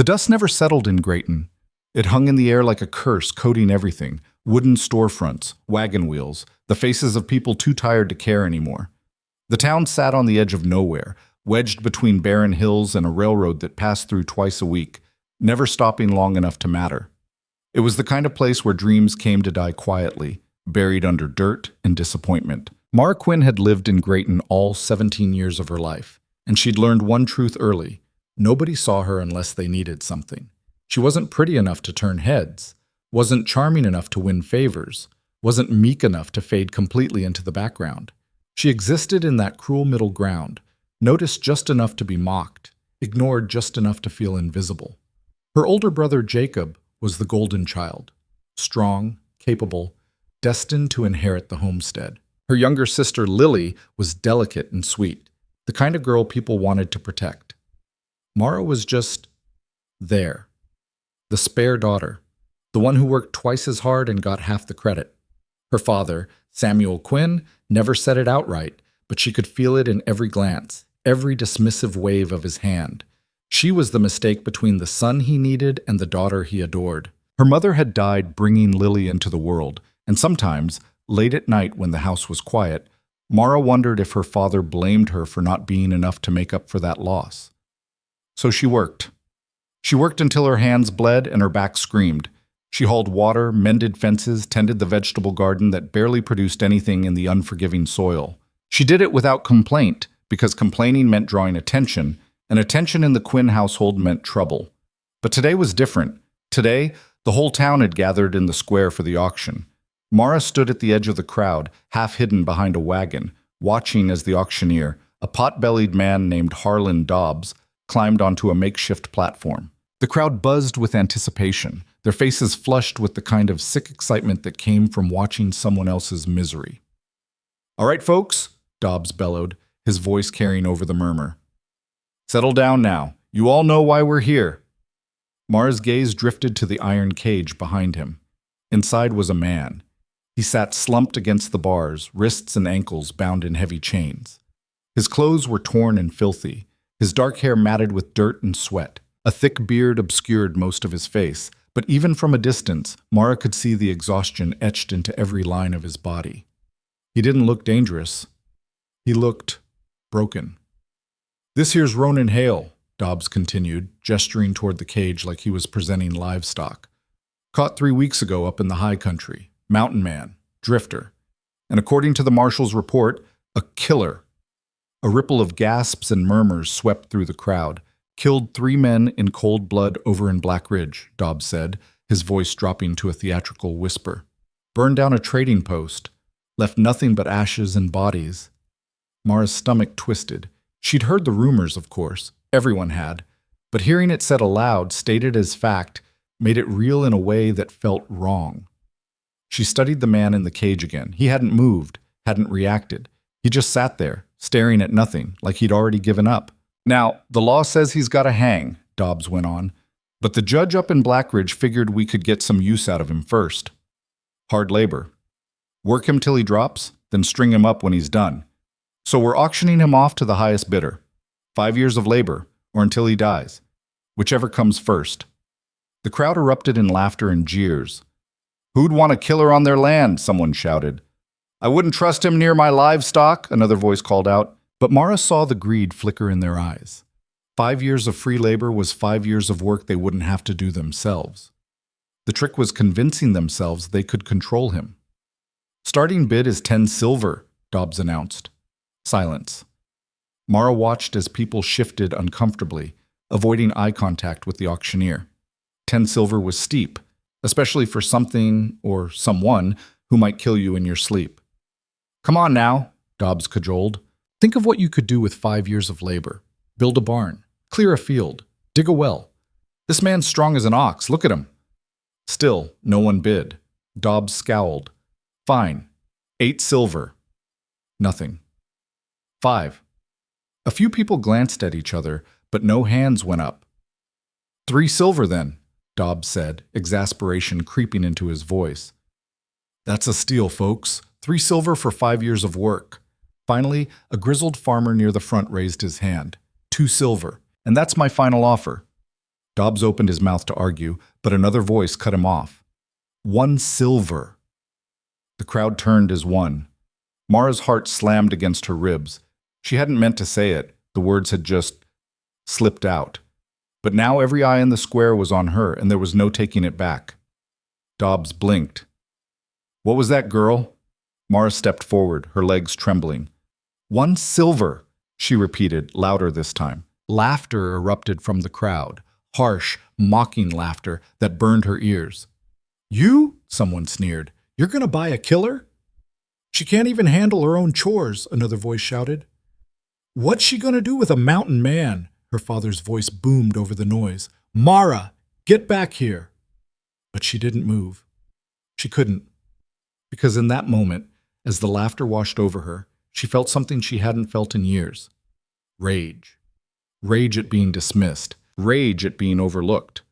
The dust never settled in Grayton. It hung in the air like a curse, coating everything: wooden storefronts, wagon wheels, the faces of people too tired to care anymore. The town sat on the edge of nowhere, wedged between barren hills and a railroad that passed through twice a week, never stopping long enough to matter. It was the kind of place where dreams came to die quietly, buried under dirt and disappointment. Mara Quinn had lived in Grayton all 17 years of her life, and she'd learned one truth early: nobody saw her unless they needed something. She wasn't pretty enough to turn heads, wasn't charming enough to win favors, wasn't meek enough to fade completely into the background. She existed in that cruel middle ground, noticed just enough to be mocked, ignored just enough to feel invisible. Her older brother Jacob was the golden child, strong, capable, destined to inherit the homestead. Her younger sister Lily was delicate and sweet, the kind of girl people wanted to protect. Mara was just there, the spare daughter, the one who worked twice as hard and got half the credit. Her father, Samuel Quinn, never said it outright, but she could feel it in every glance, every dismissive wave of his hand. She was the mistake between the son he needed and the daughter he adored. Her mother had died bringing Lily into the world, and sometimes, late at night when the house was quiet, Mara wondered if her father blamed her for not being enough to make up for that loss. So she worked. She worked until her hands bled and her back screamed. She hauled water, mended fences, tended the vegetable garden that barely produced anything in the unforgiving soil. She did it without complaint, because complaining meant drawing attention, and attention in the Quinn household meant trouble. But today was different. Today, the whole town had gathered in the square for the auction. Mara stood at the edge of the crowd, half hidden behind a wagon, watching as the auctioneer, a pot-bellied man named Harlan Dobbs, climbed onto a makeshift platform. The crowd buzzed with anticipation, their faces flushed with the kind of sick excitement that came from watching someone else's misery. "All right, folks," Dobbs bellowed, his voice carrying over the murmur. "Settle down now. You all know why we're here." Mara's gaze drifted to the iron cage behind him. Inside was a man. He sat slumped against the bars, wrists and ankles bound in heavy chains. His clothes were torn and filthy, his dark hair matted with dirt and sweat. A thick beard obscured most of his face, but even from a distance, Mara could see the exhaustion etched into every line of his body. He didn't look dangerous. He looked broken. "This here's Ronan Hale," Dobbs continued, gesturing toward the cage like he was presenting livestock. "Caught 3 weeks ago up in the high country. Mountain man. Drifter. And according to the marshal's report, a killer." A ripple of gasps and murmurs swept through the crowd. "Killed 3 men in cold blood over in Black Ridge," Dobbs said, his voice dropping to a theatrical whisper. "Burned down a trading post. Left nothing but ashes and bodies." Mara's stomach twisted. She'd heard the rumors, of course. Everyone had. But hearing it said aloud, stated as fact, made it real in a way that felt wrong. She studied the man in the cage again. He hadn't moved, hadn't reacted. He just sat there, staring at nothing, like he'd already given up. "Now, the law says he's got to hang," Dobbs went on, "but the judge up in Blackridge figured we could get some use out of him first. Hard labor. Work him till he drops, then string him up when he's done. So we're auctioning him off to the highest bidder. 5 years of labor, or until he dies. Whichever comes first." The crowd erupted in laughter and jeers. "Who'd want a killer on their land?" someone shouted. "I wouldn't trust him near my livestock," another voice called out. But Mara saw the greed flicker in their eyes. 5 years of free labor was 5 years of work they wouldn't have to do themselves. The trick was convincing themselves they could control him. "Starting bid is 10 silver, Dobbs announced. Silence. Mara watched as people shifted uncomfortably, avoiding eye contact with the auctioneer. 10 silver was steep, especially for something or someone who might kill you in your sleep. "Come on now," Dobbs cajoled. "Think of what you could do with 5 years of labor. Build a barn, clear a field, dig a well. This man's strong as an ox, look at him." Still, no one bid. Dobbs scowled. "Fine. 8 silver. Nothing. 5. A few people glanced at each other, but no hands went up. 3 silver then, Dobbs said, exasperation creeping into his voice. "That's a steal, folks. 3 silver for 5 years of work." Finally, a grizzled farmer near the front raised his hand. 2 silver. "And that's my final offer." Dobbs opened his mouth to argue, but another voice cut him off. 1 silver. The crowd turned as one. Mara's heart slammed against her ribs. She hadn't meant to say it. The words had just slipped out. But now every eye in the square was on her, and there was no taking it back. Dobbs blinked. What was that, girl? Mara stepped forward, her legs trembling. 1 silver, she repeated, louder this time. Laughter erupted from the crowd, harsh, mocking laughter that burned her ears. You? Someone sneered. You're going to buy a killer? She can't even handle her own chores, another voice shouted. What's she going to do with a mountain man? Her father's voice boomed over the noise. Mara, get back here. But she didn't move. She couldn't. Because in that moment, as the laughter washed over her, she felt something she hadn't felt in years. Rage. Rage at being dismissed. Rage at being overlooked.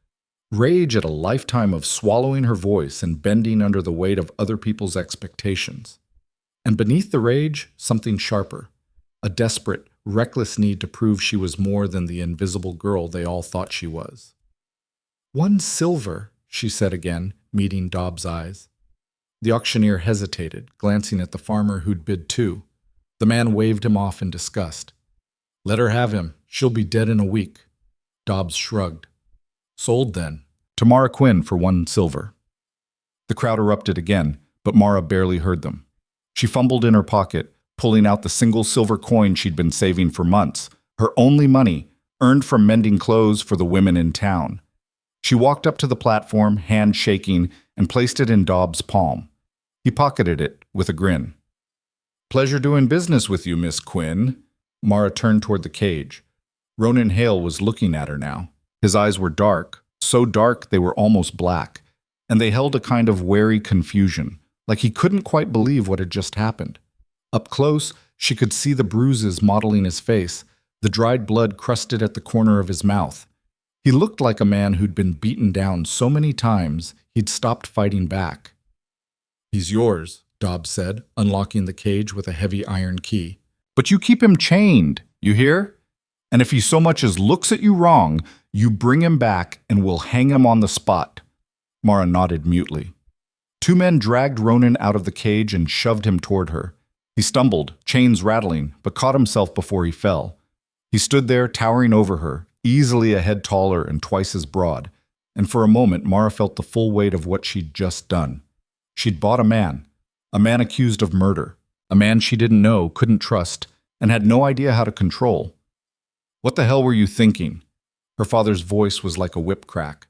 Rage at a lifetime of swallowing her voice and bending under the weight of other people's expectations. And beneath the rage, something sharper. A desperate, reckless need to prove she was more than the invisible girl they all thought she was. 1 silver, she said again, meeting Dobbs' eyes. The auctioneer hesitated, glancing at the farmer who'd bid 2. The man waved him off in disgust. Let her have him. She'll be dead in a week. Dobbs shrugged. Sold then. To Mara Quinn for 1 silver. The crowd erupted again, but Mara barely heard them. She fumbled in her pocket, pulling out the single silver coin she'd been saving for months, her only money, earned from mending clothes for the women in town. She walked up to the platform, hand shaking, and placed it in Dobbs' palm. He pocketed it with a grin. Pleasure doing business with you, Miss Quinn. Mara turned toward the cage. Ronan Hale was looking at her now. His eyes were dark, so dark they were almost black, and they held a kind of wary confusion, like he couldn't quite believe what had just happened. Up close, she could see the bruises mottling his face, the dried blood crusted at the corner of his mouth. He looked like a man who'd been beaten down so many times he'd stopped fighting back. He's yours, Dobbs said, unlocking the cage with a heavy iron key. But you keep him chained, you hear? And if he so much as looks at you wrong, you bring him back and we'll hang him on the spot. Mara nodded mutely. 2 men dragged Ronan out of the cage and shoved him toward her. He stumbled, chains rattling, but caught himself before he fell. He stood there, towering over her, easily a head taller and twice as broad, and for a moment Mara felt the full weight of what she'd just done. She'd bought a man accused of murder, a man she didn't know, couldn't trust, and had no idea how to control. What the hell were you thinking? Her father's voice was like a whip crack.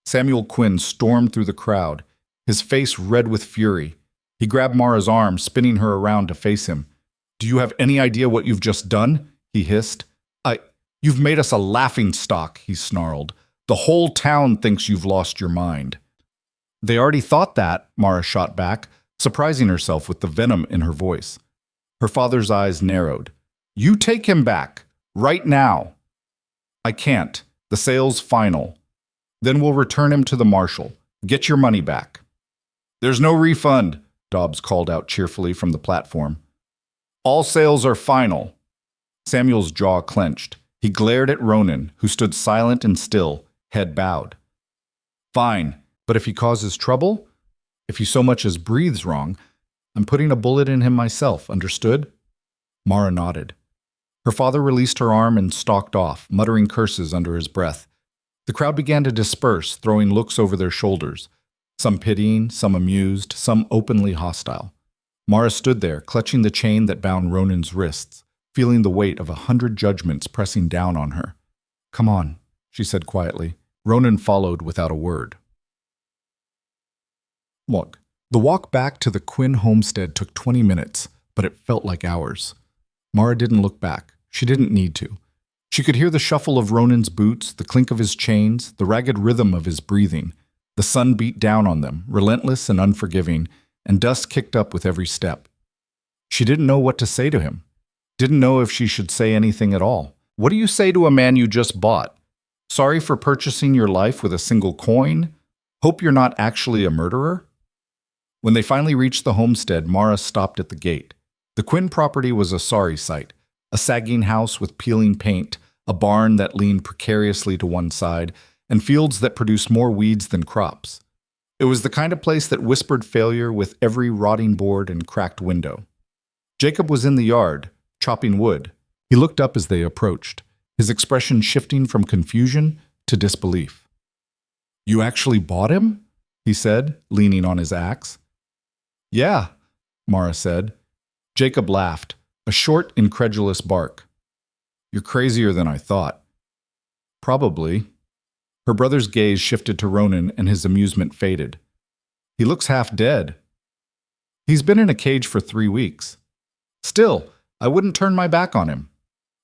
Samuel Quinn stormed through the crowd, his face red with fury. He grabbed Mara's arm, spinning her around to face him. Do you have any idea what you've just done? He hissed. You've made us a laughingstock, he snarled. The whole town thinks you've lost your mind. They already thought that, Mara shot back, surprising herself with the venom in her voice. Her father's eyes narrowed. You take him back, right now. I can't. The sale's final. Then we'll return him to the marshal. Get your money back. There's no refund, Dobbs called out cheerfully from the platform. All sales are final. Samuel's jaw clenched. He glared at Ronan, who stood silent and still, head bowed. Fine, but if he causes trouble, if he so much as breathes wrong, I'm putting a bullet in him myself, understood? Mara nodded. Her father released her arm and stalked off, muttering curses under his breath. The crowd began to disperse, throwing looks over their shoulders, some pitying, some amused, some openly hostile. Mara stood there, clutching the chain that bound Ronan's wrists, feeling the weight of 100 judgments pressing down on her. Come on, she said quietly. Ronan followed without a word. Look, the walk back to the Quinn homestead took 20 minutes, but it felt like hours. Mara didn't look back. She didn't need to. She could hear the shuffle of Ronan's boots, the clink of his chains, the ragged rhythm of his breathing. The sun beat down on them, relentless and unforgiving, and dust kicked up with every step. She didn't know what to say to him. Didn't know if she should say anything at all. What do you say to a man you just bought? Sorry for purchasing your life with a single coin? Hope you're not actually a murderer? When they finally reached the homestead, Mara stopped at the gate. The Quinn property was a sorry sight. A sagging house with peeling paint, a barn that leaned precariously to one side, and fields that produced more weeds than crops. It was the kind of place that whispered failure with every rotting board and cracked window. Jacob was in the yard, chopping wood. He looked up as they approached, his expression shifting from confusion to disbelief. "You actually bought him?" he said, leaning on his axe. "Yeah," Mara said. Jacob laughed, a short, incredulous bark. "You're crazier than I thought." "Probably." Her brother's gaze shifted to Ronan and his amusement faded. "He looks half dead." "He's been in a cage for 3 weeks. Still, I wouldn't turn my back on him."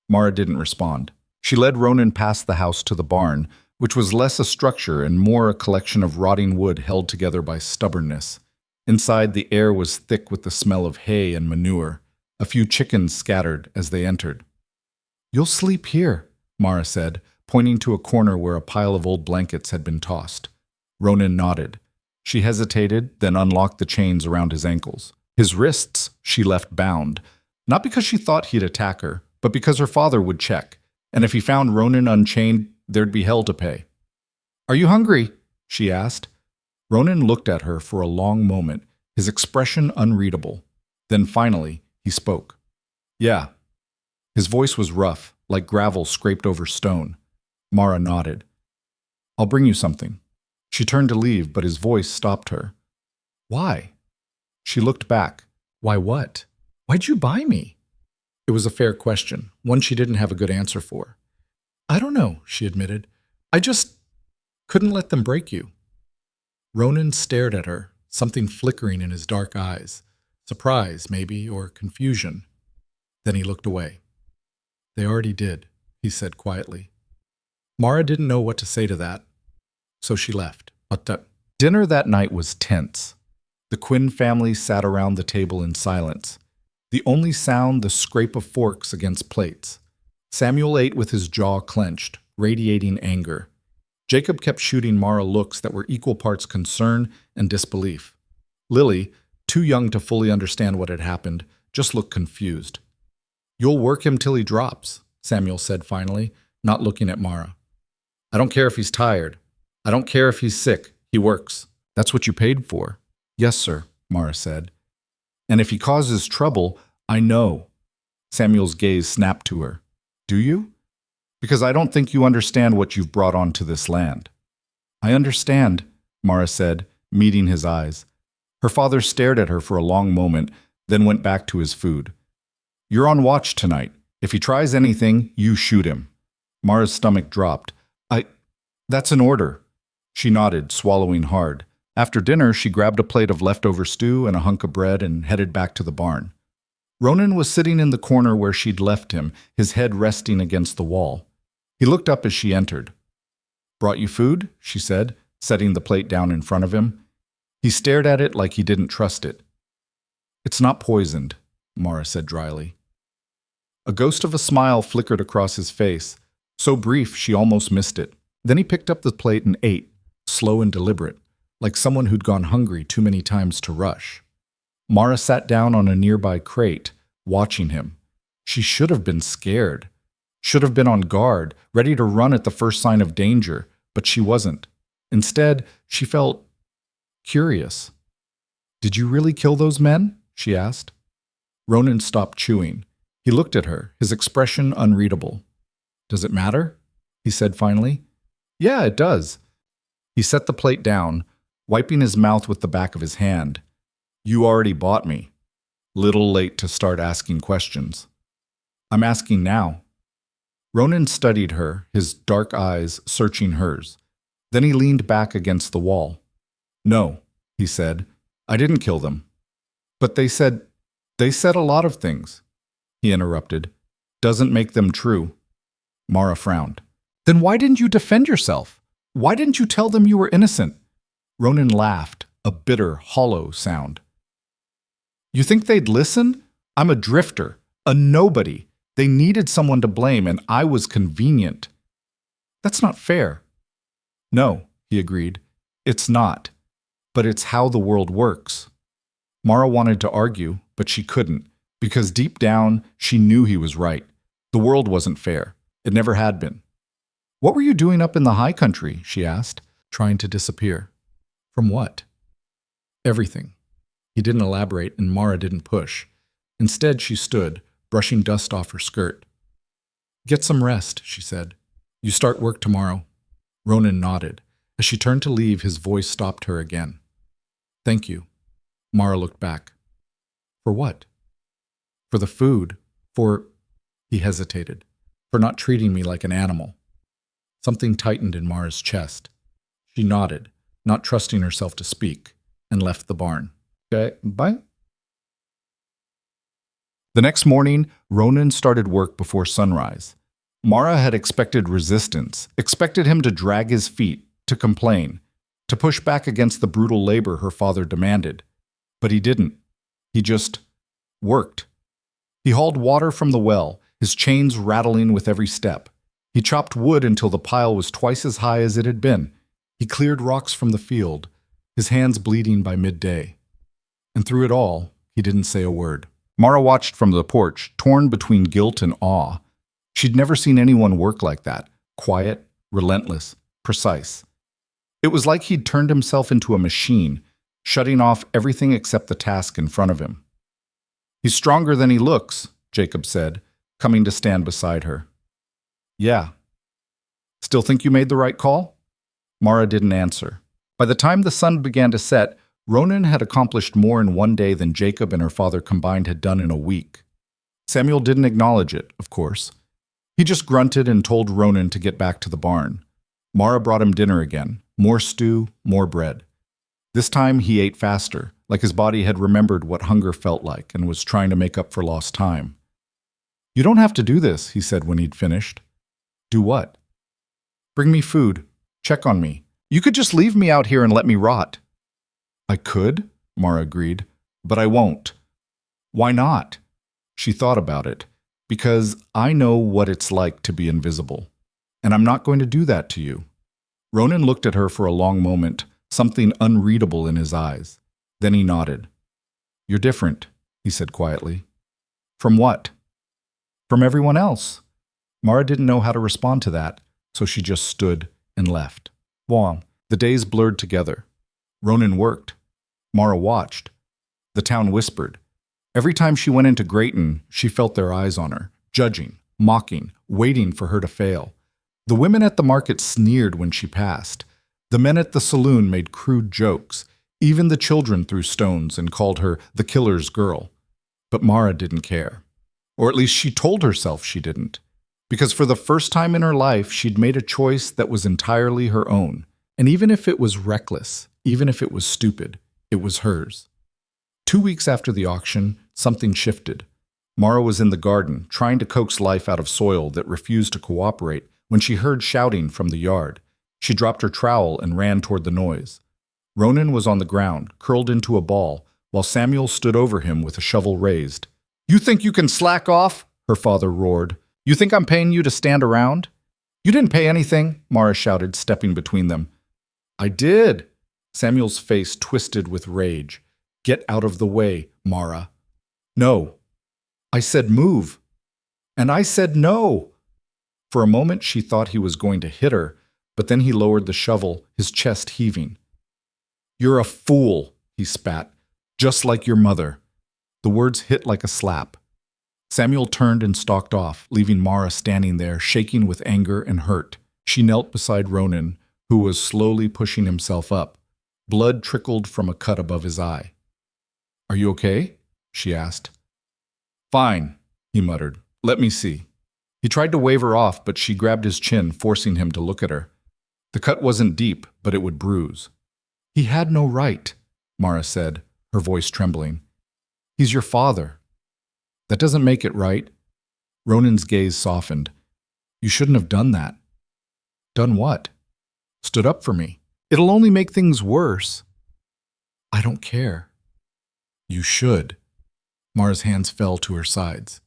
Mara didn't respond. She led Ronan past the house to the barn, which was less a structure and more a collection of rotting wood held together by stubbornness. Inside, the air was thick with the smell of hay and manure. A few chickens scattered as they entered. "You'll sleep here," Mara said, pointing to a corner where a pile of old blankets had been tossed. Ronan nodded. She hesitated, then unlocked the chains around his ankles. His wrists she left bound, not because she thought he'd attack her, but because her father would check, and if he found Ronan unchained, there'd be hell to pay. "Are you hungry?" she asked. Ronan looked at her for a long moment, his expression unreadable. Then finally, he spoke. "Yeah." His voice was rough, like gravel scraped over stone. Mara nodded. "I'll bring you something." She turned to leave, but his voice stopped her. "Why?" She looked back. "Why what? Why'd you buy me?" It was a fair question, one she didn't have a good answer for. "I don't know," she admitted. "I just couldn't let them break you." Ronan stared at her, something flickering in his dark eyes. Surprise, maybe, or confusion. Then he looked away. "They already did," he said quietly. Mara didn't know what to say to that, so she left. Dinner that night was tense. The Quinn family sat around the table in silence. The only sound the scrape of forks against plates. Samuel ate with his jaw clenched, radiating anger. Jacob kept shooting Mara looks that were equal parts concern and disbelief. Lily, too young to fully understand what had happened, just looked confused. "You'll work him till he drops," Samuel said finally, not looking at Mara. "I don't care if he's tired. I don't care if he's sick. He works. That's what you paid for." "Yes, sir," Mara said. "And if he causes trouble, I know." Samuel's gaze snapped to her. "Do you?" "Because I don't think you understand what you've brought onto this land." "I understand," Mara said, meeting his eyes. Her father stared at her for a long moment, then went back to his food. "You're on watch tonight. If he tries anything, you shoot him." Mara's stomach dropped. That's an order." She nodded, swallowing hard. After dinner, she grabbed a plate of leftover stew and a hunk of bread and headed back to the barn. Ronan was sitting in the corner where she'd left him, his head resting against the wall. He looked up as she entered. "Brought you food?" she said, setting the plate down in front of him. He stared at it like he didn't trust it. "It's not poisoned," Mara said dryly. A ghost of a smile flickered across his face, so brief she almost missed it. Then he picked up the plate and ate, slow and deliberate, like someone who'd gone hungry too many times to rush. Mara sat down on a nearby crate, watching him. She should have been scared, should have been on guard, ready to run at the first sign of danger, but she wasn't. Instead, she felt curious. "Did you really kill those men?" she asked. Ronan stopped chewing. He looked at her, his expression unreadable. "Does it matter?" he said finally. "Yeah, it does." He set the plate down, wiping his mouth with the back of his hand. "You already bought me. Little late to start asking questions." "I'm asking now." Ronan studied her, his dark eyes searching hers. Then he leaned back against the wall. "No," he said, "I didn't kill them." "But they said a lot of things," he interrupted. "Doesn't make them true." Mara frowned. "Then why didn't you defend yourself? Why didn't you tell them you were innocent?" Ronan laughed, a bitter, hollow sound. "You think they'd listen? I'm a drifter, a nobody. They needed someone to blame, and I was convenient." "That's not fair." "No," he agreed. "It's not. But it's how the world works." Mara wanted to argue, but she couldn't, because deep down, she knew he was right. The world wasn't fair. It never had been. What were you doing up in the high country? She asked, trying to disappear. From what? Everything. He didn't elaborate, and Mara didn't push. Instead, she stood, brushing dust off her skirt. Get some rest, she said. You start work tomorrow. Ronan nodded. As she turned to leave, his voice stopped her again. Thank you. Mara looked back. For what? For the food. He hesitated. For not treating me like an animal. Something tightened in Mara's chest. She nodded, not trusting herself to speak, and left the barn. Okay, bye. The next morning, Ronan started work before sunrise. Mara had expected resistance, expected him to drag his feet, to complain, to push back against the brutal labor her father demanded. But he didn't. He just worked. He hauled water from the well, his chains rattling with every step. He chopped wood until the pile was twice as high as it had been. He cleared rocks from the field, his hands bleeding by midday. And through it all, he didn't say a word. Mara watched from the porch, torn between guilt and awe. She'd never seen anyone work like that, quiet, relentless, precise. It was like he'd turned himself into a machine, shutting off everything except the task in front of him. He's stronger than he looks, Jacob said, coming to stand beside her. Yeah. Still think you made the right call? Mara didn't answer. By the time the sun began to set, Ronan had accomplished more in one day than Jacob and her father combined had done in a week. Samuel didn't acknowledge it, of course. He just grunted and told Ronan to get back to the barn. Mara brought him dinner again, more stew, more bread. This time he ate faster, like his body had remembered what hunger felt like and was trying to make up for lost time. You don't have to do this, he said when he'd finished. Do what? Bring me food. Check on me. You could just leave me out here and let me rot. I could, Mara agreed, but I won't. Why not? She thought about it. Because I know what it's like to be invisible. And I'm not going to do that to you. Ronan looked at her for a long moment, something unreadable in his eyes. Then he nodded. You're different, he said quietly. From what? From everyone else. Mara didn't know how to respond to that, so she just stood and left. Wong. The days blurred together. Ronan worked. Mara watched. The town whispered. Every time she went into Grayton, she felt their eyes on her, judging, mocking, waiting for her to fail. The women at the market sneered when she passed. The men at the saloon made crude jokes. Even the children threw stones and called her the killer's girl. But Mara didn't care. Or at least she told herself she didn't. Because for the first time in her life, she'd made a choice that was entirely her own. And even if it was reckless, even if it was stupid, it was hers. 2 weeks after the auction, something shifted. Mara was in the garden, trying to coax life out of soil that refused to cooperate, when she heard shouting from the yard. She dropped her trowel and ran toward the noise. Ronan was on the ground, curled into a ball, while Samuel stood over him with a shovel raised. You think you can slack off? Her father roared. You think I'm paying you to stand around? You didn't pay anything, Mara shouted, stepping between them. I did. Samuel's face twisted with rage. Get out of the way, Mara. No. I said move. And I said no. For a moment she thought he was going to hit her, but then he lowered the shovel, his chest heaving. You're a fool, he spat, just like your mother. The words hit like a slap. Samuel turned and stalked off, leaving Mara standing there, shaking with anger and hurt. She knelt beside Ronan, who was slowly pushing himself up. Blood trickled from a cut above his eye. Are you okay? She asked. Fine, he muttered. Let me see. He tried to wave her off, but she grabbed his chin, forcing him to look at her. The cut wasn't deep, but it would bruise. He had no right, Mara said, her voice trembling. He's your father. That doesn't make it right. Ronan's gaze softened. You shouldn't have done that. Done what? Stood up for me. It'll only make things worse. I don't care. You should. Mara's hands fell to her sides.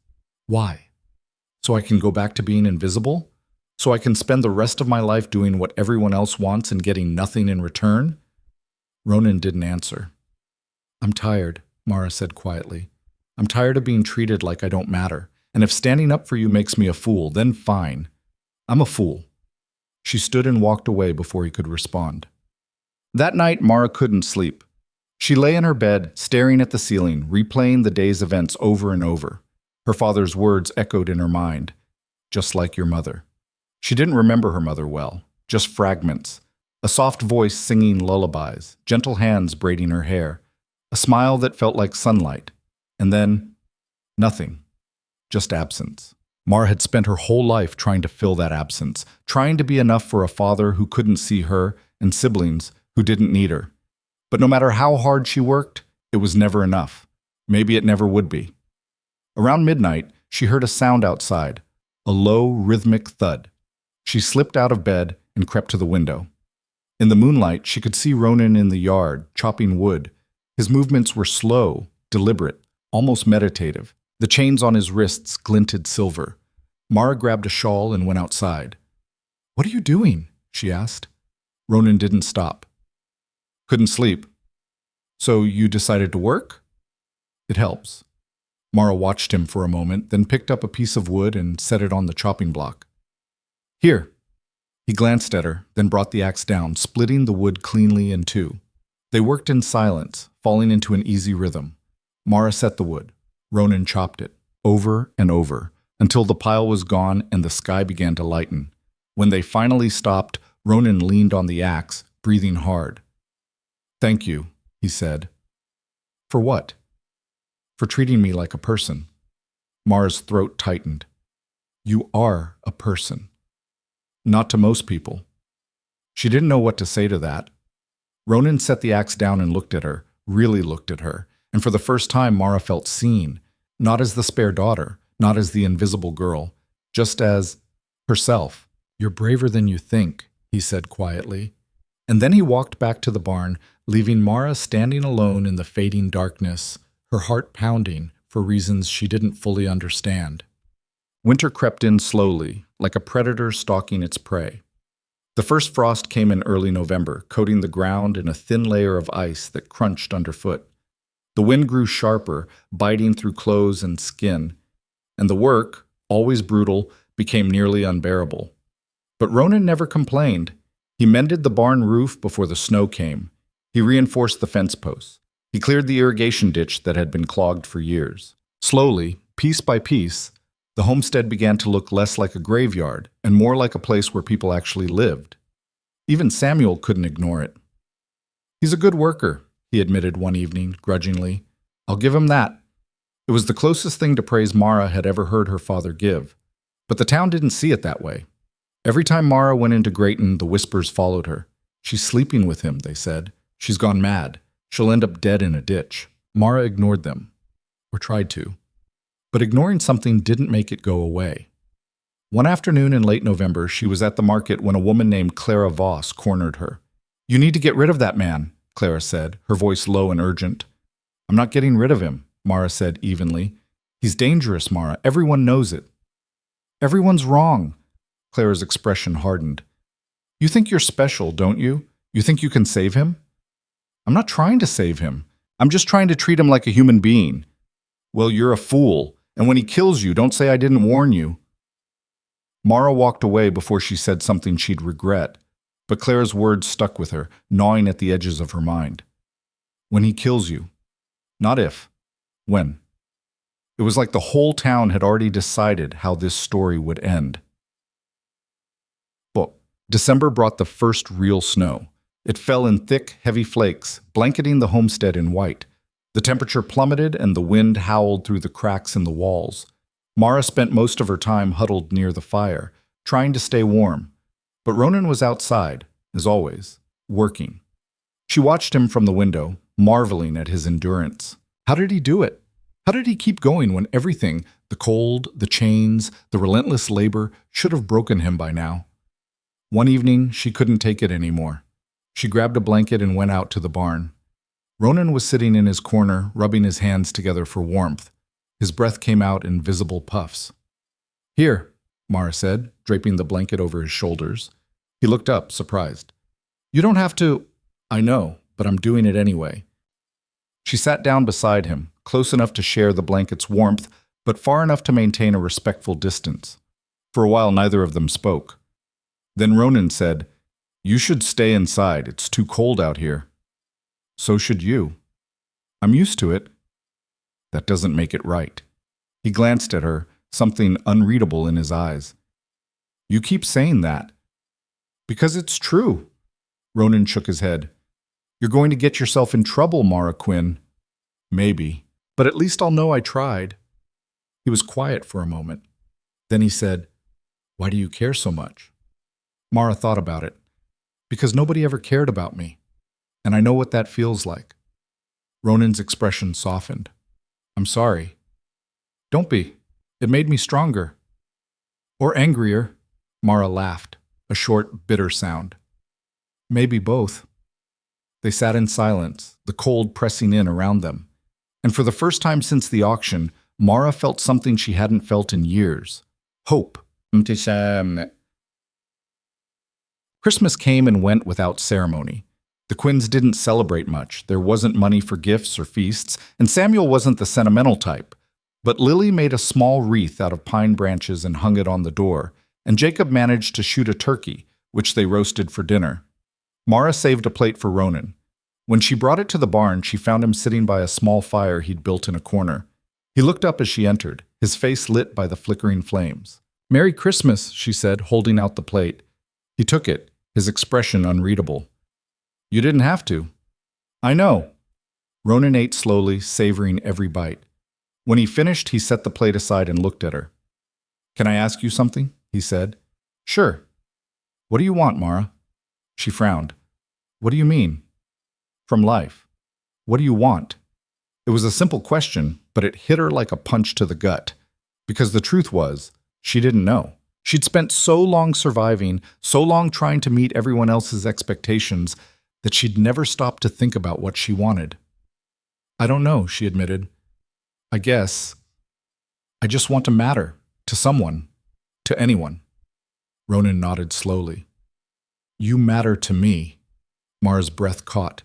Why? So I can go back to being invisible? So I can spend the rest of my life doing what everyone else wants and getting nothing in return? Ronan didn't answer. I'm tired, Mara said quietly. I'm tired of being treated like I don't matter. And if standing up for you makes me a fool, then fine. I'm a fool. She stood and walked away before he could respond. That night, Mara couldn't sleep. She lay in her bed, staring at the ceiling, replaying the day's events over and over. Her father's words echoed in her mind, just like your mother. She didn't remember her mother well, just fragments. A soft voice singing lullabies, gentle hands braiding her hair, a smile that felt like sunlight. And then, nothing, just absence. Mara had spent her whole life trying to fill that absence, trying to be enough for a father who couldn't see her and siblings who didn't need her. But no matter how hard she worked, it was never enough. Maybe it never would be. Around midnight, she heard a sound outside, a low, rhythmic thud. She slipped out of bed and crept to the window. In the moonlight, she could see Ronan in the yard, chopping wood. His movements were slow, deliberate, almost meditative. The chains on his wrists glinted silver. Mara grabbed a shawl and went outside. "What are you doing?" she asked. Ronan didn't stop. "Couldn't sleep." "So you decided to work?" "It helps." Mara watched him for a moment, then picked up a piece of wood and set it on the chopping block. "Here." He glanced at her, then brought the axe down, splitting the wood cleanly in two. They worked in silence, falling into an easy rhythm. Mara set the wood. Ronan chopped it, over and over, until the pile was gone and the sky began to lighten. When they finally stopped, Ronan leaned on the axe, breathing hard. "Thank you," he said. "For what?" "For treating me like a person." Mara's throat tightened. "You are a person." "Not to most people." She didn't know what to say to that. Ronan set the axe down and looked at her, really looked at her, and for the first time Mara felt seen, not as the spare daughter, not as the invisible girl, just as herself. "You're braver than you think," he said quietly. And then he walked back to the barn, leaving Mara standing alone in the fading darkness, her heart pounding for reasons she didn't fully understand. Winter crept in slowly, like a predator stalking its prey. The first frost came in early November, coating the ground in a thin layer of ice that crunched underfoot. The wind grew sharper, biting through clothes and skin, and the work, always brutal, became nearly unbearable. But Ronan never complained. He mended the barn roof before the snow came. He reinforced the fence posts. He cleared the irrigation ditch that had been clogged for years. Slowly, piece by piece, the homestead began to look less like a graveyard and more like a place where people actually lived. Even Samuel couldn't ignore it. "He's a good worker," he admitted one evening, grudgingly. "I'll give him that." It was the closest thing to praise Mara had ever heard her father give. But the town didn't see it that way. Every time Mara went into Grayton, the whispers followed her. "She's sleeping with him," they said. "She's gone mad. She'll end up dead in a ditch." Mara ignored them, or tried to. But ignoring something didn't make it go away. One afternoon in late November, she was at the market when a woman named Clara Voss cornered her. "You need to get rid of that man," Clara said, her voice low and urgent. "I'm not getting rid of him," Mara said evenly. "He's dangerous, Mara. Everyone knows it." "Everyone's wrong." Clara's expression hardened. "You think you're special, don't you? You think you can save him?" "I'm not trying to save him. I'm just trying to treat him like a human being." "Well, you're a fool. And when he kills you, don't say I didn't warn you." Mara walked away before she said something she'd regret, but Clara's words stuck with her, gnawing at the edges of her mind. "When he kills you. Not if. When." It was like the whole town had already decided how this story would end. But December brought the first real snow. It fell in thick, heavy flakes, blanketing the homestead in white. The temperature plummeted and the wind howled through the cracks in the walls. Mara spent most of her time huddled near the fire, trying to stay warm. But Ronan was outside, as always, working. She watched him from the window, marveling at his endurance. How did he do it? How did he keep going when everything, the cold, the chains, the relentless labor, should have broken him by now? One evening, she couldn't take it anymore. She grabbed a blanket and went out to the barn. Ronan was sitting in his corner, rubbing his hands together for warmth. His breath came out in visible puffs. "Here," Mara said, draping the blanket over his shoulders. He looked up, surprised. "You don't have to." "I know, but I'm doing it anyway." She sat down beside him, close enough to share the blanket's warmth, but far enough to maintain a respectful distance. For a while, neither of them spoke. Then Ronan said, "You should stay inside. It's too cold out here." "So should you." "I'm used to it." "That doesn't make it right." He glanced at her, something unreadable in his eyes. "You keep saying that." "Because it's true." Ronan shook his head. "You're going to get yourself in trouble, Mara Quinn." "Maybe, but at least I'll know I tried." He was quiet for a moment. Then he said, "Why do you care so much?" Mara thought about it. "Because nobody ever cared about me, and I know what that feels like." Ronan's expression softened. "I'm sorry." "Don't be. It made me stronger." "Or angrier." Mara laughed, a short, bitter sound. "Maybe both." They sat in silence, the cold pressing in around them. And for the first time since the auction, Mara felt something she hadn't felt in years. Hope. Christmas came and went without ceremony. The Quinns didn't celebrate much. There wasn't money for gifts or feasts, and Samuel wasn't the sentimental type. But Lily made a small wreath out of pine branches and hung it on the door, and Jacob managed to shoot a turkey, which they roasted for dinner. Mara saved a plate for Ronan. When she brought it to the barn, she found him sitting by a small fire he'd built in a corner. He looked up as she entered, his face lit by the flickering flames. "Merry Christmas," she said, holding out the plate. He took it, his expression unreadable. "You didn't have to." "I know." Ronan ate slowly, savoring every bite. When he finished, he set the plate aside and looked at her. "Can I ask you something?" he said. "Sure." "What do you want, Mara?" She frowned. "What do you mean?" "From life. What do you want?" It was a simple question, but it hit her like a punch to the gut. Because the truth was, she didn't know. She'd spent so long surviving, so long trying to meet everyone else's expectations, that she'd never stopped to think about what she wanted. "I don't know," she admitted. I just want to matter. To someone. To anyone." Ronan nodded slowly. "You matter to me." Mara's breath caught.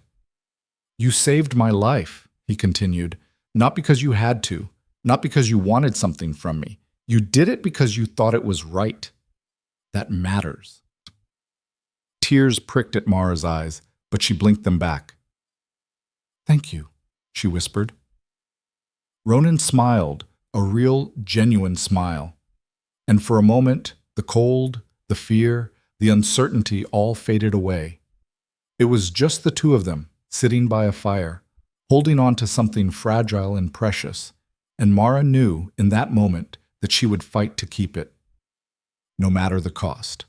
"You saved my life," he continued. "Not because you had to. Not because you wanted something from me. You did it because you thought it was right. That matters." Tears pricked at Mara's eyes, but she blinked them back. "Thank you," she whispered. Ronan smiled, a real, genuine smile. And for a moment, the cold, the fear, the uncertainty all faded away. It was just the two of them, sitting by a fire, holding on to something fragile and precious, and Mara knew in that moment that she would fight to keep it, no matter the cost.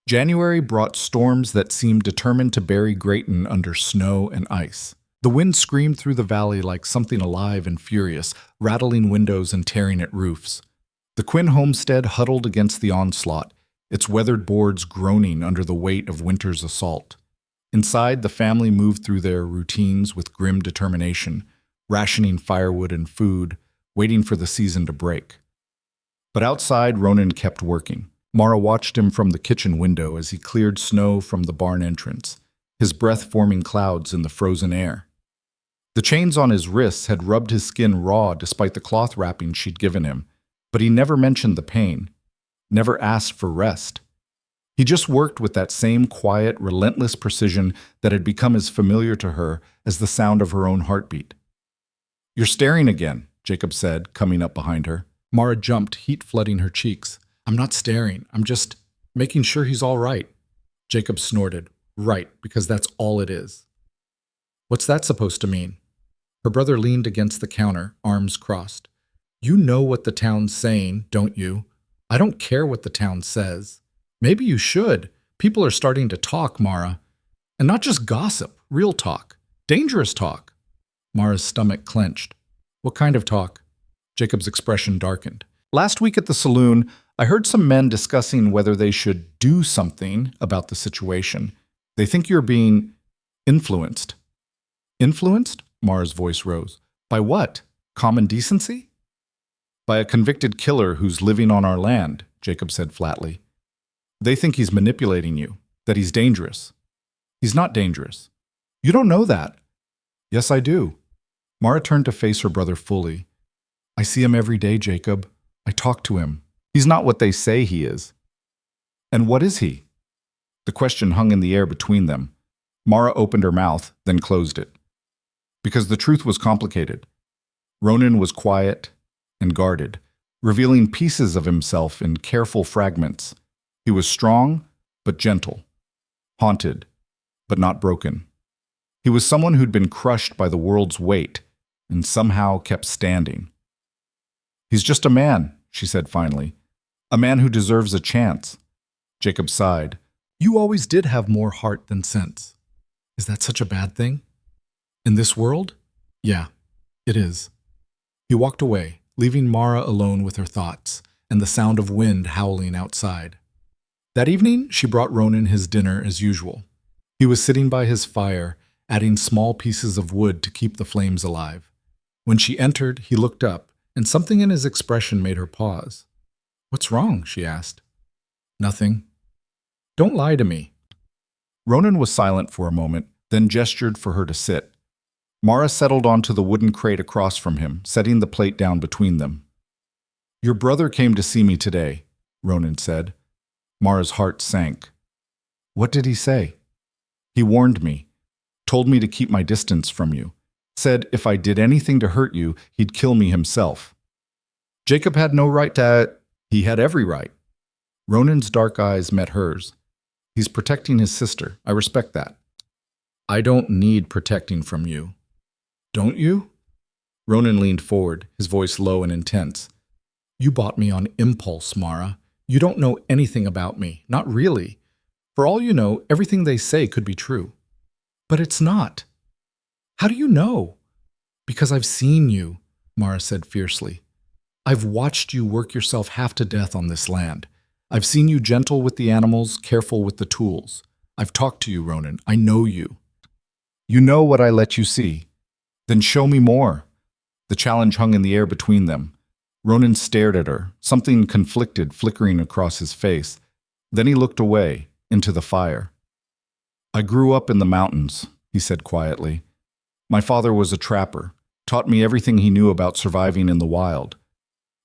January brought storms that seemed determined to bury Grayton under snow and ice. The wind screamed through the valley like something alive and furious, rattling windows and tearing at roofs. The Quinn homestead huddled against the onslaught, its weathered boards groaning under the weight of winter's assault. Inside, the family moved through their routines with grim determination, rationing firewood and food, waiting for the season to break. But outside, Ronan kept working. Mara watched him from the kitchen window as he cleared snow from the barn entrance, his breath forming clouds in the frozen air. The chains on his wrists had rubbed his skin raw despite the cloth wrapping she'd given him, but he never mentioned the pain, never asked for rest. He just worked with that same quiet, relentless precision that had become as familiar to her as the sound of her own heartbeat. "You're staring again," Jacob said, coming up behind her. Mara jumped, heat flooding her cheeks. "I'm not staring. I'm just making sure he's all right." Jacob snorted. "Right, because that's all it is." "What's that supposed to mean?" Her brother leaned against the counter, arms crossed. "You know what the town's saying, don't you?" "I don't care what the town says." "Maybe you should. People are starting to talk, Mara. And not just gossip, real talk. Dangerous talk." Mara's stomach clenched. "What kind of talk?" Jacob's expression darkened. "Last week at the saloon, I heard some men discussing whether they should do something about the situation. They think you're being influenced." "Influenced?" Mara's voice rose. "By what? Common decency?" "By a convicted killer who's living on our land," Jacob said flatly. "They think he's manipulating you, that he's dangerous." "He's not dangerous." "You don't know that." "Yes, I do." Mara turned to face her brother fully. "I see him every day, Jacob. I talk to him. He's not what they say he is." "And what is he?" The question hung in the air between them. Mara opened her mouth, then closed it. Because the truth was complicated. Ronan was quiet and guarded, revealing pieces of himself in careful fragments. He was strong, but gentle. Haunted, but not broken. He was someone who'd been crushed by the world's weight and somehow kept standing. "He's just a man," she said finally. "A man who deserves a chance." Jacob sighed. "You always did have more heart than sense. Is that such a bad thing? In this world? Yeah, it is." He walked away, leaving Mara alone with her thoughts and the sound of wind howling outside. That evening, she brought Ronan his dinner as usual. He was sitting by his fire, adding small pieces of wood to keep the flames alive. When she entered, he looked up, and something in his expression made her pause. "What's wrong?" she asked. "Nothing." "Don't lie to me." Ronan was silent for a moment, then gestured for her to sit. Mara settled onto the wooden crate across from him, setting the plate down between them. "Your brother came to see me today," Ronan said. Mara's heart sank. "What did he say?" "He warned me, told me to keep my distance from you, said if I did anything to hurt you, he'd kill me himself." Jacob had no right to... He had every right. Ronan's dark eyes met hers. "He's protecting his sister. I respect that." "I don't need protecting from you." "Don't you?" Ronan leaned forward, his voice low and intense. "You bought me on impulse, Mara. You don't know anything about me. Not really. For all you know, everything they say could be true. But it's not." "How do you know?" "Because I've seen you," Mara said fiercely. "I've watched you work yourself half to death on this land. I've seen you gentle with the animals, careful with the tools. I've talked to you, Ronan. I know you." "You know what I let you see. Then show me more." The challenge hung in the air between them. Ronan stared at her, something conflicted flickering across his face. Then he looked away, into the fire. "I grew up in the mountains," he said quietly. "My father was a trapper, taught me everything he knew about surviving in the wild.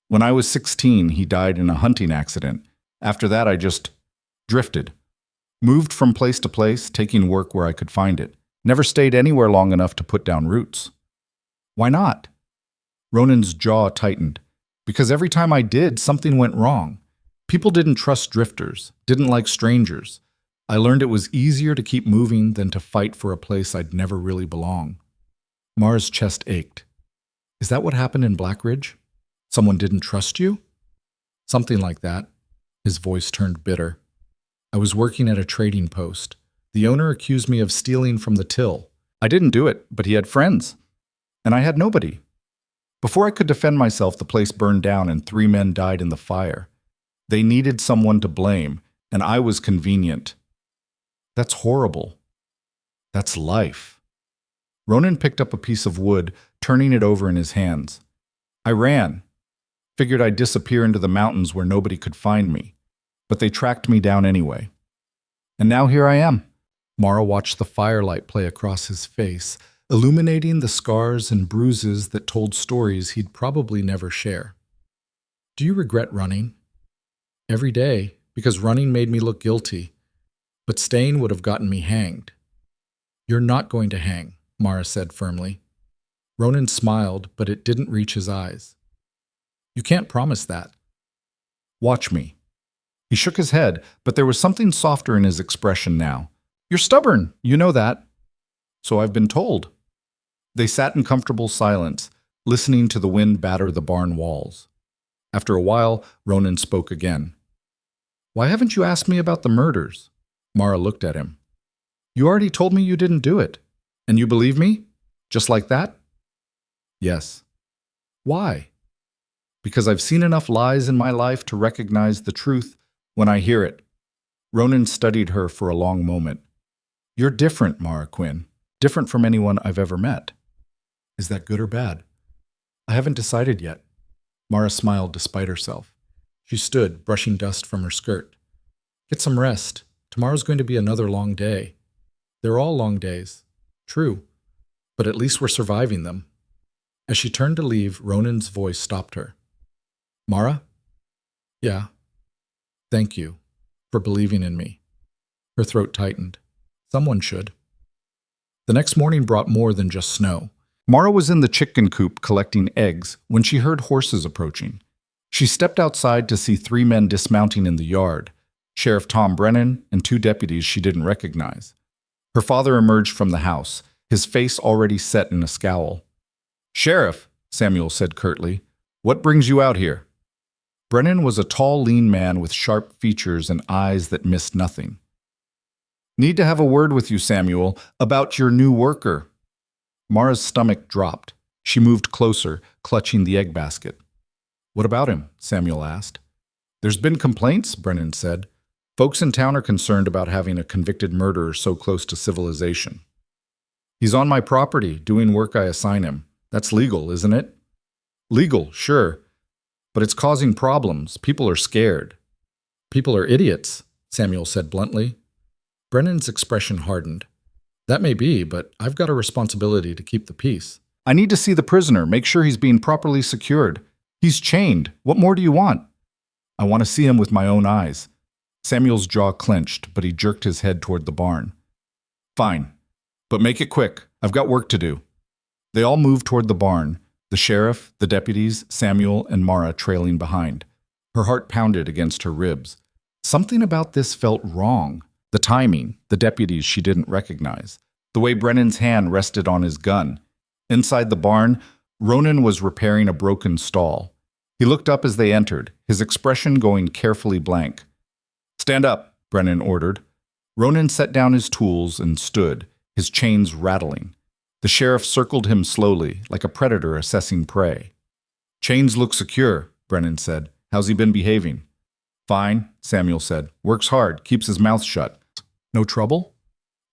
When I was 16, he died in a hunting accident. After that, I just drifted. Moved from place to place, taking work where I could find it. Never stayed anywhere long enough to put down roots." "Why not?" Ronan's jaw tightened. "Because every time I did, something went wrong. People didn't trust drifters, didn't like strangers. I learned it was easier to keep moving than to fight for a place I'd never really belong." Mara's chest ached. "Is that what happened in Black Ridge? Someone didn't trust you?" "Something like that." His voice turned bitter. "I was working at a trading post. The owner accused me of stealing from the till. I didn't do it, but he had friends. And I had nobody. Before I could defend myself, the place burned down and 3 men died in the fire. They needed someone to blame, and I was convenient. That's horrible. That's life." Ronan picked up a piece of wood, turning it over in his hands. "I ran. Figured I'd disappear into the mountains where nobody could find me. But they tracked me down anyway. And now here I am." Mara watched the firelight play across his face, illuminating the scars and bruises that told stories he'd probably never share. "Do you regret running?" "Every day, because running made me look guilty. But staying would have gotten me hanged." "You're not going to hang," Mara said firmly. Ronan smiled, but it didn't reach his eyes. "You can't promise that." "Watch me." He shook his head, but there was something softer in his expression now. "You're stubborn, you know that." "So I've been told." They sat in comfortable silence, listening to the wind batter the barn walls. After a while, Ronan spoke again. "Why haven't you asked me about the murders?" Mara looked at him. "You already told me you didn't do it. And you believe me? Just like that?" "Yes." "Why?" "Because I've seen enough lies in my life to recognize the truth when I hear it." Ronan studied her for a long moment. "You're different, Mara Quinn. Different from anyone I've ever met." "Is that good or bad?" "I haven't decided yet." Mara smiled despite herself. She stood, brushing dust from her skirt. "Get some rest. Tomorrow's going to be another long day." "They're all long days." "True. But at least we're surviving them." As she turned to leave, Ronan's voice stopped her. "Mara?" "Yeah." "Thank you for believing in me." Her throat tightened. Someone should. The next morning brought more than just snow. Mara was in the chicken coop collecting eggs when she heard horses approaching. She stepped outside to see 3 men dismounting in the yard, Sheriff Tom Brennan and 2 deputies she didn't recognize. Her father emerged from the house, his face already set in a scowl. "Sheriff," Samuel said curtly, "what brings you out here?" Brennan was a tall, lean man with sharp features and eyes that missed nothing. "Need to have a word with you, Samuel, about your new worker." Mara's stomach dropped. She moved closer, clutching the egg basket. "What about him?" Samuel asked. "There's been complaints," Brennan said. "Folks in town are concerned about having a convicted murderer so close to civilization." "He's on my property, doing work I assign him. That's legal, isn't it?" "Legal, sure. But it's causing problems. People are scared." "People are idiots," Samuel said bluntly. Brennan's expression hardened. "That may be, but I've got a responsibility to keep the peace. I need to see the prisoner, make sure he's being properly secured. He's chained. What more do you want?" "I want to see him with my own eyes." Samuel's jaw clenched, but he jerked his head toward the barn. "Fine, but make it quick. I've got work to do." They all moved toward the barn, the sheriff, the deputies, Samuel, and Mara trailing behind. Her heart pounded against her ribs. Something about this felt wrong. The timing, the deputies she didn't recognize, the way Brennan's hand rested on his gun. Inside the barn, Ronan was repairing a broken stall. He looked up as they entered, his expression going carefully blank. "Stand up," Brennan ordered. Ronan set down his tools and stood, his chains rattling. The sheriff circled him slowly, like a predator assessing prey. "Chains look secure," Brennan said. "How's he been behaving?" "Fine," Samuel said. "Works hard, keeps his mouth shut." "No trouble?"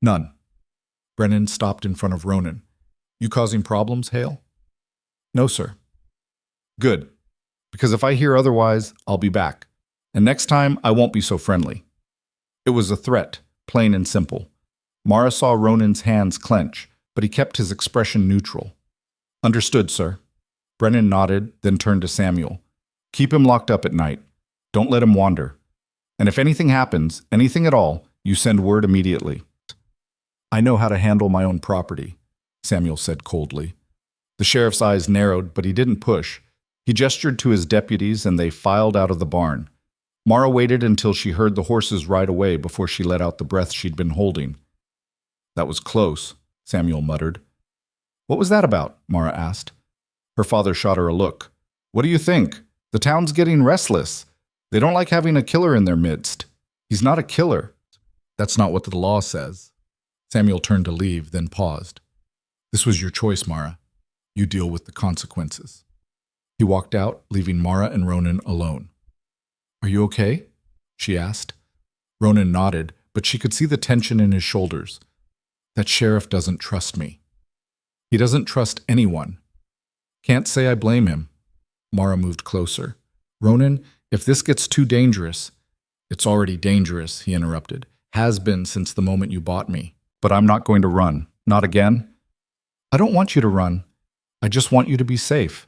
"None." Brennan stopped in front of Ronan. "You causing problems, Hale?" "No, sir." "Good. Because if I hear otherwise, I'll be back. And next time, I won't be so friendly." It was a threat, plain and simple. Mara saw Ronan's hands clench, but he kept his expression neutral. "Understood, sir." Brennan nodded, then turned to Samuel. "Keep him locked up at night. Don't let him wander. And if anything happens, anything at all, you send word immediately." "I know how to handle my own property," Samuel said coldly. The sheriff's eyes narrowed, but he didn't push. He gestured to his deputies, and they filed out of the barn. Mara waited until she heard the horses ride away before she let out the breath she'd been holding. "That was close," Samuel muttered. "What was that about?" Mara asked. Her father shot her a look. "What do you think? The town's getting restless. They don't like having a killer in their midst." "He's not a killer." "That's not what the law says." Samuel turned to leave, then paused. "This was your choice, Mara. You deal with the consequences." He walked out, leaving Mara and Ronan alone. "Are you okay?" she asked. Ronan nodded, but she could see the tension in his shoulders. "That sheriff doesn't trust me." "He doesn't trust anyone." "Can't say I blame him." Mara moved closer. "Ronan, if this gets too dangerous—" "It's already dangerous," he interrupted. "Has been since the moment you bought me." "But I'm not going to run. Not again." "I don't want you to run. I just want you to be safe."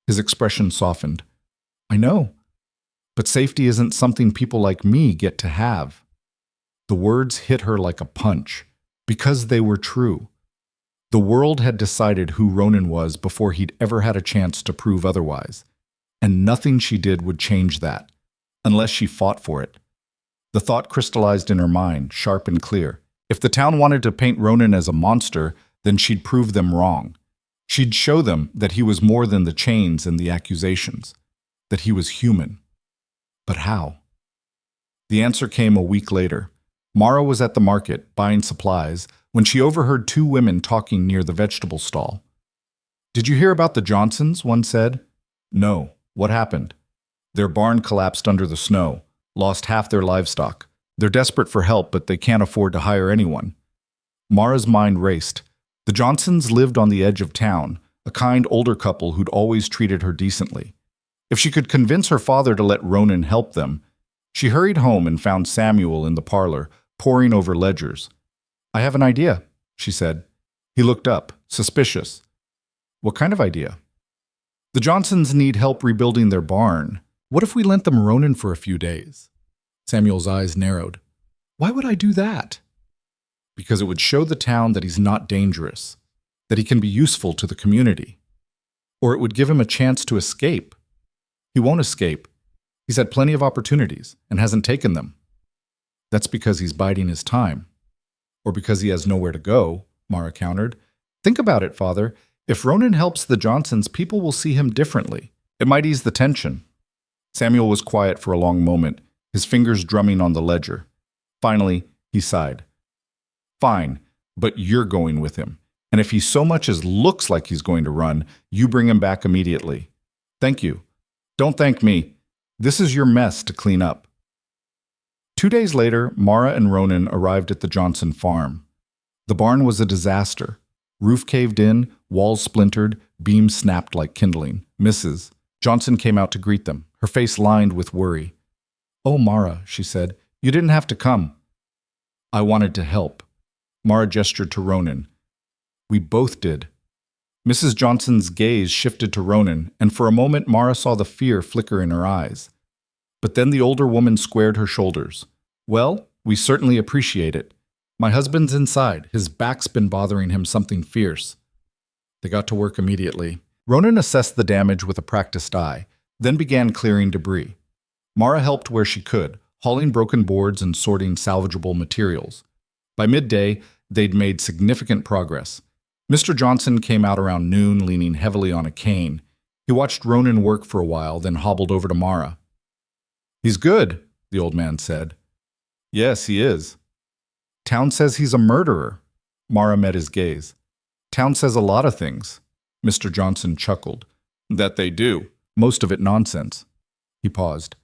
His expression softened. "I know. But safety isn't something people like me get to have." The words hit her like a punch, because they were true. The world had decided who Ronan was before he'd ever had a chance to prove otherwise, and nothing she did would change that, unless she fought for it. The thought crystallized in her mind, sharp and clear. If the town wanted to paint Ronan as a monster, then she'd prove them wrong. She'd show them that he was more than the chains and the accusations, that he was human. But how? The answer came a week later. Mara was at the market, buying supplies, when she overheard 2 women talking near the vegetable stall. "Did you hear about the Johnsons?" one said. "No. What happened?" "Their barn collapsed under the snow, lost half their livestock. They're desperate for help, but they can't afford to hire anyone." Mara's mind raced. The Johnsons lived on the edge of town, a kind older couple who'd always treated her decently. If she could convince her father to let Ronan help them, she hurried home and found Samuel in the parlor, poring over ledgers. "I have an idea," she said. He looked up, suspicious. "What kind of idea?" "The Johnsons need help rebuilding their barn. What if we lent them Ronan for a few days?" Samuel's eyes narrowed. Why would I do that? Because it would show the town that he's not dangerous, that he can be useful to the community. Or it would give him a chance to escape. He won't escape. He's had plenty of opportunities and hasn't taken them. That's because he's biding his time. Or because he has nowhere to go, Mara countered. Think about it, Father. If Ronan helps the Johnsons, people will see him differently. It might ease the tension. Samuel was quiet for a long moment, his fingers drumming on the ledger. Finally, he sighed. Fine, but you're going with him. And if he so much as looks like he's going to run, you bring him back immediately. Thank you. Don't thank me. This is your mess to clean up. 2 days later, Mara and Ronan arrived at the Johnson farm. The barn was a disaster. Roof caved in, walls splintered, beams snapped like kindling. Mrs. Johnson came out to greet them, her face lined with worry. "Oh, Mara," she said, "you didn't have to come." "I wanted to help." Mara gestured to Ronan. "We both did." Mrs. Johnson's gaze shifted to Ronan, and for a moment Mara saw the fear flicker in her eyes. But then the older woman squared her shoulders. "Well, we certainly appreciate it. My husband's inside. His back's been bothering him something fierce." They got to work immediately. Ronan assessed the damage with a practiced eye, then began clearing debris. Mara helped where she could, hauling broken boards and sorting salvageable materials. By midday, they'd made significant progress. Mr. Johnson came out around noon, leaning heavily on a cane. He watched Ronan work for a while, then hobbled over to Mara. "He's good," the old man said. "Yes, he is." "Town says he's a murderer." Mara met his gaze. "Town says a lot of things." Mr. Johnson chuckled. "That they do. Most of it nonsense." He paused.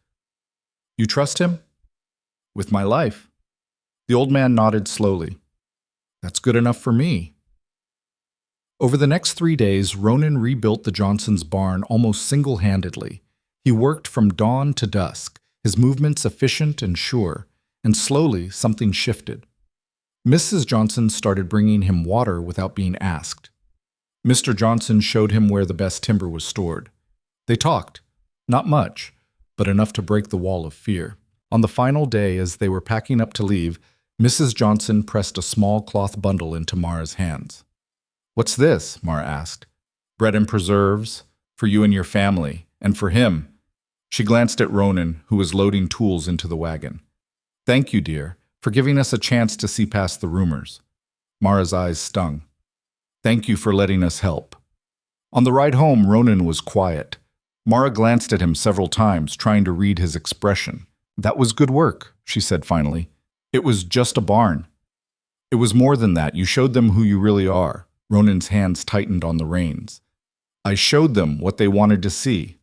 "You trust him?" "With my life." The old man nodded slowly. "That's good enough for me." Over the next 3 days, Ronan rebuilt the Johnsons' barn almost single-handedly. He worked from dawn to dusk, his movements efficient and sure, and slowly something shifted. Mrs. Johnson started bringing him water without being asked. Mr. Johnson showed him where the best timber was stored. They talked, not much, but enough to break the wall of fear. On the final day, as they were packing up to leave, Mrs. Johnson pressed a small cloth bundle into Mara's hands. "What's this?" Mara asked. "Bread and preserves, for you and your family, and for him." She glanced at Ronan, who was loading tools into the wagon. "Thank you, dear, for giving us a chance to see past the rumors." Mara's eyes stung. "Thank you for letting us help." On the ride home, Ronan was quiet. Mara glanced at him several times, trying to read his expression. "That was good work," she said finally. "It was just a barn." "It was more than that. You showed them who you really are." Ronan's hands tightened on the reins. "I showed them what they wanted to see.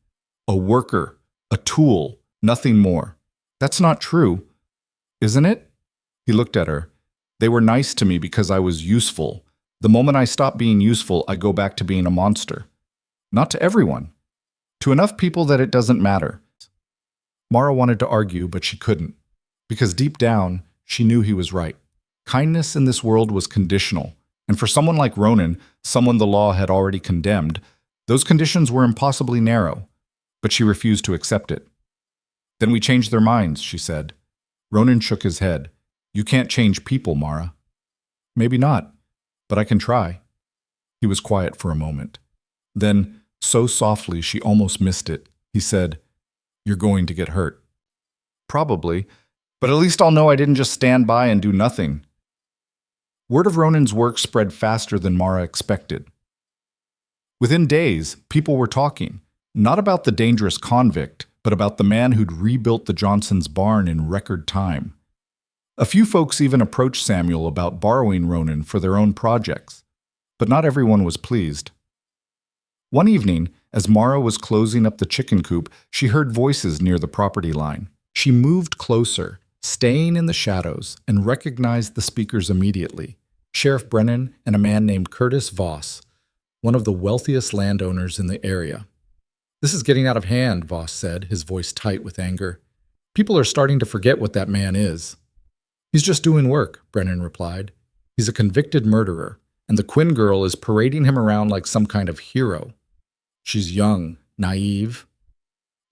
A worker, a tool, nothing more." "That's not true." "Isn't it?" He looked at her. "They were nice to me because I was useful. The moment I stop being useful, I go back to being a monster." "Not to everyone. To enough people that it doesn't matter." Mara wanted to argue, but she couldn't. Because deep down, she knew he was right. Kindness in this world was conditional. And for someone like Ronan, someone the law had already condemned, those conditions were impossibly narrow. But she refused to accept it. "Then we changed their minds," she said. Ronan shook his head. "You can't change people, Mara." "Maybe not, but I can try." He was quiet for a moment. Then, so softly she almost missed it, he said, "You're going to get hurt." "Probably, but at least I'll know I didn't just stand by and do nothing." Word of Ronan's work spread faster than Mara expected. Within days, people were talking, not about the dangerous convict, but about the man who'd rebuilt the Johnsons' barn in record time. A few folks even approached Samuel about borrowing Ronan for their own projects, but not everyone was pleased. One evening, as Mara was closing up the chicken coop, she heard voices near the property line. She moved closer, staying in the shadows, and recognized the speakers immediately. Sheriff Brennan and a man named Curtis Voss, one of the wealthiest landowners in the area. "This is getting out of hand," Voss said, his voice tight with anger. "People are starting to forget what that man is." "He's just doing work," Brennan replied. "He's a convicted murderer, and the Quinn girl is parading him around like some kind of hero. She's young, naive."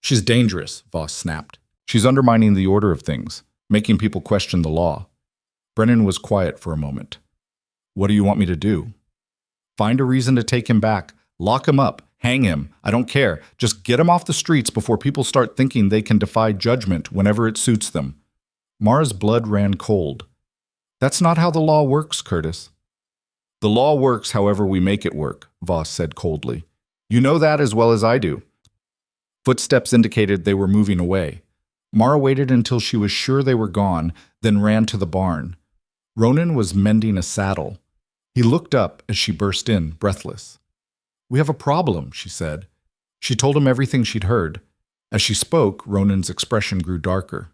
"She's dangerous," Voss snapped. "She's undermining the order of things, making people question the law." Brennan was quiet for a moment. What do you want me to do? Find a reason to take him back. Lock him up. Hang him. I don't care. Just get him off the streets before people start thinking they can defy judgment whenever it suits them. Mara's blood ran cold. That's not how the law works, Curtis. The law works however we make it work, Voss said coldly. You know that as well as I do. Footsteps indicated they were moving away. Mara waited until she was sure they were gone, then ran to the barn. Ronan was mending a saddle. He looked up as she burst in, breathless. We have a problem, she said. She told him everything she'd heard. As she spoke, Ronan's expression grew darker.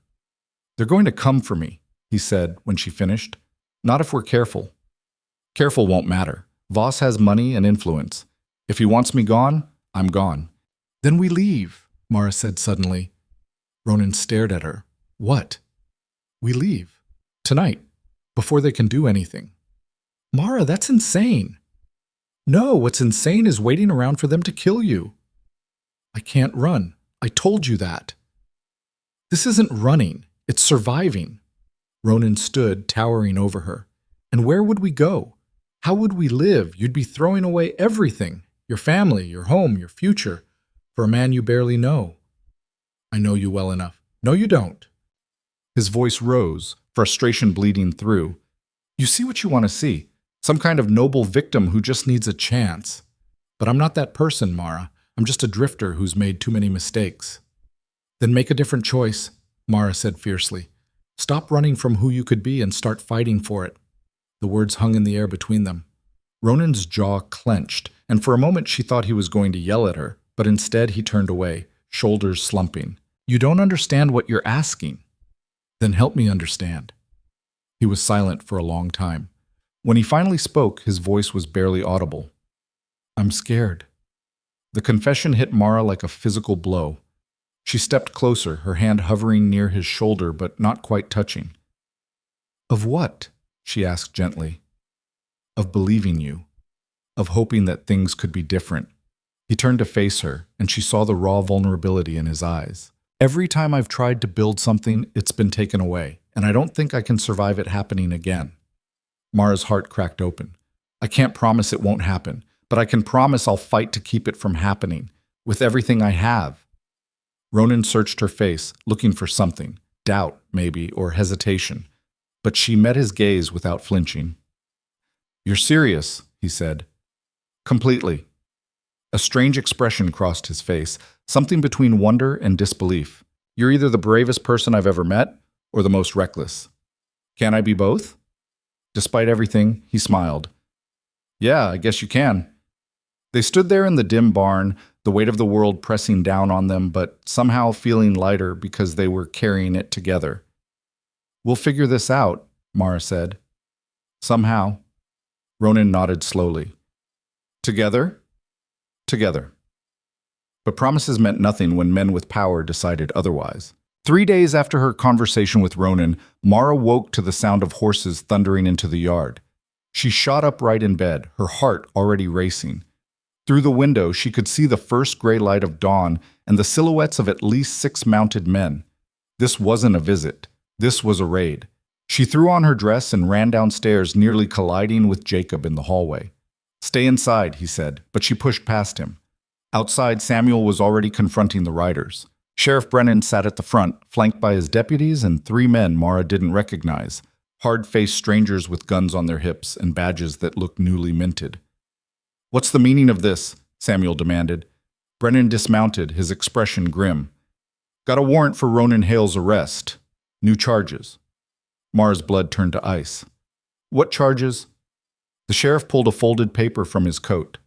They're going to come for me, he said when she finished. Not if we're careful. Careful won't matter. Voss has money and influence. If he wants me gone, I'm gone. Then we leave, Mara said suddenly. Ronan stared at her. What? We leave. Tonight. Before they can do anything. Mara, that's insane. No, what's insane is waiting around for them to kill you. I can't run. I told you that. This isn't running. It's surviving. Ronan stood, towering over her. And where would we go? How would we live? You'd be throwing away everything. Your family, your home, your future. For a man you barely know. I know you well enough. No, you don't. His voice rose, frustration bleeding through. You see what you want to see. Some kind of noble victim who just needs a chance. But I'm not that person, Mara. I'm just a drifter who's made too many mistakes. Then make a different choice, Mara said fiercely. Stop running from who you could be and start fighting for it. The words hung in the air between them. Ronan's jaw clenched, and for a moment she thought he was going to yell at her, but instead he turned away, shoulders slumping. You don't understand what you're asking. Then help me understand. He was silent for a long time. When he finally spoke, his voice was barely audible. I'm scared. The confession hit Mara like a physical blow. She stepped closer, her hand hovering near his shoulder but not quite touching. Of what? She asked gently. Of believing you. Of hoping that things could be different. He turned to face her, and she saw the raw vulnerability in his eyes. Every time I've tried to build something, it's been taken away, and I don't think I can survive it happening again. Mara's heart cracked open. I can't promise it won't happen, but I can promise I'll fight to keep it from happening, with everything I have. Ronan searched her face, looking for something, doubt, maybe, or hesitation, but she met his gaze without flinching. You're serious, he said. Completely. A strange expression crossed his face, something between wonder and disbelief. You're either the bravest person I've ever met, or the most reckless. Can I be both? Despite everything, he smiled. Yeah, I guess you can. They stood there in the dim barn, the weight of the world pressing down on them, but somehow feeling lighter because they were carrying it together. We'll figure this out, Mara said. Somehow. Ronan nodded slowly. Together? Together. But promises meant nothing when men with power decided otherwise. 3 days after her conversation with Ronan, Mara woke to the sound of horses thundering into the yard. She shot upright in bed, her heart already racing. Through the window, she could see the first gray light of dawn and the silhouettes of at least 6 mounted men. This wasn't a visit. This was a raid. She threw on her dress and ran downstairs, nearly colliding with Jacob in the hallway. Stay inside, he said, but she pushed past him. Outside, Samuel was already confronting the riders. Sheriff Brennan sat at the front, flanked by his deputies and 3 men Mara didn't recognize, hard-faced strangers with guns on their hips and badges that looked newly minted. What's the meaning of this? Samuel demanded. Brennan dismounted, his expression grim. Got a warrant for Ronan Hale's arrest. New charges. Mara's blood turned to ice. What charges? The sheriff pulled a folded paper from his coat.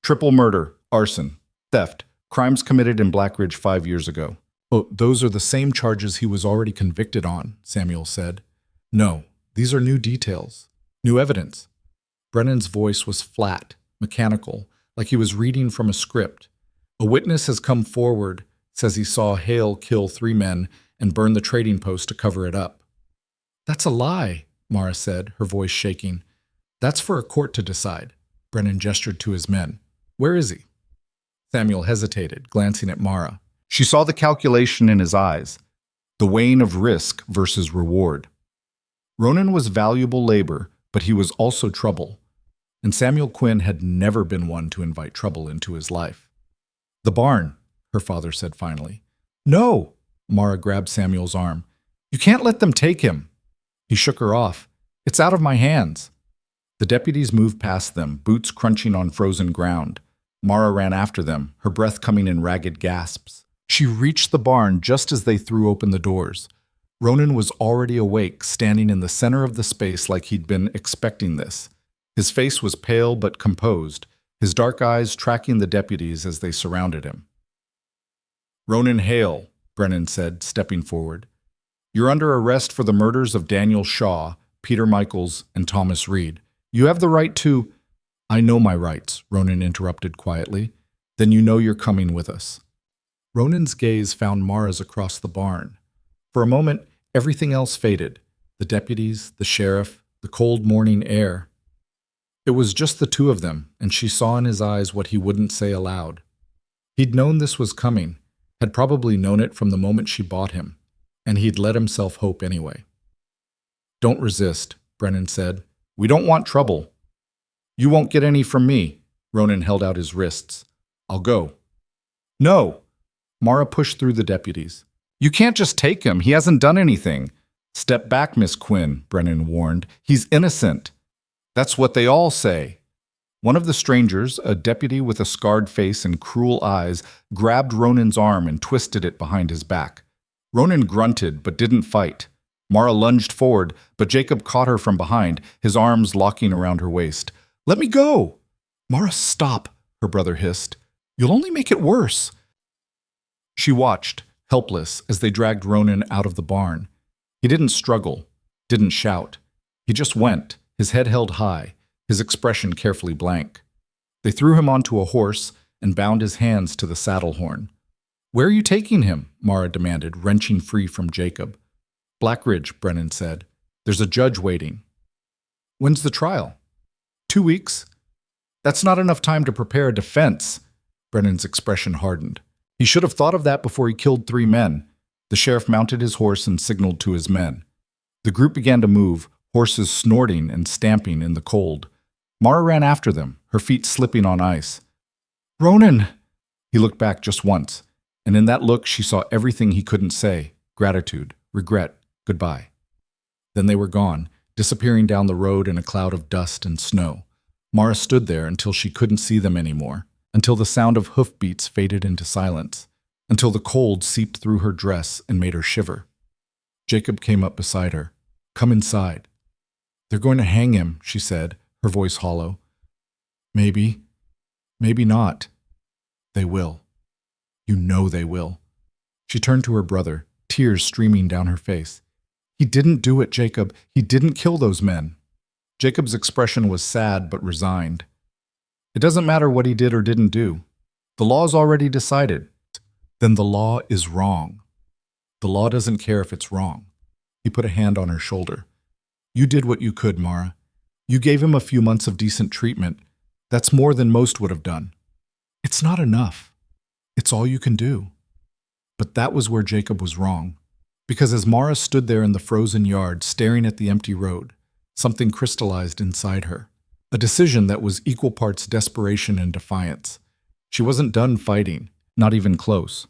Triple murder, arson, theft, crimes committed in Black Ridge 5 years ago. Oh, those are the same charges he was already convicted on, Samuel said. No, these are new details, new evidence. Brennan's voice was flat, mechanical, like he was reading from a script. A witness has come forward, says he saw Hale kill 3 men and burn the trading post to cover it up. That's a lie, Mara said, her voice shaking. That's for a court to decide. Brennan gestured to his men. Where is he? Samuel hesitated, glancing at Mara. She saw the calculation in his eyes, the weighing of risk versus reward. Ronan was valuable labor, but he was also trouble. And Samuel Quinn had never been one to invite trouble into his life. "The barn," her father said finally. "No!" Mara grabbed Samuel's arm. "You can't let them take him." He shook her off. "It's out of my hands." The deputies moved past them, boots crunching on frozen ground. Mara ran after them, her breath coming in ragged gasps. She reached the barn just as they threw open the doors. Ronan was already awake, standing in the center of the space like he'd been expecting this. His face was pale but composed, his dark eyes tracking the deputies as they surrounded him. "Ronan Hale," Brennan said, stepping forward. "You're under arrest for the murders of Daniel Shaw, Peter Michaels, and Thomas Reed. You have the right to—" "I know my rights," Ronan interrupted quietly. "Then you know you're coming with us." Ronan's gaze found Mara's across the barn. For a moment, everything else faded. The deputies, the sheriff, the cold morning air. It was just the two of them, and she saw in his eyes what he wouldn't say aloud. He'd known this was coming, had probably known it from the moment she bought him, and he'd let himself hope anyway. "Don't resist," Brennan said. "We don't want trouble." "You won't get any from me." Ronan held out his wrists. "I'll go." "No!" Mara pushed through the deputies. "You can't just take him. He hasn't done anything." "Step back, Miss Quinn," Brennan warned. "He's innocent." "That's what they all say." One of the strangers, a deputy with a scarred face and cruel eyes, grabbed Ronan's arm and twisted it behind his back. Ronan grunted but didn't fight. Mara lunged forward, but Jacob caught her from behind, his arms locking around her waist. "Let me go!" "Mara, stop," her brother hissed. "You'll only make it worse." She watched, helpless, as they dragged Ronan out of the barn. He didn't struggle, didn't shout. He just went, his head held high, his expression carefully blank. They threw him onto a horse and bound his hands to the saddle horn. "Where are you taking him?" Mara demanded, wrenching free from Jacob. "Blackridge," Brennan said. "There's a judge waiting." "When's the trial?" 2 weeks. "That's not enough time to prepare a defense." Brennan's expression hardened. He should have thought of that before he killed 3 men. The sheriff mounted his horse and signaled to his men. The group began to move, horses snorting and stamping in the cold. Mara ran after them, her feet slipping on ice. "Ronan!" He looked back just once, and in that look she saw everything he couldn't say: gratitude, regret, goodbye. Then they were gone, disappearing down the road in a cloud of dust and snow. Mara stood there until she couldn't see them anymore, until the sound of hoofbeats faded into silence, until the cold seeped through her dress and made her shiver. Jacob came up beside her. "Come inside." "They're going to hang him," she said, her voice hollow. Maybe not. They will. You know they will." She turned to her brother, tears streaming down her face. "He didn't do it, Jacob. He didn't kill those men." Jacob's expression was sad but resigned. "It doesn't matter what he did or didn't do. The law's already decided." "Then the law is wrong." "The law doesn't care if it's wrong." He put a hand on her shoulder. "You did what you could, Mara. You gave him a few months of decent treatment. That's more than most would have done. It's not enough. It's all you can do." But that was where Jacob was wrong. Because as Mara stood there in the frozen yard, staring at the empty road, something crystallized inside her. A decision that was equal parts desperation and defiance. She wasn't done fighting, not even close.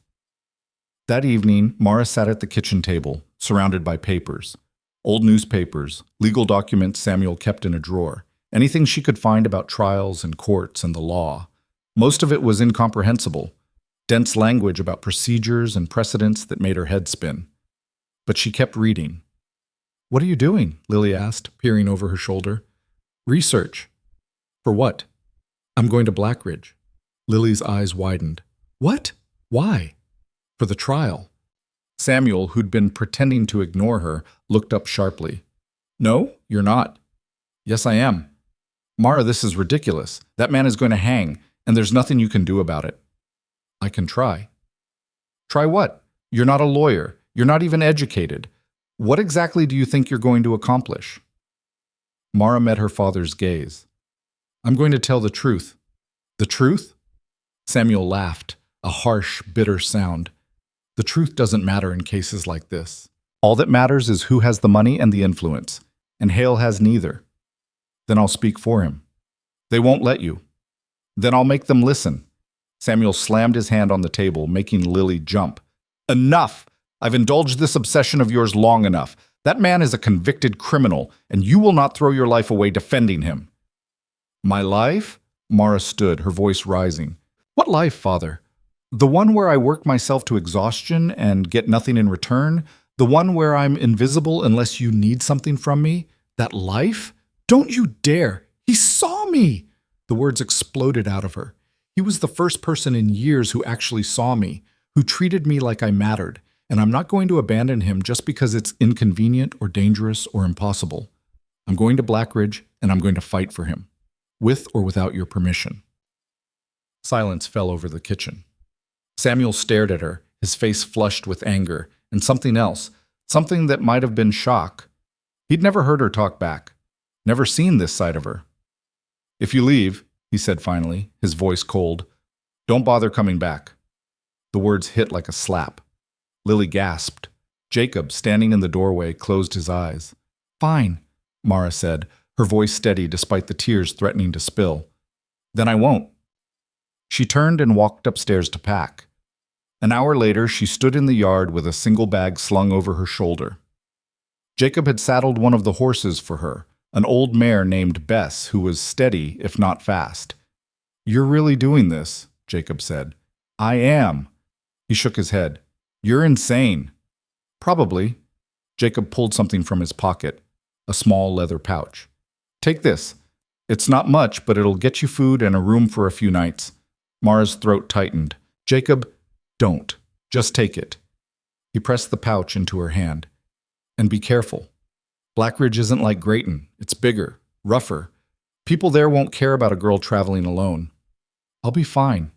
That evening, Mara sat at the kitchen table, surrounded by papers. Old newspapers, legal documents Samuel kept in a drawer, anything she could find about trials and courts and the law. Most of it was incomprehensible, dense language about procedures and precedents that made her head spin. But she kept reading. "What are you doing?" Lily asked, peering over her shoulder. "Research." "For what?" "I'm going to Blackridge." Lily's eyes widened. "What? Why?" "For the trial." Samuel, who'd been pretending to ignore her, looked up sharply. "No, you're not." "Yes, I am." "Mara, this is ridiculous. That man is going to hang, and there's nothing you can do about it." "I can try." "Try what? You're not a lawyer. You're not even educated. What exactly do you think you're going to accomplish?" Mara met her father's gaze. "I'm going to tell the truth." "The truth?" Samuel laughed, a harsh, bitter sound. "The truth doesn't matter in cases like this. All that matters is who has the money and the influence. and Hale has neither. Then I'll speak for him. They won't let you. Then I'll make them listen. Samuel slammed his hand on the table, making Lily jump. Enough! I've indulged this obsession of yours long enough. That man is a convicted criminal, and you will not throw your life away defending him. My life? Mara stood, her voice rising. What life, Father? The one where I work myself to exhaustion and get nothing in return? The one where I'm invisible unless you need something from me? That life? Don't you dare! He saw me! The words exploded out of her. He was the first person in years who actually saw me, who treated me like I mattered, and I'm not going to abandon him just because it's inconvenient or dangerous or impossible. I'm going to Blackridge, and I'm going to fight for him, with or without your permission. Silence fell over the kitchen. Samuel stared at her, his face flushed with anger, and something else, something that might have been shock. He'd never heard her talk back, never seen this side of her. If you leave, he said finally, his voice cold, don't bother coming back. The words hit like a slap. Lily gasped. Jacob, standing in the doorway, closed his eyes. Fine, Mara said, her voice steady despite the tears threatening to spill. Then I won't. She turned and walked upstairs to pack. An hour later, she stood in the yard with a single bag slung over her shoulder. Jacob had saddled one of the horses for her, an old mare named Bess, who was steady, if not fast. You're really doing this, Jacob said. I am. He shook his head. You're insane. Probably. Jacob pulled something from his pocket, a small leather pouch. Take this. It's not much, but it'll get you food and a room for a few nights. Mara's throat tightened. Jacob, don't. Just take it. He pressed the pouch into her hand. And be careful. Blackridge isn't like Grayton. It's bigger, rougher. People there won't care about a girl traveling alone. I'll be fine.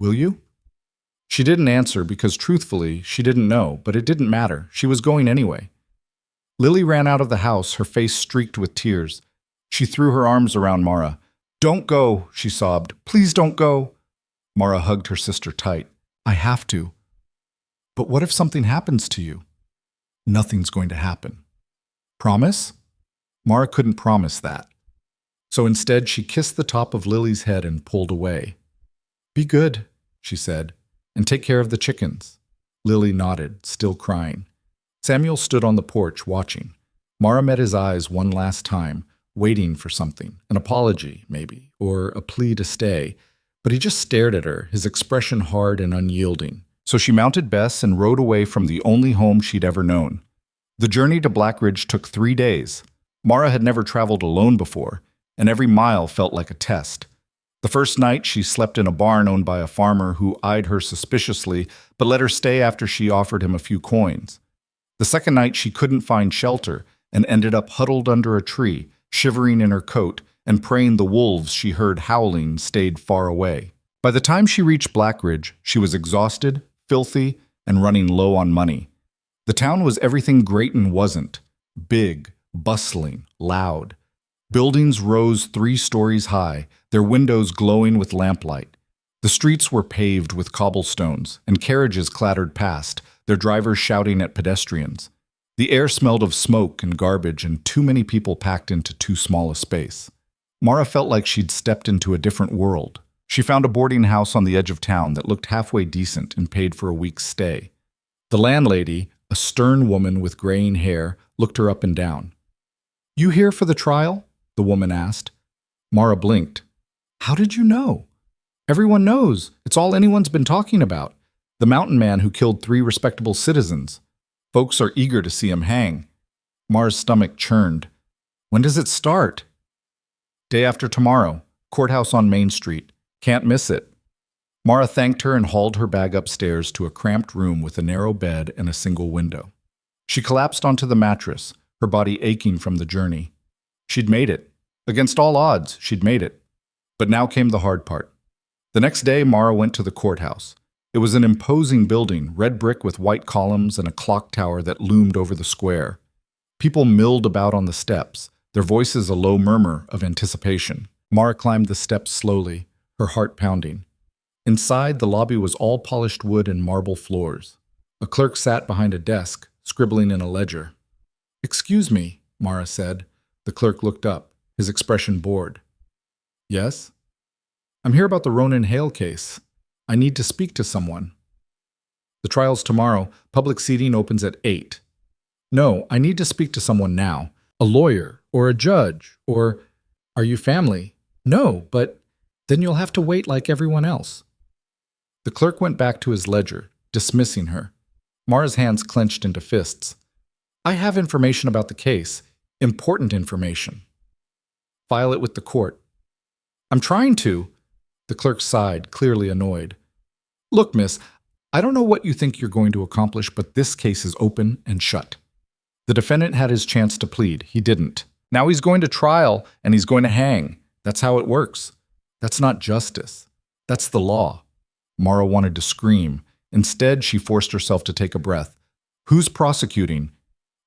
Will you? She didn't answer because, truthfully, she didn't know, but it didn't matter. She was going anyway. Lily ran out of the house, her face streaked with tears. She threw her arms around Mara. Don't go, she sobbed. Please don't go. Mara hugged her sister tight. I have to. But what if something happens to you? Nothing's going to happen. Promise? Mara couldn't promise that. So instead, she kissed the top of Lily's head and pulled away. Be good, she said, and take care of the chickens. Lily nodded, still crying. Samuel stood on the porch, watching. Mara met his eyes one last time, waiting for something, an apology, maybe, or a plea to stay. But he just stared at her, his expression hard and unyielding. So she mounted Bess and rode away from the only home she'd ever known. The journey to Blackridge took 3 days. Mara had never traveled alone before, and every mile felt like a test. The first night, she slept in a barn owned by a farmer who eyed her suspiciously, but let her stay after she offered him a few coins. The second night, she couldn't find shelter and ended up huddled under a tree, shivering in her coat and praying the wolves she heard howling stayed far away. By the time she reached Blackridge, she was exhausted, filthy, and running low on money. The town was everything Grayton wasn't. Big, bustling, loud. Buildings rose 3 stories high, their windows glowing with lamplight. The streets were paved with cobblestones, and carriages clattered past, their drivers shouting at pedestrians. The air smelled of smoke and garbage and too many people packed into too small a space. Mara felt like she'd stepped into a different world. She found a boarding house on the edge of town that looked halfway decent and paid for a week's stay. The landlady, a stern woman with graying hair, looked her up and down. You here for the trial? The woman asked. Mara blinked. How did you know? Everyone knows. It's all anyone's been talking about. The mountain man who killed 3 respectable citizens. Folks are eager to see him hang. Mara's stomach churned. When does it start? Day after tomorrow. Courthouse on Main Street. Can't miss it. Mara thanked her and hauled her bag upstairs to a cramped room with a narrow bed and a single window. She collapsed onto the mattress, her body aching from the journey. She'd made it. Against all odds, she'd made it. But now came the hard part. The next day, Mara went to the courthouse. It was an imposing building, red brick with white columns and a clock tower that loomed over the square. People milled about on the steps, their voices a low murmur of anticipation. Mara climbed the steps slowly, her heart pounding. Inside, the lobby was all polished wood and marble floors. A clerk sat behind a desk, scribbling in a ledger. Excuse me, Mara said. The clerk looked up, his expression bored. Yes? I'm here about the Ronan Hale case. I need to speak to someone. The trial's tomorrow. Public seating opens at 8. No, I need to speak to someone now. A lawyer, or a judge, or... Are you family? No, but then you'll have to wait like everyone else. The clerk went back to his ledger, dismissing her. Mara's hands clenched into fists. I have information about the case. Important information. File it with the court. I'm trying to. The clerk sighed, clearly annoyed. Look, miss, I don't know what you think you're going to accomplish, but this case is open and shut. The defendant had his chance to plead. He didn't. Now he's going to trial, and he's going to hang. That's how it works. That's not justice. That's the law. Mara wanted to scream. Instead, she forced herself to take a breath. Who's prosecuting?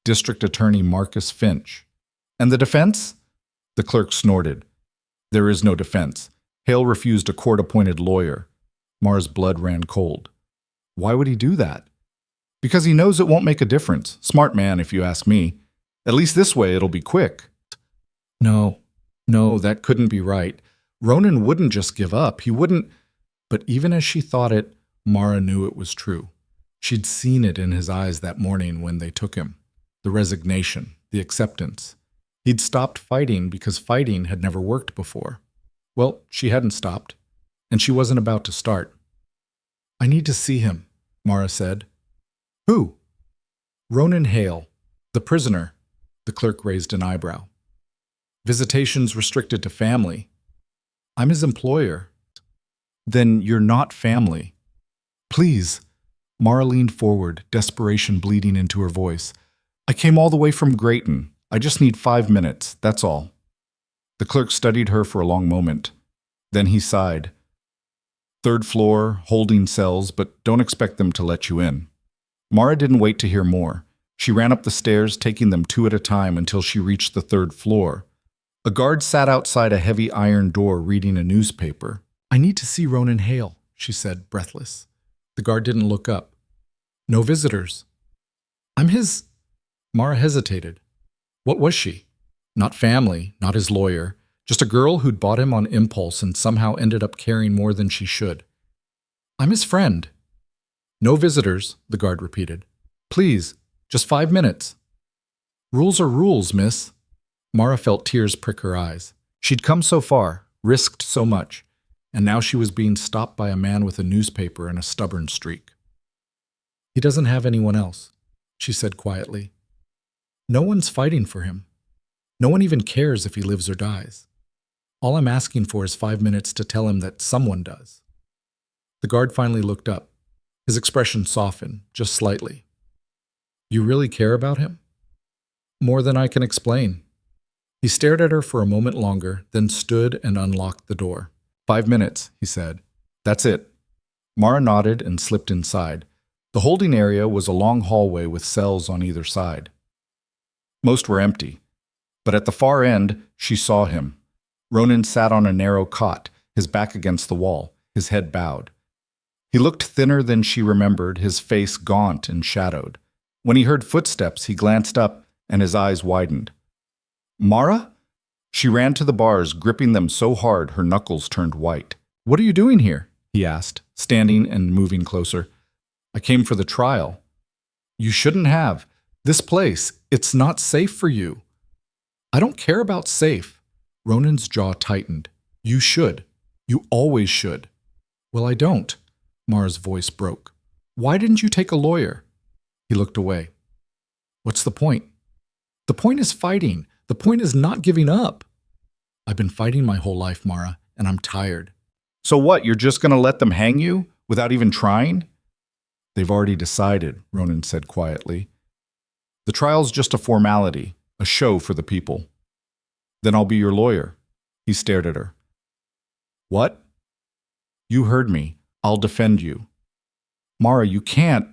District Attorney Marcus Finch. And the defense? The clerk snorted. There is no defense. Hale refused a court-appointed lawyer. Mara's blood ran cold. Why would he do that? Because he knows it won't make a difference. Smart man, if you ask me. At least this way it'll be quick. No, that couldn't be right. Ronan wouldn't just give up. He wouldn't. But even as she thought it, Mara knew it was true. She'd seen it in his eyes that morning when they took him. The resignation, the acceptance. He'd stopped fighting because fighting had never worked before. Well, she hadn't stopped, and she wasn't about to start. I need to see him, Mara said. Who? Ronan Hale, the prisoner. The clerk raised an eyebrow. Visitations restricted to family. I'm his employer. Then you're not family. Please. Mara leaned forward, desperation bleeding into her voice. I came all the way from Grayton. I just need 5 minutes, that's all. The clerk studied her for a long moment. Then he sighed. 3rd floor, holding cells, but don't expect them to let you in. Mara didn't wait to hear more. She ran up the stairs, taking them 2 at a time until she reached the 3rd floor. A guard sat outside a heavy iron door reading a newspaper. I need to see Ronan Hale, she said, breathless. The guard didn't look up. No visitors. I'm his... Mara hesitated. What was she? Not family, not his lawyer, just a girl who'd bought him on impulse and somehow ended up caring more than she should. I'm his friend. No visitors, the guard repeated. Please, just 5 minutes. Rules are rules, miss. Mara felt tears prick her eyes. She'd come so far, risked so much, and now she was being stopped by a man with a newspaper and a stubborn streak. He doesn't have anyone else, she said quietly. No one's fighting for him. No one even cares if he lives or dies. All I'm asking for is 5 minutes to tell him that someone does. The guard finally looked up. His expression softened, just slightly. You really care about him? More than I can explain. He stared at her for a moment longer, then stood and unlocked the door. 5 minutes, he said. That's it. Mara nodded and slipped inside. The holding area was a long hallway with cells on either side. Most were empty. But at the far end, she saw him. Ronan sat on a narrow cot, his back against the wall, his head bowed. He looked thinner than she remembered, his face gaunt and shadowed. When he heard footsteps, he glanced up, and his eyes widened. Mara? She ran to the bars, gripping them so hard her knuckles turned white. What are you doing here? He asked, standing and moving closer. I came for the trial. You shouldn't have. This place, it's not safe for you. I don't care about safe. Ronan's jaw tightened. You should. You always should. Well, I don't. Mara's voice broke. Why didn't you take a lawyer? He looked away. What's the point? The point is fighting. The point is not giving up. I've been fighting my whole life, Mara, and I'm tired. So what, you're just going to let them hang you without even trying? They've already decided, Ronan said quietly. The trial's just a formality, a show for the people. Then I'll be your lawyer. He stared at her. What? You heard me. I'll defend you. Mara, you can't.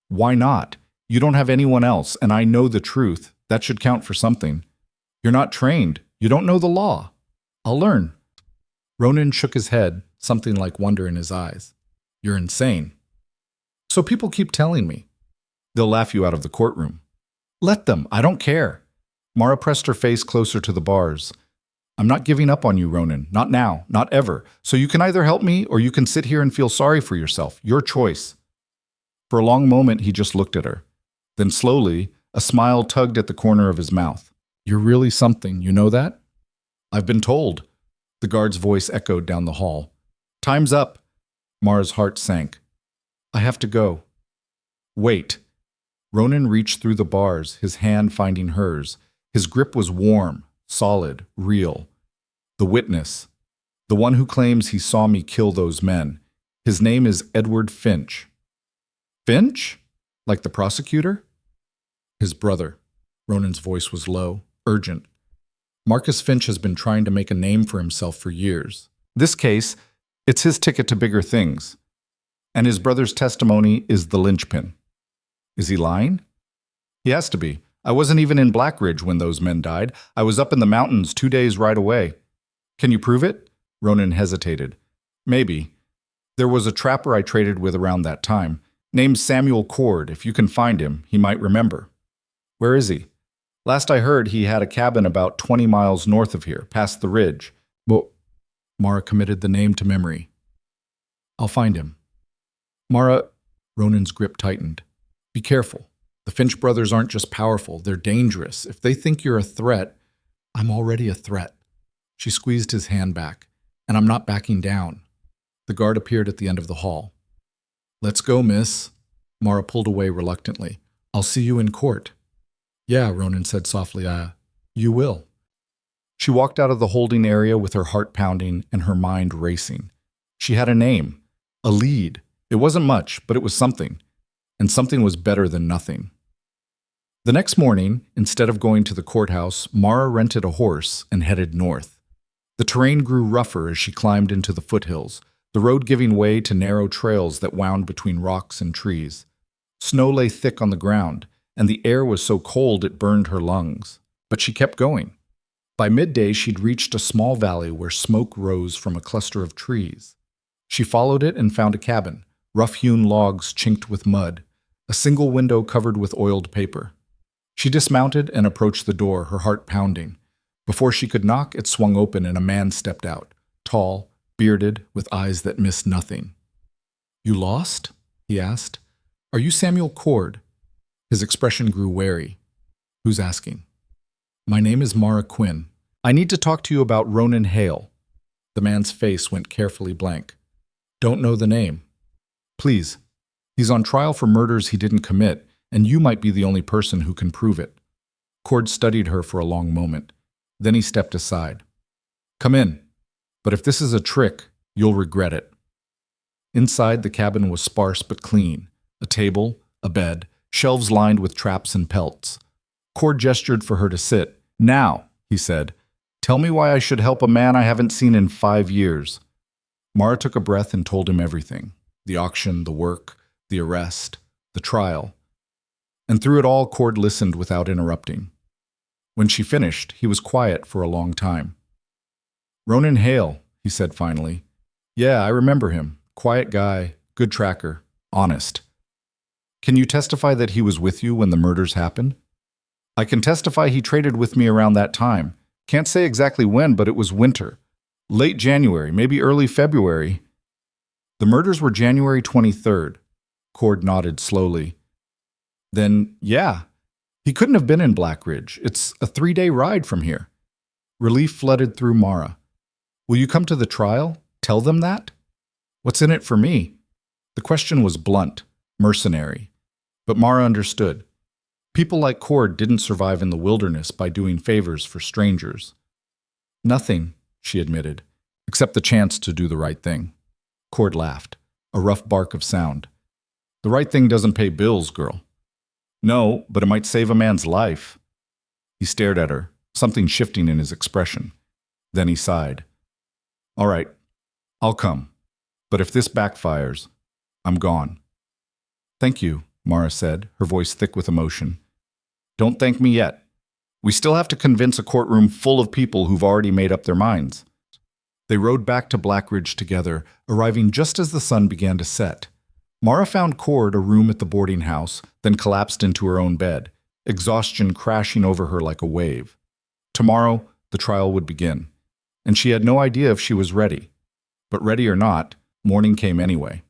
Why not? You don't have anyone else, and I know the truth. That should count for something. You're not trained. You don't know the law. I'll learn. Ronan shook his head, something like wonder in his eyes. You're insane. So people keep telling me. They'll laugh you out of the courtroom. Let them. I don't care. Mara pressed her face closer to the bars. I'm not giving up on you, Ronan. Not now. Not ever. So you can either help me or you can sit here and feel sorry for yourself. Your choice. For a long moment, he just looked at her. Then slowly, a smile tugged at the corner of his mouth. You're really something, you know that? I've been told. The guard's voice echoed down the hall. Time's up. Mara's heart sank. I have to go. Wait. Ronan reached through the bars, his hand finding hers. His grip was warm, solid, real. The witness. The one who claims he saw me kill those men. His name is Edward Finch. Finch? Like the prosecutor? His brother. Ronan's voice was low, urgent. Marcus Finch has been trying to make a name for himself for years. This case, it's his ticket to bigger things. And his brother's testimony is the linchpin. Is he lying? He has to be. I wasn't even in Blackridge when those men died. I was up in the mountains 2 days right away. Can you prove it? Ronan hesitated. Maybe. There was a trapper I traded with around that time, named Samuel Cord. If you can find him, he might remember. Where is he? Last I heard, he had a cabin about 20 miles north of here, past the ridge. But Mara committed the name to memory. I'll find him. Mara, Ronan's grip tightened. Be careful. The Finch brothers aren't just powerful, they're dangerous. If they think you're a threat, I'm already a threat. She squeezed his hand back, and I'm not backing down. The guard appeared at the end of the hall. Let's go, miss. Mara pulled away reluctantly. I'll see you in court. Yeah, Ronan said softly, you will. She walked out of the holding area with her heart pounding and her mind racing. She had a name, a lead. It wasn't much, but it was something. And something was better than nothing. The next morning, instead of going to the courthouse, Mara rented a horse and headed north. The terrain grew rougher as she climbed into the foothills, the road giving way to narrow trails that wound between rocks and trees. Snow lay thick on the ground, and the air was so cold it burned her lungs. But she kept going. By midday, she'd reached a small valley where smoke rose from a cluster of trees. She followed it and found a cabin, rough-hewn logs chinked with mud, a single window covered with oiled paper. She dismounted and approached the door, her heart pounding. Before she could knock, it swung open and a man stepped out, tall, bearded, with eyes that missed nothing. You lost? He asked. Are you Samuel Cord? His expression grew wary. Who's asking? My name is Mara Quinn. I need to talk to you about Ronan Hale. The man's face went carefully blank. Don't know the name. Please. He's on trial for murders he didn't commit, and you might be the only person who can prove it. Cord studied her for a long moment. Then he stepped aside. Come in. But if this is a trick, you'll regret it. Inside, the cabin was sparse but clean. A table, a bed, shelves lined with traps and pelts. Cord gestured for her to sit. Now, he said, tell me why I should help a man I haven't seen in 5 years. Mara took a breath and told him everything. The auction, the work, the arrest, the trial. And through it all, Cord listened without interrupting. When she finished, he was quiet for a long time. Ronan Hale, he said finally. Yeah, I remember him. Quiet guy, good tracker, honest. Can you testify that he was with you when the murders happened? I can testify he traded with me around that time. Can't say exactly when, but it was winter. Late January, maybe early February. The murders were January 23rd. Cord nodded slowly. Then, yeah. He couldn't have been in Blackridge. It's a 3-day ride from here. Relief flooded through Mara. Will you come to the trial? Tell them that? What's in it for me? The question was blunt, mercenary. But Mara understood. People like Cord didn't survive in the wilderness by doing favors for strangers. Nothing, she admitted, except the chance to do the right thing. Cord laughed, a rough bark of sound. The right thing doesn't pay bills, girl. No, but it might save a man's life. He stared at her, something shifting in his expression. Then he sighed. All right, I'll come. But if this backfires, I'm gone. Thank you, Mara said, her voice thick with emotion. Don't thank me yet. We still have to convince a courtroom full of people who've already made up their minds. They rode back to Blackridge together, arriving just as the sun began to set. Mara found Cord a room at the boarding house, then collapsed into her own bed. exhaustion crashing over her like a wave. Tomorrow, the trial would begin, and she had no idea if she was ready. But ready or not, morning came anyway.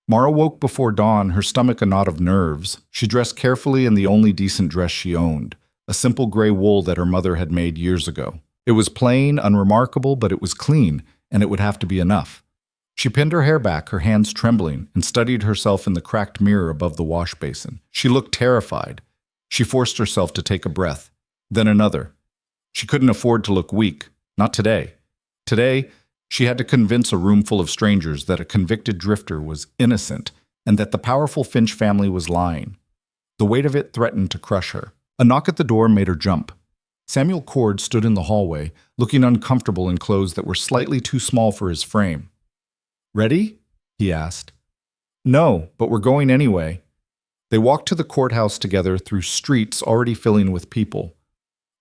Mara woke before dawn, her stomach a knot of nerves. She dressed carefully in the only decent dress she owned, a simple gray wool that her mother had made years ago. It was plain, unremarkable, but it was clean, and it would have to be enough. She pinned her hair back, her hands trembling, and studied herself in the cracked mirror above the wash basin. She looked terrified. She forced herself to take a breath, then another. She couldn't afford to look weak, not today. Today, she had to convince a room full of strangers that a convicted drifter was innocent and that the powerful Finch family was lying. The weight of it threatened to crush her. A knock at the door made her jump. Samuel Cord stood in the hallway, looking uncomfortable in clothes that were slightly too small for his frame. "Ready?" he asked. "No, but we're going anyway." They walked to the courthouse together through streets already filling with people.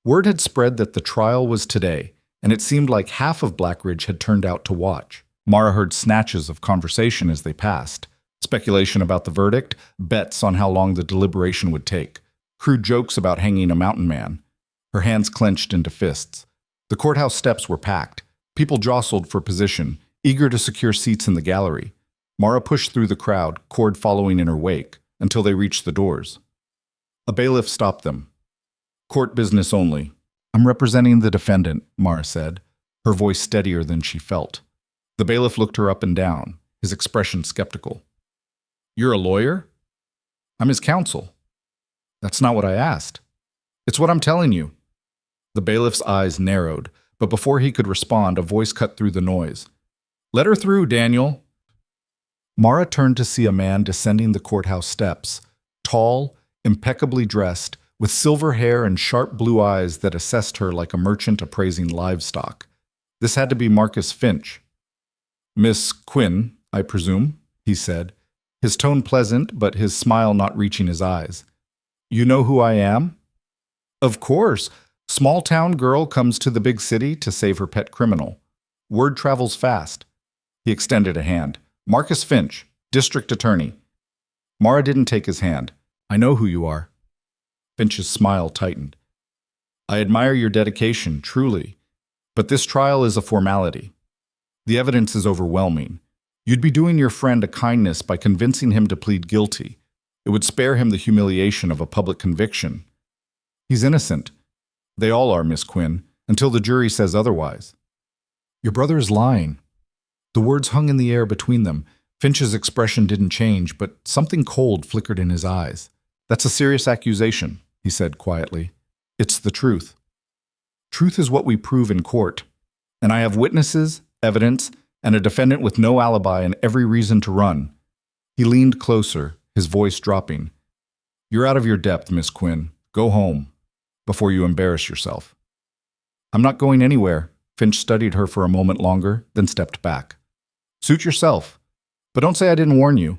Word had spread that the trial was today, and it seemed like half of Blackridge had turned out to watch. Mara heard snatches of conversation as they passed. Speculation about the verdict, bets on how long the deliberation would take, crude jokes about hanging a mountain man. Her hands clenched into fists. The courthouse steps were packed. People jostled for position, eager to secure seats in the gallery. Mara pushed through the crowd, Cord following in her wake, until they reached the doors. A bailiff stopped them. "Court business only." "I'm representing the defendant," Mara said, her voice steadier than she felt. The bailiff looked her up and down, his expression skeptical. "You're a lawyer?" "I'm his counsel." "That's not what I asked." "It's what I'm telling you." The bailiff's eyes narrowed, but before he could respond, a voice cut through the noise. "Let her through, Daniel." Mara turned to see a man descending the courthouse steps, tall, impeccably dressed, with silver hair and sharp blue eyes that assessed her like a merchant appraising livestock. This had to be Marcus Finch. "Miss Quinn, I presume," he said, his tone pleasant but his smile not reaching his eyes. "You know who I am?" "Of course. Small-town girl comes to the big city to save her pet criminal. Word travels fast." He extended a hand. "Marcus Finch, district attorney." Mara didn't take his hand. "I know who you are." Finch's smile tightened. "I admire your dedication, truly. But this trial is a formality. The evidence is overwhelming. You'd be doing your friend a kindness by convincing him to plead guilty. It would spare him the humiliation of a public conviction. He's innocent. They all are, Miss Quinn, until the jury says otherwise." "Your brother is lying." The words hung in the air between them. Finch's expression didn't change, but something cold flickered in his eyes. "That's a serious accusation," he said quietly. "It's the truth. Truth is what we prove in court. And I have witnesses, evidence, and a defendant with no alibi and every reason to run." He leaned closer, his voice dropping. "You're out of your depth, Miss Quinn. Go home, before you embarrass yourself." "I'm not going anywhere." Finch studied her for a moment longer, then stepped back. "Suit yourself. But don't say I didn't warn you."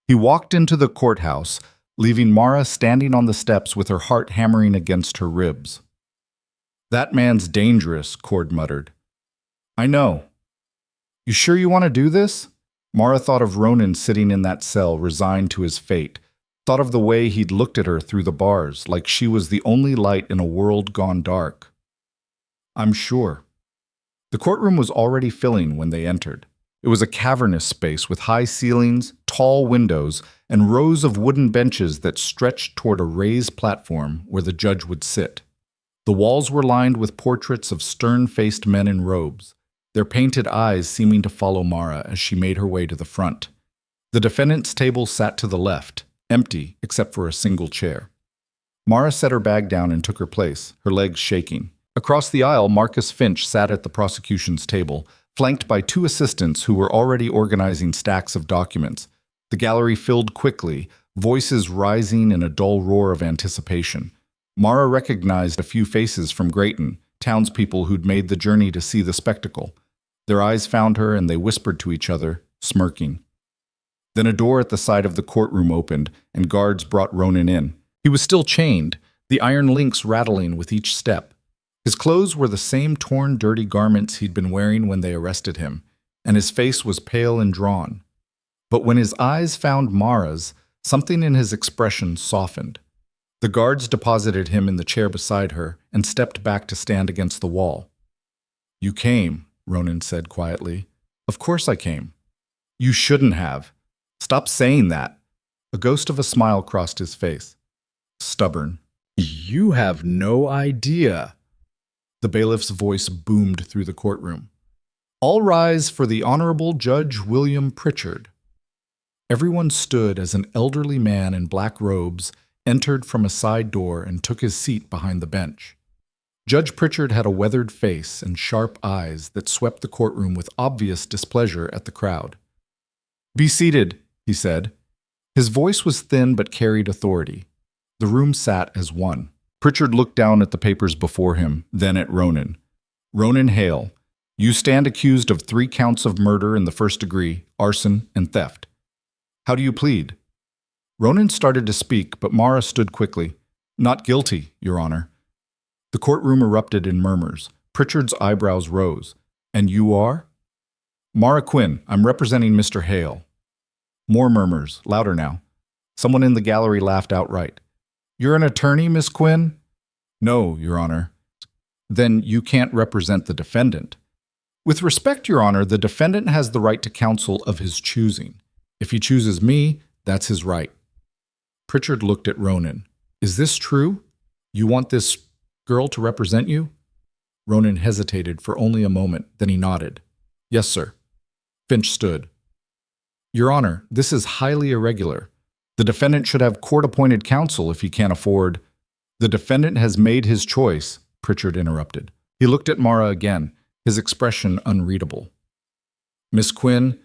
He walked into the courthouse, leaving Mara standing on the steps with her heart hammering against her ribs. "That man's dangerous," Cord muttered. "I know." "You sure you want to do this?" Mara thought of Ronan sitting in that cell, resigned to his fate, thought of the way he'd looked at her through the bars, like she was the only light in a world gone dark. "I'm sure." The courtroom was already filling when they entered. It was a cavernous space with high ceilings, tall windows, and rows of wooden benches that stretched toward a raised platform where the judge would sit. The walls were lined with portraits of stern-faced men in robes, their painted eyes seeming to follow Mara as she made her way to the front. The defendant's table sat to the left, empty except for a single chair. Mara set her bag down and took her place, her legs shaking. Across the aisle, Marcus Finch sat at the prosecution's table, flanked by two assistants who were already organizing stacks of documents. The gallery filled quickly, voices rising in a dull roar of anticipation. Mara recognized a few faces from Grayton, townspeople who'd made the journey to see the spectacle. Their eyes found her and they whispered to each other, smirking. Then a door at the side of the courtroom opened, and guards brought Ronan in. He was still chained, the iron links rattling with each step. His clothes were the same torn, dirty garments he'd been wearing when they arrested him, and his face was pale and drawn. But when his eyes found Mara's, something in his expression softened. The guards deposited him in the chair beside her and stepped back to stand against the wall. "You came," Ronan said quietly. "Of course I came." "You shouldn't have. Stop saying that." A ghost of a smile crossed his face. "Stubborn. You have no idea." The bailiff's voice boomed through the courtroom. "All rise for the Honorable Judge William Pritchard." Everyone stood as an elderly man in black robes entered from a side door and took his seat behind the bench. Judge Pritchard had a weathered face and sharp eyes that swept the courtroom with obvious displeasure at the crowd. "Be seated," he said. His voice was thin but carried authority. The room sat as one. Pritchard looked down at the papers before him, then at Ronan. "Ronan Hale, you stand accused of 3 counts of murder in the first degree, arson, and theft. How do you plead?" Ronan started to speak, but Mara stood quickly. "Not guilty, Your Honor." The courtroom erupted in murmurs. Pritchard's eyebrows rose. "And you are?" "Mara Quinn. I'm representing Mr. Hale." More murmurs, louder now. Someone in the gallery laughed outright. "You're an attorney, Miss Quinn?" "No, Your Honor." "Then you can't represent the defendant." "With respect, Your Honor, the defendant has the right to counsel of his choosing. If he chooses me, that's his right." Pritchard looked at Ronan. "Is this true? You want this girl to represent you?" Ronan hesitated for only a moment, then he nodded. "Yes, sir." Finch stood. "Your Honor, this is highly irregular. The defendant should have court-appointed counsel if he can't afford—" "The defendant has made his choice," Pritchard interrupted. He looked at Mara again, his expression unreadable. "Miss Quinn,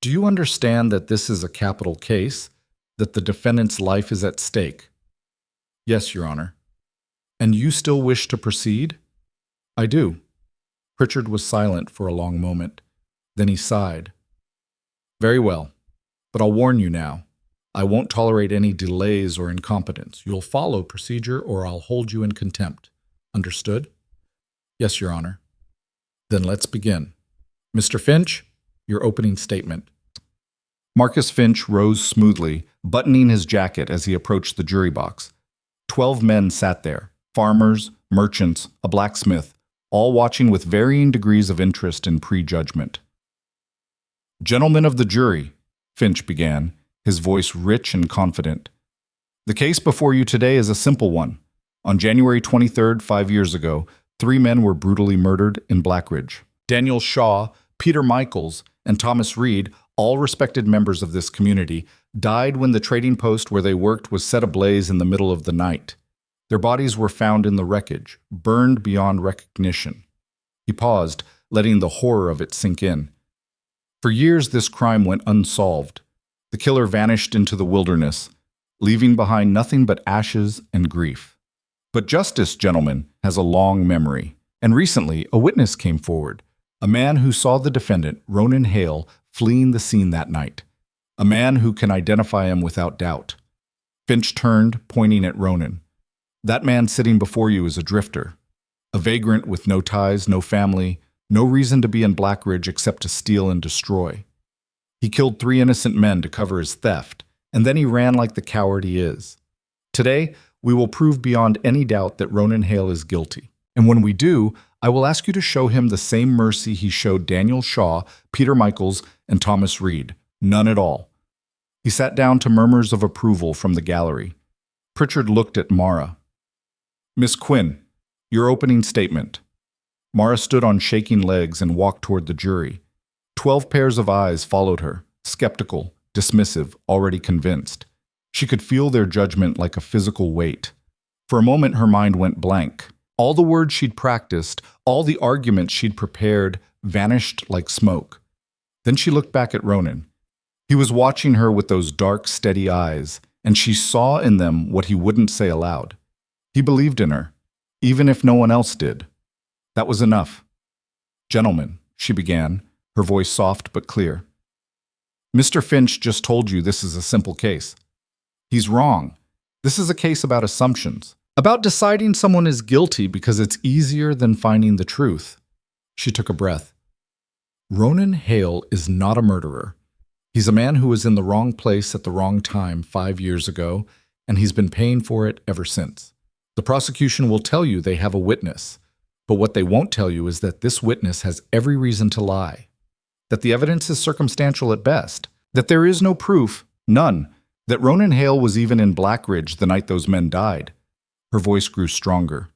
do you understand that this is a capital case, that the defendant's life is at stake?" "Yes, Your Honor." "And you still wish to proceed?" "I do." Pritchard was silent for a long moment. Then he sighed. "Very well, but I'll warn you now. I won't tolerate any delays or incompetence. You'll follow procedure or I'll hold you in contempt. Understood?" "Yes, Your Honor." "Then let's begin. Mr. Finch, your opening statement." Marcus Finch rose smoothly, buttoning his jacket as he approached the jury box. 12 men sat there, farmers, merchants, a blacksmith, all watching with varying degrees of interest and prejudgment. "Gentlemen of the jury," Finch began, his voice rich and confident. "The case before you today is a simple one. On January 23rd, 5 years ago, 3 men were brutally murdered in Blackridge. Daniel Shaw, Peter Michaels, and Thomas Reed, all respected members of this community, died when the trading post where they worked was set ablaze in the middle of the night. Their bodies were found in the wreckage, burned beyond recognition." He paused, letting the horror of it sink in. "For years this crime went unsolved. The killer vanished into the wilderness, leaving behind nothing but ashes and grief. But justice, gentlemen, has a long memory, and recently a witness came forward, a man who saw the defendant, Ronan Hale, fleeing the scene that night, a man who can identify him without doubt." Finch turned, pointing at Ronan. "That man sitting before you is a drifter, a vagrant with no ties, no family, no reason to be in Blackridge except to steal and destroy. He killed 3 innocent men to cover his theft, and then he ran like the coward he is. Today, we will prove beyond any doubt that Ronan Hale is guilty. And when we do, I will ask you to show him the same mercy he showed Daniel Shaw, Peter Michaels, and Thomas Reed. None at all." He sat down to murmurs of approval from the gallery. Pritchard looked at Mara. "Miss Quinn, your opening statement." Mara stood on shaking legs and walked toward the jury. 12 pairs of eyes followed her, skeptical, dismissive, already convinced. She could feel their judgment like a physical weight. For a moment her mind went blank. All the words she'd practiced, all the arguments she'd prepared, vanished like smoke. Then she looked back at Ronan. He was watching her with those dark, steady eyes, and she saw in them what he wouldn't say aloud. He believed in her, even if no one else did. That was enough. "Gentlemen," she began, her voice soft but clear. "Mr. Finch just told you this is a simple case. He's wrong. This is a case about assumptions, about deciding someone is guilty because it's easier than finding the truth." She took a breath. "Ronan Hale is not a murderer. He's a man who was in the wrong place at the wrong time 5 years ago, and he's been paying for it ever since. The prosecution will tell you they have a witness, but what they won't tell you is that this witness has every reason to lie, that the evidence is circumstantial at best, that there is no proof, none, that Ronan Hale was even in Blackridge the night those men died. Her voice grew stronger.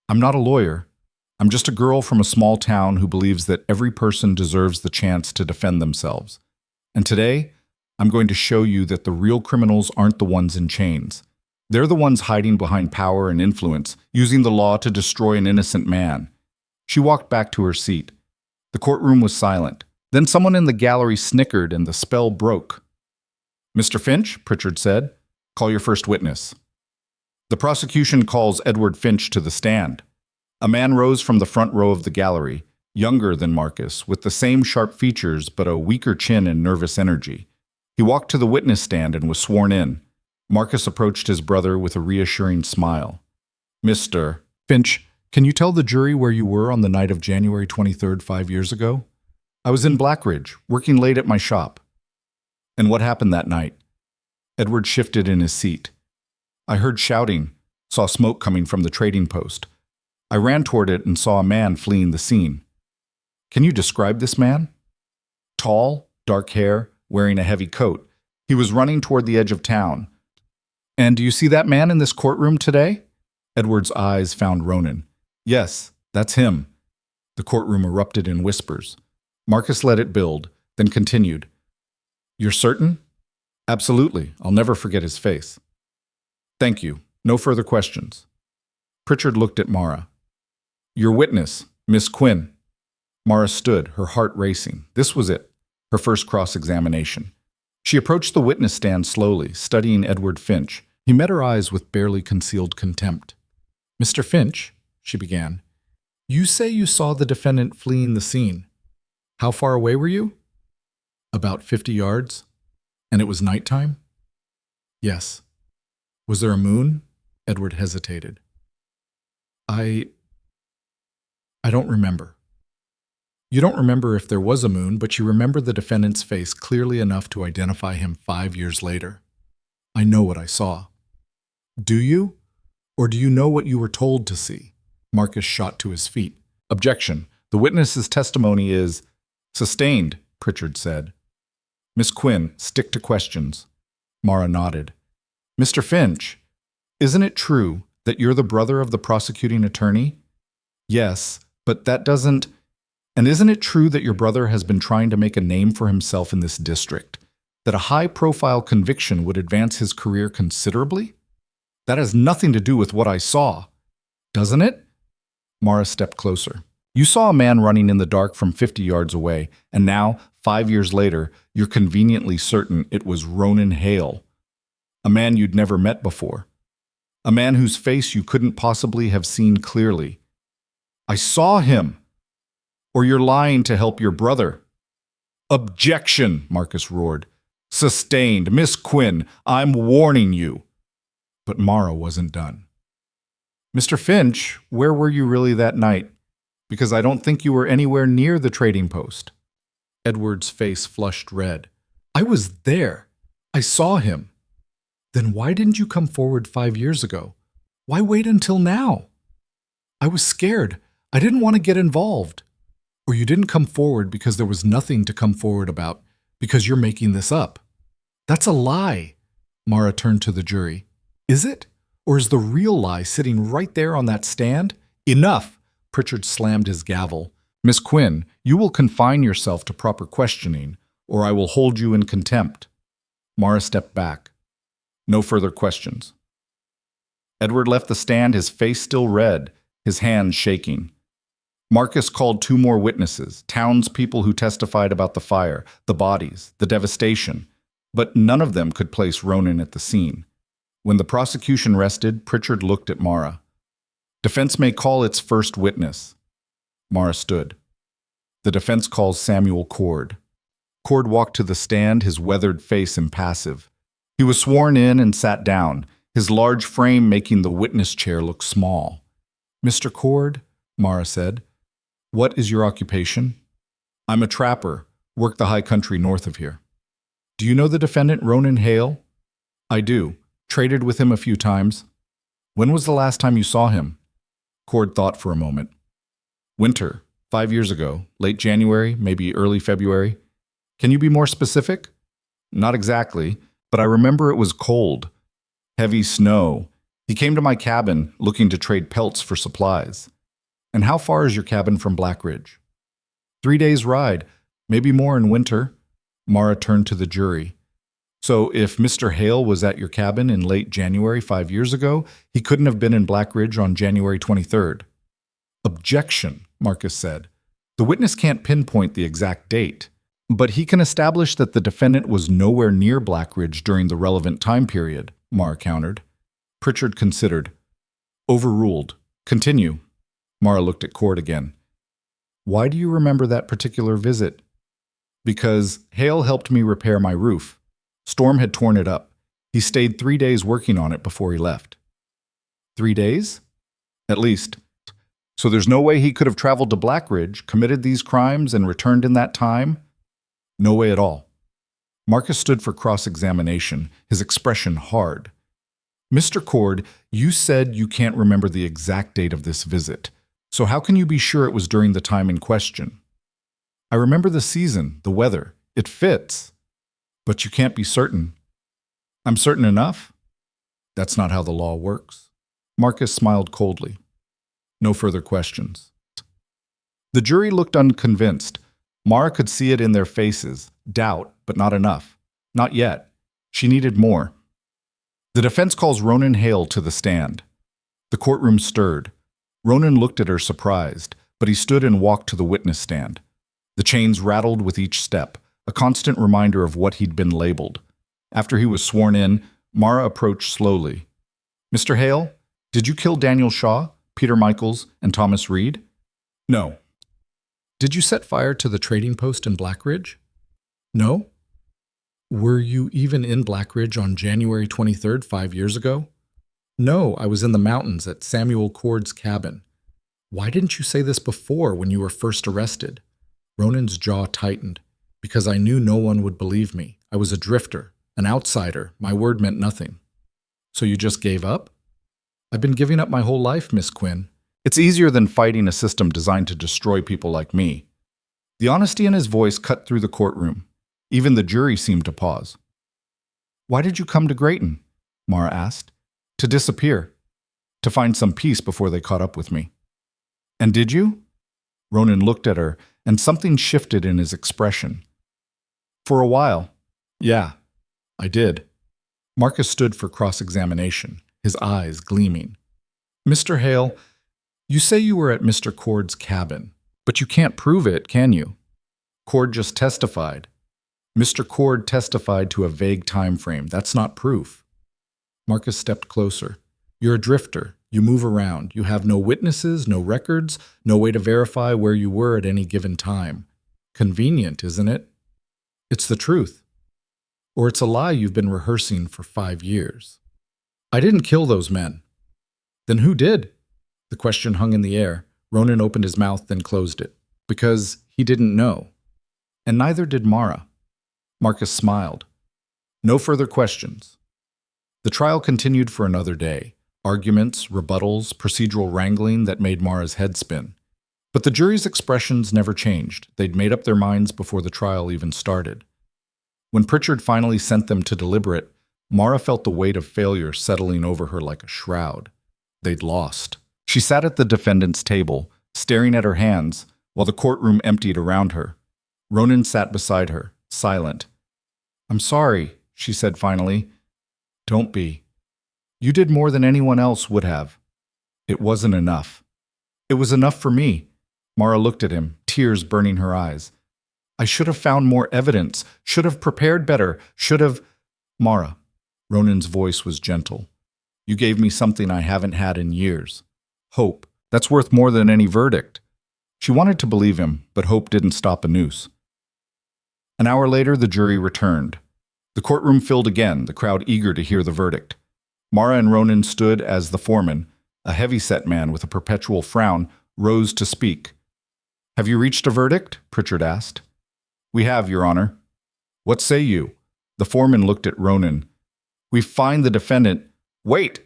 I'm not a lawyer. I'm just a girl from a small town who believes that every person deserves the chance to defend themselves. And today, I'm going to show you that the real criminals aren't the ones in chains. They're the ones hiding behind power and influence, using the law to destroy an innocent man. She walked back to her seat. The courtroom was silent. Then someone in the gallery snickered and the spell broke. Mr. Finch, Pritchard said, call your first witness. The prosecution calls Edward Finch to the stand. A man rose from the front row of the gallery, younger than Marcus, with the same sharp features but a weaker chin and nervous energy. He walked to the witness stand and was sworn in. Marcus approached his brother with a reassuring smile. Mr. Finch, can you tell the jury where you were on the night of January 23rd, 5 years ago? I was in Blackridge, working late at my shop. And what happened that night? Edward shifted in his seat. I heard shouting, saw smoke coming from the trading post. I ran toward it and saw a man fleeing the scene. Can you describe this man? Tall, dark hair, wearing a heavy coat. He was running toward the edge of town. And do you see that man in this courtroom today? Edward's eyes found Ronan. Yes, that's him. The courtroom erupted in whispers. Marcus let it build, then continued. You're certain? Absolutely. I'll never forget his face. Thank you. No further questions. Pritchard looked at Mara. Your witness, Miss Quinn. Mara stood, her heart racing. This was it, her first cross-examination. She approached the witness stand slowly, studying Edward Finch. He met her eyes with barely concealed contempt. Mr. Finch, she began, you say you saw the defendant fleeing the scene. How far away were you? About 50 yards. And it was nighttime? Yes. Was there a moon? Edward hesitated. I don't remember. You don't remember if there was a moon, but you remember the defendant's face clearly enough to identify him 5 years later. I know what I saw. Do you? Or do you know what you were told to see? Marcus shot to his feet. Objection. The witness's testimony is sustained, Pritchard said. Miss Quinn, stick to questions. Mara nodded. Mr. Finch, isn't it true that you're the brother of the prosecuting attorney? Yes, but that doesn't... And isn't it true that your brother has been trying to make a name for himself in this district? That a high-profile conviction would advance his career considerably? That has nothing to do with what I saw, doesn't it? Mara stepped closer. You saw a man running in the dark from 50 yards away, and now, 5 years later, you're conveniently certain it was Ronan Hale, a man you'd never met before, a man whose face you couldn't possibly have seen clearly. I saw him! Or you're lying to help your brother. Objection, Marcus roared. Sustained. Miss Quinn, I'm warning you. But Mara wasn't done. Mr. Finch, where were you really that night? Because I don't think you were anywhere near the trading post. Edward's face flushed red. I was there. I saw him. Then why didn't you come forward 5 years ago? Why wait until now? I was scared. I didn't want to get involved. Or you didn't come forward because there was nothing to come forward about, because you're making this up. That's a lie. Mara turned to the jury. Is it? Or is the real lie sitting right there on that stand? Enough! Pritchard slammed his gavel. Miss Quinn, you will confine yourself to proper questioning, or I will hold you in contempt. Mara stepped back. No further questions. Edward left the stand, his face still red, his hands shaking. Marcus called 2 more witnesses, townspeople who testified about the fire, the bodies, the devastation, but none of them could place Ronan at the scene. When the prosecution rested, Pritchard looked at Mara. Defense may call its first witness. Mara stood. The defense calls Samuel Cord. Cord walked to the stand, his weathered face impassive. He was sworn in and sat down, his large frame making the witness chair look small. Mr. Cord, Mara said, what is your occupation? I'm a trapper, work the high country north of here. Do you know the defendant, Ronan Hale? I do. Traded with him a few times. When was the last time you saw him? Cord thought for a moment. Winter, 5 years ago, late January, maybe early February. Can you be more specific? Not exactly, but I remember it was cold. Heavy snow. He came to my cabin looking to trade pelts for supplies. And how far is your cabin from Black Ridge? 3 days' ride, maybe more in winter. Mara turned to the jury. So if Mr. Hale was at your cabin in late January 5 years ago, he couldn't have been in Black Ridge on January 23rd. Objection, Marcus said. The witness can't pinpoint the exact date, but he can establish that the defendant was nowhere near Black Ridge during the relevant time period, Mara countered. Pritchard considered. Overruled. Continue. Mara looked at Cord again. Why do you remember that particular visit? Because Hale helped me repair my roof. Storm had torn it up. He stayed 3 days working on it before he left. 3 days? At least. So there's no way he could have traveled to Black Ridge, committed these crimes, and returned in that time? No way at all. Marcus stood for cross-examination, his expression hard. Mr. Cord, you said you can't remember the exact date of this visit. So how can you be sure it was during the time in question? I remember the season, the weather. It fits. But you can't be certain. I'm certain enough? That's not how the law works. Marcus smiled coldly. No further questions. The jury looked unconvinced. Mara could see it in their faces. Doubt, but not enough. Not yet. She needed more. The defense calls Ronan Hale to the stand. The courtroom stirred. Ronan looked at her surprised, but he stood and walked to the witness stand. The chains rattled with each step, a constant reminder of what he'd been labeled. After he was sworn in, Mara approached slowly. Mr. Hale, did you kill Daniel Shaw, Peter Michaels, and Thomas Reed? No. Did you set fire to the trading post in Black Ridge? No. Were you even in Black Ridge on January 23rd, 5 years ago? No, I was in the mountains at Samuel Cord's cabin. Why didn't you say this before when you were first arrested? Ronan's jaw tightened. Because I knew no one would believe me. I was a drifter, an outsider. My word meant nothing. So you just gave up? I've been giving up my whole life, Miss Quinn. It's easier than fighting a system designed to destroy people like me. The honesty in his voice cut through the courtroom. Even the jury seemed to pause. Why did you come to Grayton? Mara asked. To disappear. To find some peace before they caught up with me. And did you? Ronan looked at her, and something shifted in his expression. For a while. Yeah, I did. Marcus stood for cross-examination, his eyes gleaming. Mr. Hale, you say you were at Mr. Cord's cabin, but you can't prove it, can you? Cord just testified. Mr. Cord testified to a vague time frame. That's not proof. Marcus stepped closer. You're a drifter. You move around. You have no witnesses, no records, no way to verify where you were at any given time. Convenient, isn't it? It's the truth. Or it's a lie you've been rehearsing for 5 years. I didn't kill those men. Then who did? The question hung in the air. Ronan opened his mouth, then closed it. Because he didn't know. And neither did Mara. Marcus smiled. No further questions. The trial continued for another day. Arguments, rebuttals, procedural wrangling that made Mara's head spin. But the jury's expressions never changed. They'd made up their minds before the trial even started. When Pritchard finally sent them to deliberate, Mara felt the weight of failure settling over her like a shroud. They'd lost. She sat at the defendant's table, staring at her hands, while the courtroom emptied around her. Ronan sat beside her, silent. I'm sorry, she said finally. Don't be. You did more than anyone else would have. It wasn't enough. It was enough for me. Mara looked at him, tears burning her eyes. I should have found more evidence, should have prepared better, should have... Mara. Ronan's voice was gentle. You gave me something I haven't had in years. Hope. That's worth more than any verdict. She wanted to believe him, but hope didn't stop a noose. An hour later, the jury returned. The courtroom filled again, the crowd eager to hear the verdict. Mara and Ronan stood as the foreman, a heavy-set man with a perpetual frown, rose to speak. Have you reached a verdict? Pritchard asked. We have, Your Honor. What say you? The foreman looked at Ronan. We find the defendant. Wait!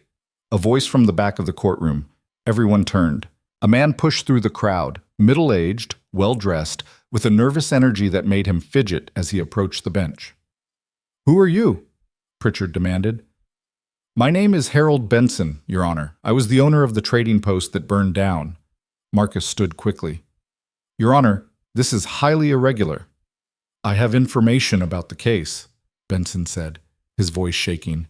A voice from the back of the courtroom. Everyone turned. A man pushed through the crowd, middle-aged, well-dressed, with a nervous energy that made him fidget as he approached the bench. "Who are you?" Pritchard demanded. "My name is Harold Benson, Your Honor. I was the owner of the trading post that burned down." Marcus stood quickly. "Your Honor, this is highly irregular." "I have information about the case," Benson said, his voice shaking.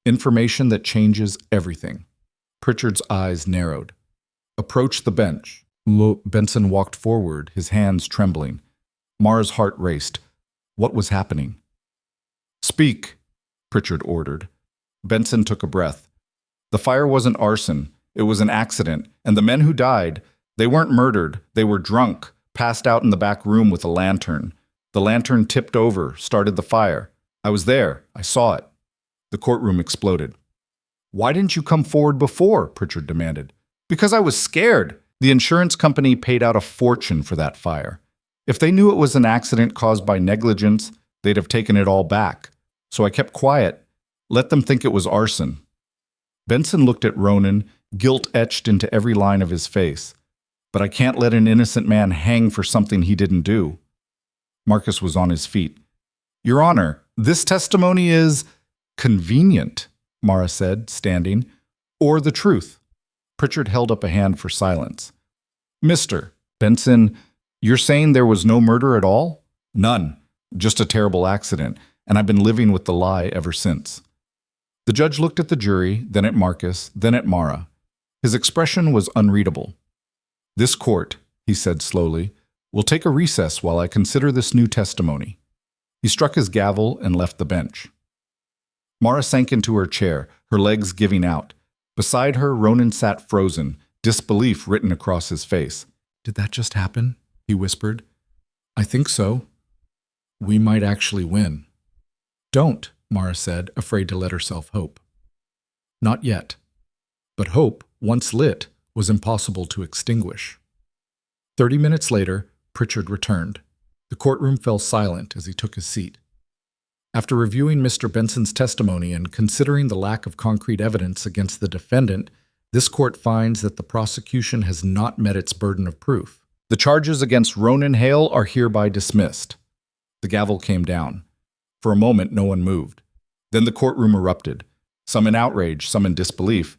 "Information that changes everything." Pritchard's eyes narrowed. "Approach the bench." Benson walked forward, his hands trembling. Mara's heart raced. What was happening? "Speak," Pritchard ordered. Benson took a breath. "The fire wasn't arson. It was an accident. And the men who died, they weren't murdered. They were drunk, passed out in the back room with a lantern. The lantern tipped over, started the fire. I was there. I saw it." The courtroom exploded. "Why didn't you come forward before?" Pritchard demanded. "Because I was scared. The insurance company paid out a fortune for that fire. If they knew it was an accident caused by negligence, they'd have taken it all back. So I kept quiet. Let them think it was arson." Benson looked at Ronan, guilt etched into every line of his face. "But I can't let an innocent man hang for something he didn't do." Marcus was on his feet. "Your Honor, this testimony is convenient," Mara said, standing, "or the truth." Pritchard held up a hand for silence. "Mr. Benson, you're saying there was no murder at all?" "None. Just a terrible accident, and I've been living with the lie ever since." The judge looked at the jury, then at Marcus, then at Mara. His expression was unreadable. "This court," he said slowly, "will take a recess while I consider this new testimony." He struck his gavel and left the bench. Mara sank into her chair, her legs giving out. Beside her, Ronan sat frozen, disbelief written across his face. "Did that just happen?" he whispered. "I think so. We might actually win." "Don't," Mara said, afraid to let herself hope. "Not yet." But hope, once lit, was impossible to extinguish. 30 minutes later, Pritchard returned. The courtroom fell silent as he took his seat. After reviewing Mr. Benson's testimony and considering the lack of concrete evidence against the defendant, this court finds that the prosecution has not met its burden of proof. The charges against Ronan Hale are hereby dismissed. The gavel came down. For a moment, no one moved. Then the courtroom erupted, some in outrage, some in disbelief,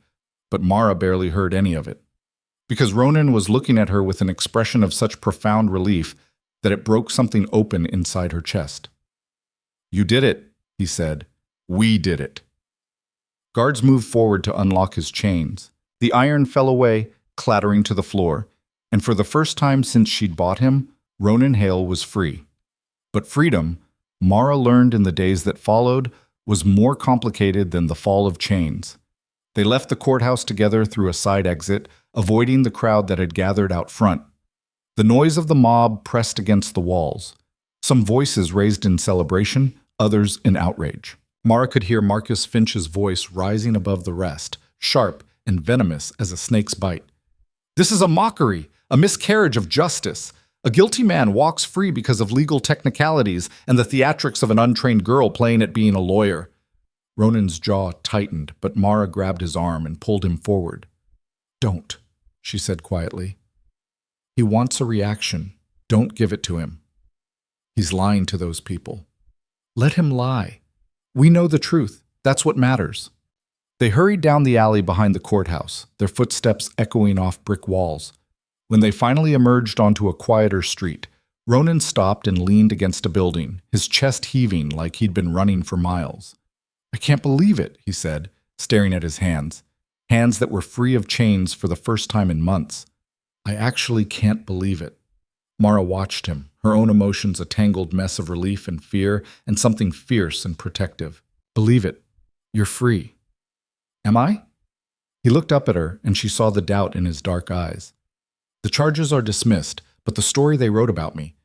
but Mara barely heard any of it. Because Ronan was looking at her with an expression of such profound relief that it broke something open inside her chest. "You did it," he said. "We did it." Guards moved forward to unlock his chains. The iron fell away, clattering to the floor, and for the first time since she'd bought him, Ronan Hale was free. But freedom, Mara learned in the days that followed, was more complicated than the fall of chains. They left the courthouse together through a side exit, avoiding the crowd that had gathered out front. The noise of the mob pressed against the walls. Some voices raised in celebration, others in outrage. Mara could hear Marcus Finch's voice rising above the rest, sharp and venomous as a snake's bite. "This is a mockery, a miscarriage of justice. A guilty man walks free because of legal technicalities and the theatrics of an untrained girl playing at being a lawyer." Ronan's jaw tightened, but Mara grabbed his arm and pulled him forward. "Don't," she said quietly. "He wants a reaction. Don't give it to him. He's lying to those people. Let him lie. We know the truth. That's what matters." They hurried down the alley behind the courthouse, their footsteps echoing off brick walls. When they finally emerged onto a quieter street, Ronan stopped and leaned against a building, his chest heaving like he'd been running for miles. "I can't believe it," he said, staring at his hands that were free of chains for the first time in months. "I actually can't believe it." Mara watched him, her own emotions a tangled mess of relief and fear and something fierce and protective. "Believe it. You're free." "Am I?" He looked up at her, and she saw the doubt in his dark eyes. "The charges are dismissed, but the story they wrote about me,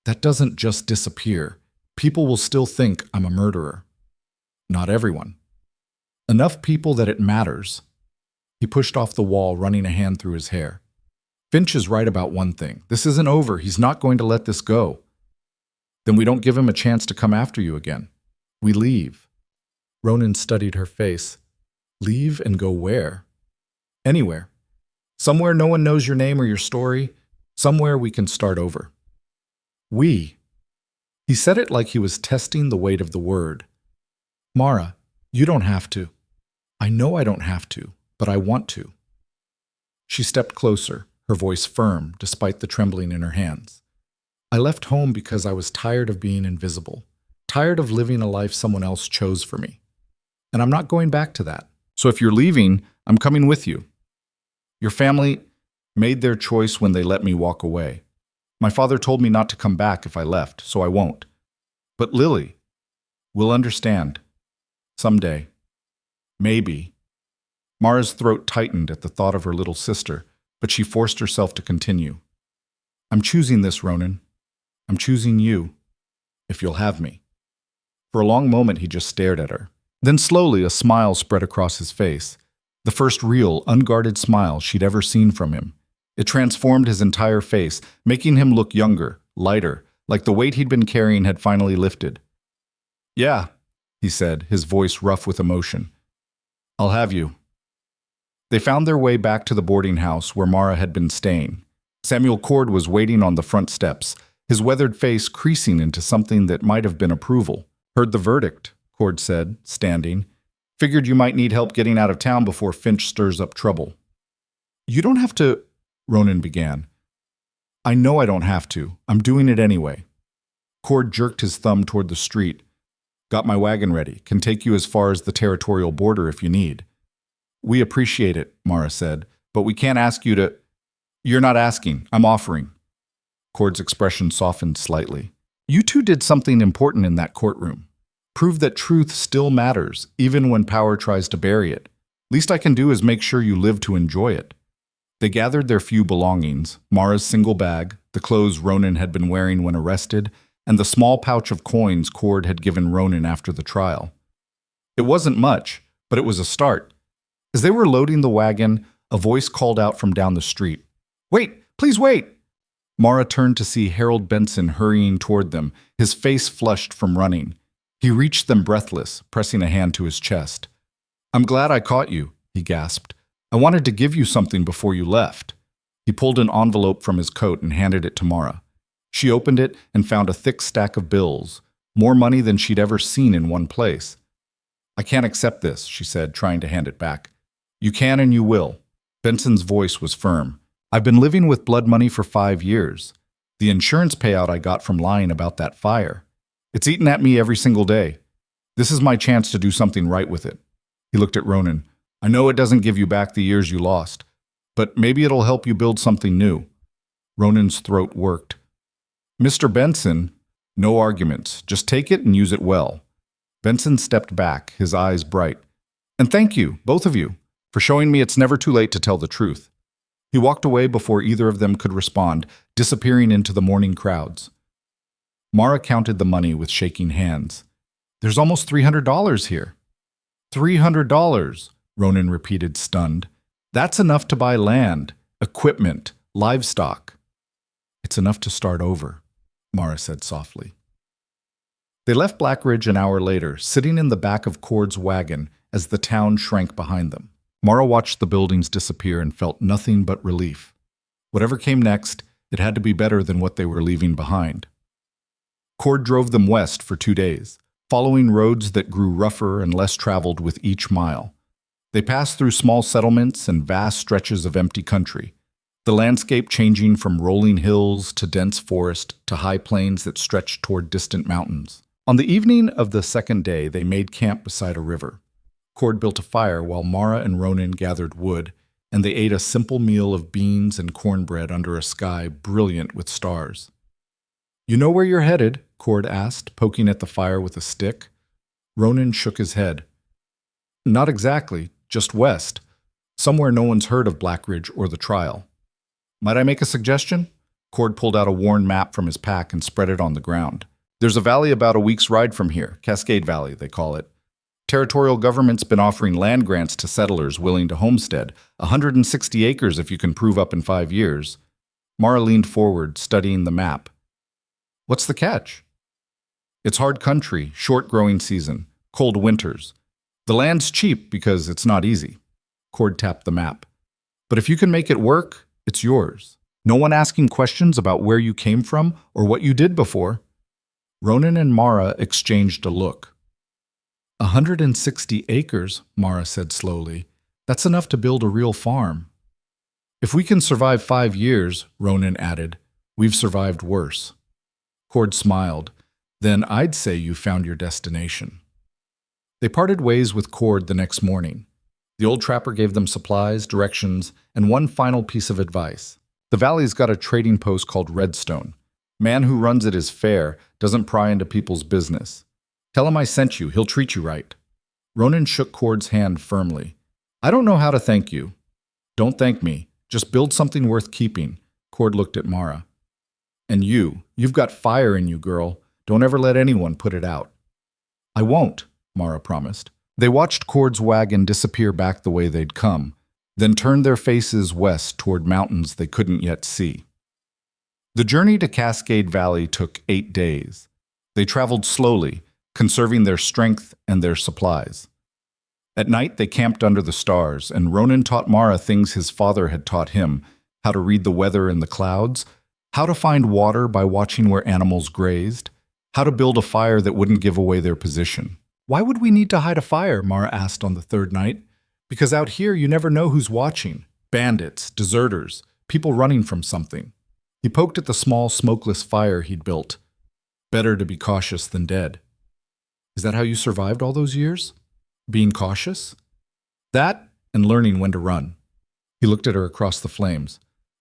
that doesn't just disappear. People will still think I'm a murderer." "Not everyone." "Enough people that it matters." He pushed off the wall, running a hand through his hair. "Finch is right about one thing. This isn't over. He's not going to let this go." "Then we don't give him a chance to come after you again. We leave." Ronan studied her face. Leave and go where? Anywhere. Somewhere no one knows your name or your story. Somewhere we can start over. We. He said it like he was testing the weight of the word. Mara, you don't have to. I know I don't have to, but I want to. She stepped closer, her voice firm despite the trembling in her hands. I left home because I was tired of being invisible, tired of living a life someone else chose for me. And I'm not going back to that. So if you're leaving, I'm coming with you. Your family made their choice when they let me walk away. My father told me not to come back if I left, so I won't. But Lily, we'll understand. Someday. Maybe. Mara's throat tightened at the thought of her little sister, but she forced herself to continue. I'm choosing this, Ronan. I'm choosing you, if you'll have me. For a long moment he just stared at her. Then slowly a smile spread across his face, the first real, unguarded smile she'd ever seen from him. It transformed his entire face, making him look younger, lighter, like the weight he'd been carrying had finally lifted. Yeah, he said, his voice rough with emotion. I'll have you. They found their way back to the boarding house where Mara had been staying. Samuel Cord was waiting on the front steps, his weathered face creasing into something that might have been approval. Heard the verdict, Cord said, standing. Figured you might need help getting out of town before Finch stirs up trouble. You don't have to, Ronan began. I know I don't have to. I'm doing it anyway. Cord jerked his thumb toward the street. Got my wagon ready. Can take you as far as the territorial border if you need. We appreciate it, Mara said, but we can't ask you to... You're not asking. I'm offering. Cord's expression softened slightly. You two did something important in that courtroom. Prove that truth still matters, even when power tries to bury it. Least I can do is make sure you live to enjoy it. They gathered their few belongings, Mara's single bag, the clothes Ronan had been wearing when arrested, and the small pouch of coins Cord had given Ronan after the trial. It wasn't much, but it was a start. As they were loading the wagon, a voice called out from down the street. Wait, please wait! Mara turned to see Harold Benson hurrying toward them, his face flushed from running. He reached them breathless, pressing a hand to his chest. I'm glad I caught you, he gasped. I wanted to give you something before you left. He pulled an envelope from his coat and handed it to Mara. She opened it and found a thick stack of bills, more money than she'd ever seen in one place. I can't accept this, she said, trying to hand it back. You can and you will. Benson's voice was firm. I've been living with blood money for 5 years. The insurance payout I got from lying about that fire. It's eaten at me every single day. This is my chance to do something right with it. He looked at Ronan. I know it doesn't give you back the years you lost, but maybe it'll help you build something new. Ronan's throat worked. Mr. Benson, no arguments. Just take it and use it well. Benson stepped back, his eyes bright. And thank you, both of you, for showing me it's never too late to tell the truth. He walked away before either of them could respond, disappearing into the morning crowds. Mara counted the money with shaking hands. There's almost $300 here. $300, Ronan repeated, stunned. That's enough to buy land, equipment, livestock. It's enough to start over, Mara said softly. They left Blackridge an hour later, sitting in the back of Cord's wagon as the town shrank behind them. Mara watched the buildings disappear and felt nothing but relief. Whatever came next, it had to be better than what they were leaving behind. Cord drove them west for 2 days, following roads that grew rougher and less traveled with each mile. They passed through small settlements and vast stretches of empty country, the landscape changing from rolling hills to dense forest to high plains that stretched toward distant mountains. On the evening of the second day, they made camp beside a river. Cord built a fire while Mara and Ronan gathered wood, and they ate a simple meal of beans and cornbread under a sky brilliant with stars. You know where you're headed? Cord asked, poking at the fire with a stick. Ronan shook his head. Not exactly, just west, somewhere no one's heard of Blackridge or the trial. Might I make a suggestion? Cord pulled out a worn map from his pack and spread it on the ground. There's a valley about a week's ride from here, Cascade Valley, they call it. Territorial government's been offering land grants to settlers willing to homestead, 160 acres if you can prove up in 5 years. Mara leaned forward, studying the map. What's the catch? It's hard country, short growing season, cold winters. The land's cheap because it's not easy. Cord tapped the map. But if you can make it work, it's yours. No one asking questions about where you came from or what you did before. Ronan and Mara exchanged a look. 160 acres, Mara said slowly. That's enough to build a real farm. If we can survive 5 years, Ronan added, we've survived worse. Cord smiled. Then I'd say you found your destination. They parted ways with Cord the next morning. The old trapper gave them supplies, directions, and one final piece of advice. The valley's got a trading post called Redstone. Man who runs it is fair, doesn't pry into people's business. Tell him I sent you, he'll treat you right. Ronan shook Cord's hand firmly. I don't know how to thank you. Don't thank me. Just build something worth keeping. Cord looked at Mara. And you've got fire in you, girl. Don't ever let anyone put it out. I won't, Mara promised. They watched Cord's wagon disappear back the way they'd come, then turned their faces west toward mountains they couldn't yet see. The journey to Cascade Valley took 8 days. They traveled slowly, conserving their strength and their supplies. At night, they camped under the stars, and Ronan taught Mara things his father had taught him, how to read the weather in the clouds, how to find water by watching where animals grazed, how to build a fire that wouldn't give away their position. Why would we need to hide a fire? Mara asked on the third night. Because out here you never know who's watching. Bandits, deserters, people running from something. He poked at the small smokeless fire he'd built. Better to be cautious than dead. Is that how you survived all those years? Being cautious? That and learning when to run. He looked at her across the flames.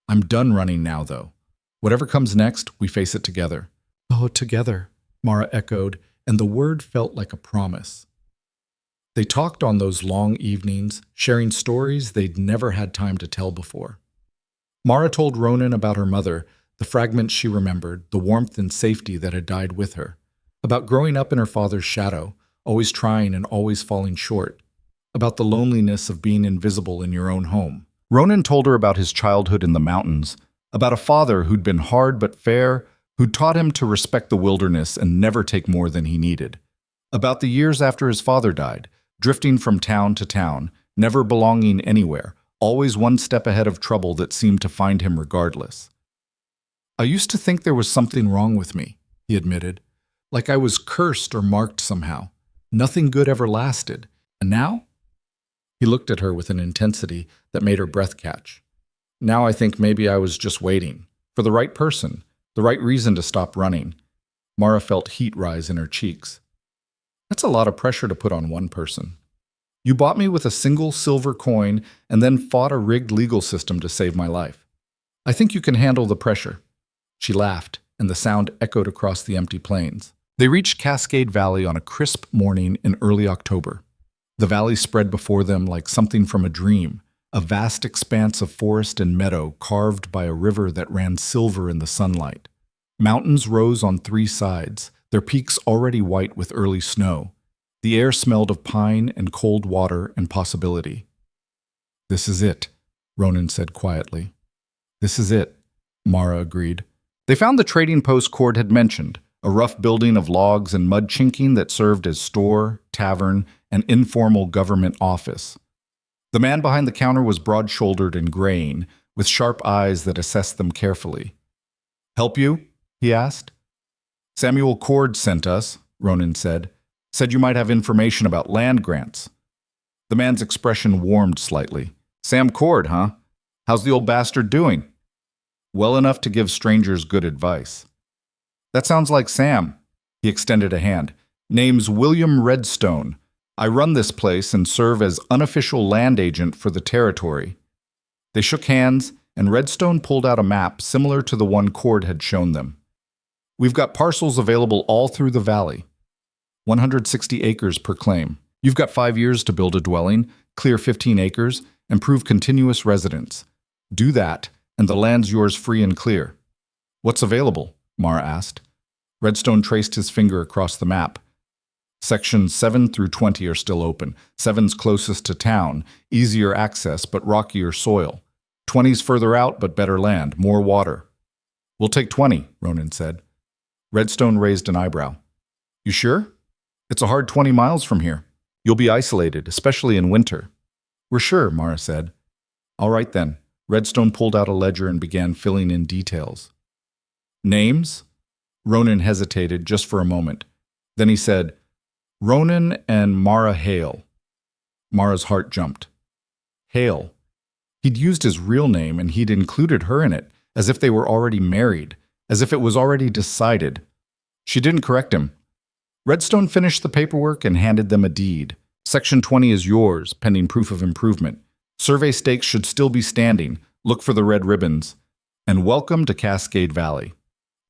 I'm done running now, though. Whatever comes next, we face it together. Oh, together, Mara echoed, and the word felt like a promise. They talked on those long evenings, sharing stories they'd never had time to tell before. Mara told Ronan about her mother, the fragments she remembered, the warmth and safety that had died with her, about growing up in her father's shadow, always trying and always falling short, about the loneliness of being invisible in your own home. Ronan told her about his childhood in the mountains, about a father who'd been hard but fair, who'd taught him to respect the wilderness and never take more than he needed, about the years after his father died, drifting from town to town, never belonging anywhere, always one step ahead of trouble that seemed to find him regardless. I used to think there was something wrong with me, he admitted, like I was cursed or marked somehow. Nothing good ever lasted. And now? He looked at her with an intensity that made her breath catch. Now I think maybe I was just waiting, for the right person, the right reason to stop running. Mara felt heat rise in her cheeks. That's a lot of pressure to put on one person. You bought me with a single silver coin and then fought a rigged legal system to save my life. I think you can handle the pressure. She laughed, and the sound echoed across the empty plains. They reached Cascade Valley on a crisp morning in early October. The valley spread before them like something from a dream, a vast expanse of forest and meadow carved by a river that ran silver in the sunlight. Mountains rose on 3 sides, their peaks already white with early snow. The air smelled of pine and cold water and possibility. This is it, Ronan said quietly. This is it, Mara agreed. They found the trading post Cord had mentioned, a rough building of logs and mud chinking that served as store, tavern, and informal government office. The man behind the counter was broad-shouldered and graying, with sharp eyes that assessed them carefully. Help you? He asked. Samuel Cord sent us, Ronan said. Said you might have information about land grants. The man's expression warmed slightly. Sam Cord, huh? How's the old bastard doing? Well enough to give strangers good advice. That sounds like Sam. He extended a hand. Name's William Redstone. I run this place and serve as unofficial land agent for the territory. They shook hands, and Redstone pulled out a map similar to the one Cord had shown them. We've got parcels available all through the valley. 160 acres per claim. You've got 5 years to build a dwelling, clear 15 acres, and prove continuous residence. Do that, and the land's yours free and clear. What's available? Mara asked. Redstone traced his finger across the map. Sections 7 through 20 are still open. 7's closest to town, easier access but rockier soil. 20's further out but better land, more water. We'll take 20, Ronan said. Redstone raised an eyebrow. You sure? It's a hard 20 miles from here. You'll be isolated, especially in winter. We're sure, Mara said. All right then. Redstone pulled out a ledger and began filling in details. Names? Ronan hesitated just for a moment. Then he said, Ronan and Mara Hale. Mara's heart jumped. Hale. He'd used his real name and he'd included her in it, as if they were already married, as if it was already decided. She didn't correct him. Redstone finished the paperwork and handed them a deed. Section 20 is yours, pending proof of improvement. Survey stakes should still be standing. Look for the red ribbons. And welcome to Cascade Valley.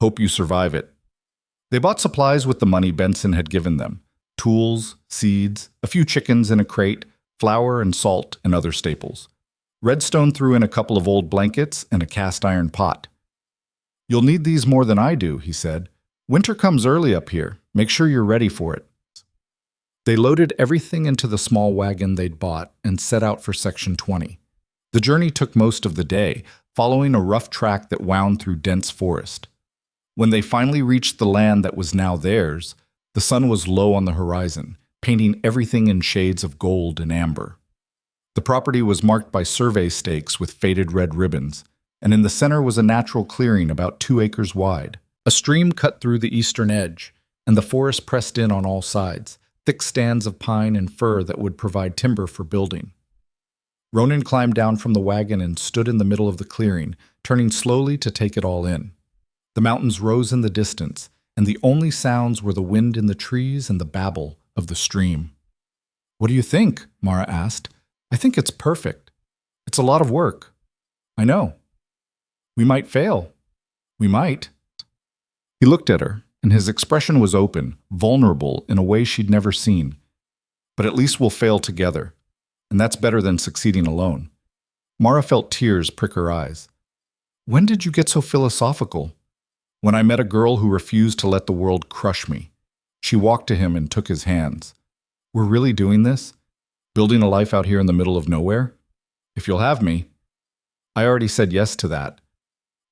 Hope you survive it. They bought supplies with the money Benson had given them. Tools, seeds, a few chickens in a crate, flour and salt and other staples. Redstone threw in a couple of old blankets and a cast iron pot. You'll need these more than I do, he said. Winter comes early up here. Make sure you're ready for it. They loaded everything into the small wagon they'd bought and set out for Section 20. The journey took most of the day, following a rough track that wound through dense forest. When they finally reached the land that was now theirs, the sun was low on the horizon, painting everything in shades of gold and amber. The property was marked by survey stakes with faded red ribbons, and in the center was a natural clearing about 2 acres wide. A stream cut through the eastern edge, and the forest pressed in on all sides, thick stands of pine and fir that would provide timber for building. Ronan climbed down from the wagon and stood in the middle of the clearing, turning slowly to take it all in. The mountains rose in the distance, and the only sounds were the wind in the trees and the babble of the stream. What do you think? Mara asked. I think it's perfect. It's a lot of work. I know. We might fail. We might. He looked at her, and his expression was open, vulnerable in a way she'd never seen. But at least we'll fail together, and that's better than succeeding alone. Mara felt tears prick her eyes. When did you get so philosophical? When I met a girl who refused to let the world crush me. She walked to him and took his hands. We're really doing this? Building a life out here in the middle of nowhere? If you'll have me. I already said yes to that.